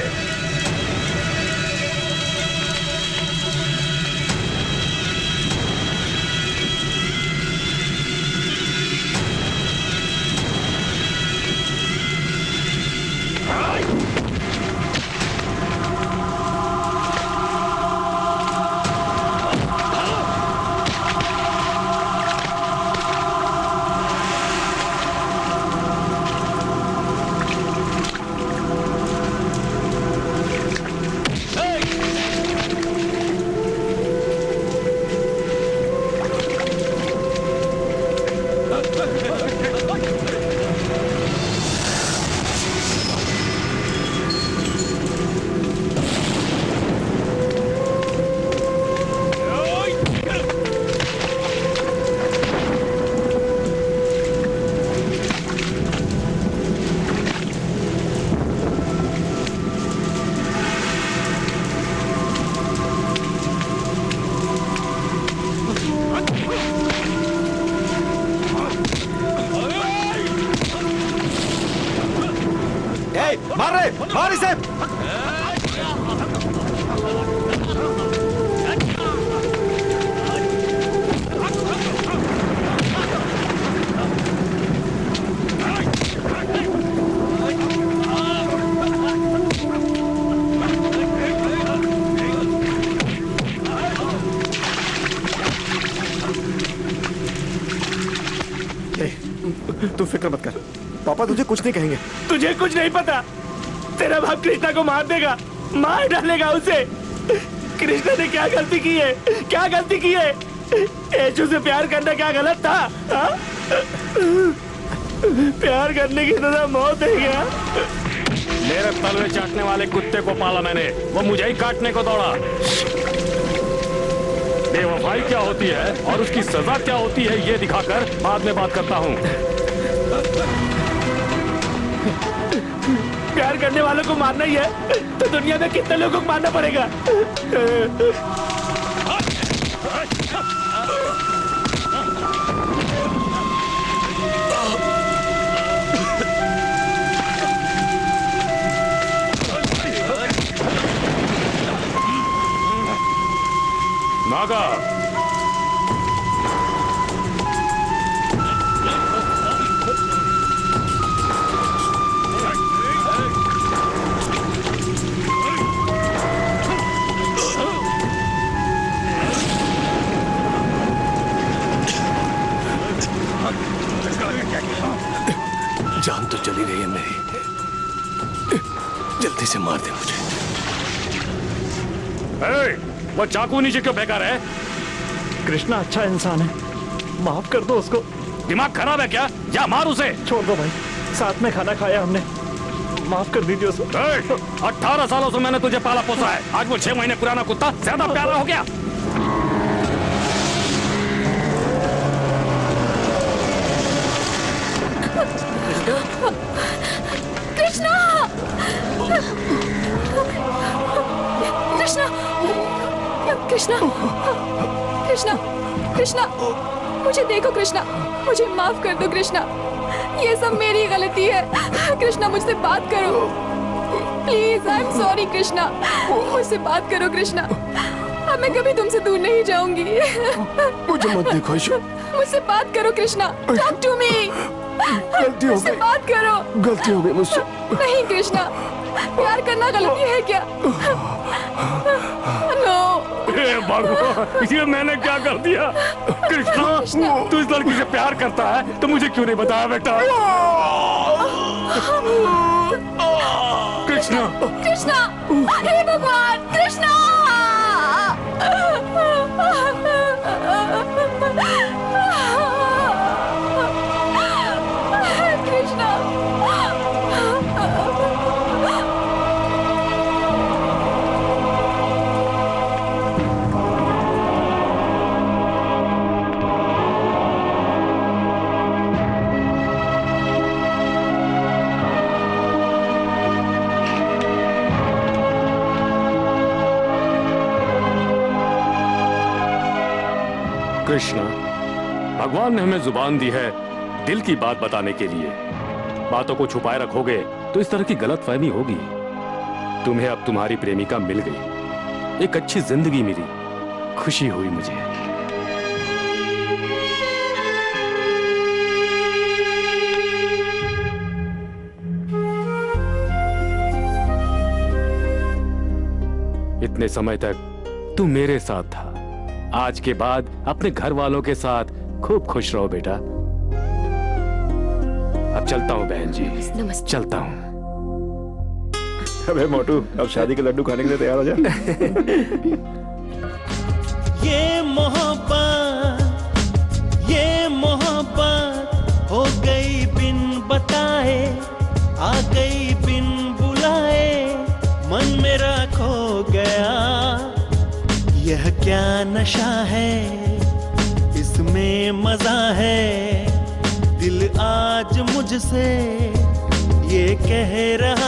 तू फिक्र मत कर, पापा तुझे कुछ नहीं कहेंगे। तुझे कुछ नहीं पता, तेरा बाप कृष्णा को मार देगा, मार डालेगा उसे। कृष्णा ने क्या गलती की है, क्या गलती की है? ऐशू से प्यार करना क्या गलत था? हा? प्यार करने की सजा मौत है क्या? मेरे तलवे चाटने वाले कुत्ते को पाला मैंने, वो मुझे ही काटने को दौड़ा। बेवफाई क्या होती है और उसकी सजा क्या होती है ये दिखाकर बाद में बात करता हूँ। प्यार करने वालों को मारना ही है तो दुनिया में कितने लोगों को मारना पड़ेगा? नागा, जान तो चली गई है मेरी, जल्दी से मार दे मुझे। वो चाकू नीचे क्यों फेंका रहा है? कृष्णा अच्छा इंसान है, माफ कर दो उसको। दिमाग खराब है क्या? जा मार उसे। छोड़ दो भाई, साथ में खाना खाया हमने, माफ कर दीजिए उसे। 18 सालों से मैंने तुझे पाला पोसा है, आज वो 6 महीने पुराना कुत्ता ज्यादा प्यारा हो गया। कृष्णा, कृष्णा, कृष्णा, कृष्णा, कृष्णा, मुझे देखो कृष्णा, मुझे माफ कर दो कृष्णा, ये सब मेरी गलती है। कृष्णा मुझसे बात करो please, I am sorry Krishna, मुझसे बात करो कृष्णा, अब मैं कभी तुमसे दूर नहीं जाऊंगी। मुझे मत देखो ऐशू, मुझसे बात करो कृष्णा, टॉक टू मी। गलती हो मुझसे गई, बात करो। गलती हो गई मुझसे। नहीं कृष्णा, प्यार करना गलती है क्या? नो। भगवान, ये मैंने क्या कर दिया? कृष्णा, तू इस लड़की से प्यार करता है तो मुझे क्यों नहीं बताया बेटा? कृष्णा, कृष्णा, हे भगवान, कृष्णा! कृष्णा, भगवान ने हमें जुबान दी है दिल की बात बताने के लिए। बातों को छुपाए रखोगे तो इस तरह की गलतफहमी होगी। तुम्हें अब तुम्हारी प्रेमिका मिल गई, एक अच्छी जिंदगी मिली, खुशी हुई मुझे। इतने समय तक तू मेरे साथ था, आज के बाद अपने घर वालों के साथ खूब खुश रहो बेटा। अब चलता हूँ बहन जी, चलता हूँ। अबे मोटू, अब शादी के लड्डू खाने के लिए तैयार हो जा। ये मोहब्बत हो गई बिन बताए, आ गई बिन बुलाए, मन मेरा खो गया। यह क्या नशा है, इसमें मजा है, दिल आज मुझसे ये कह रहा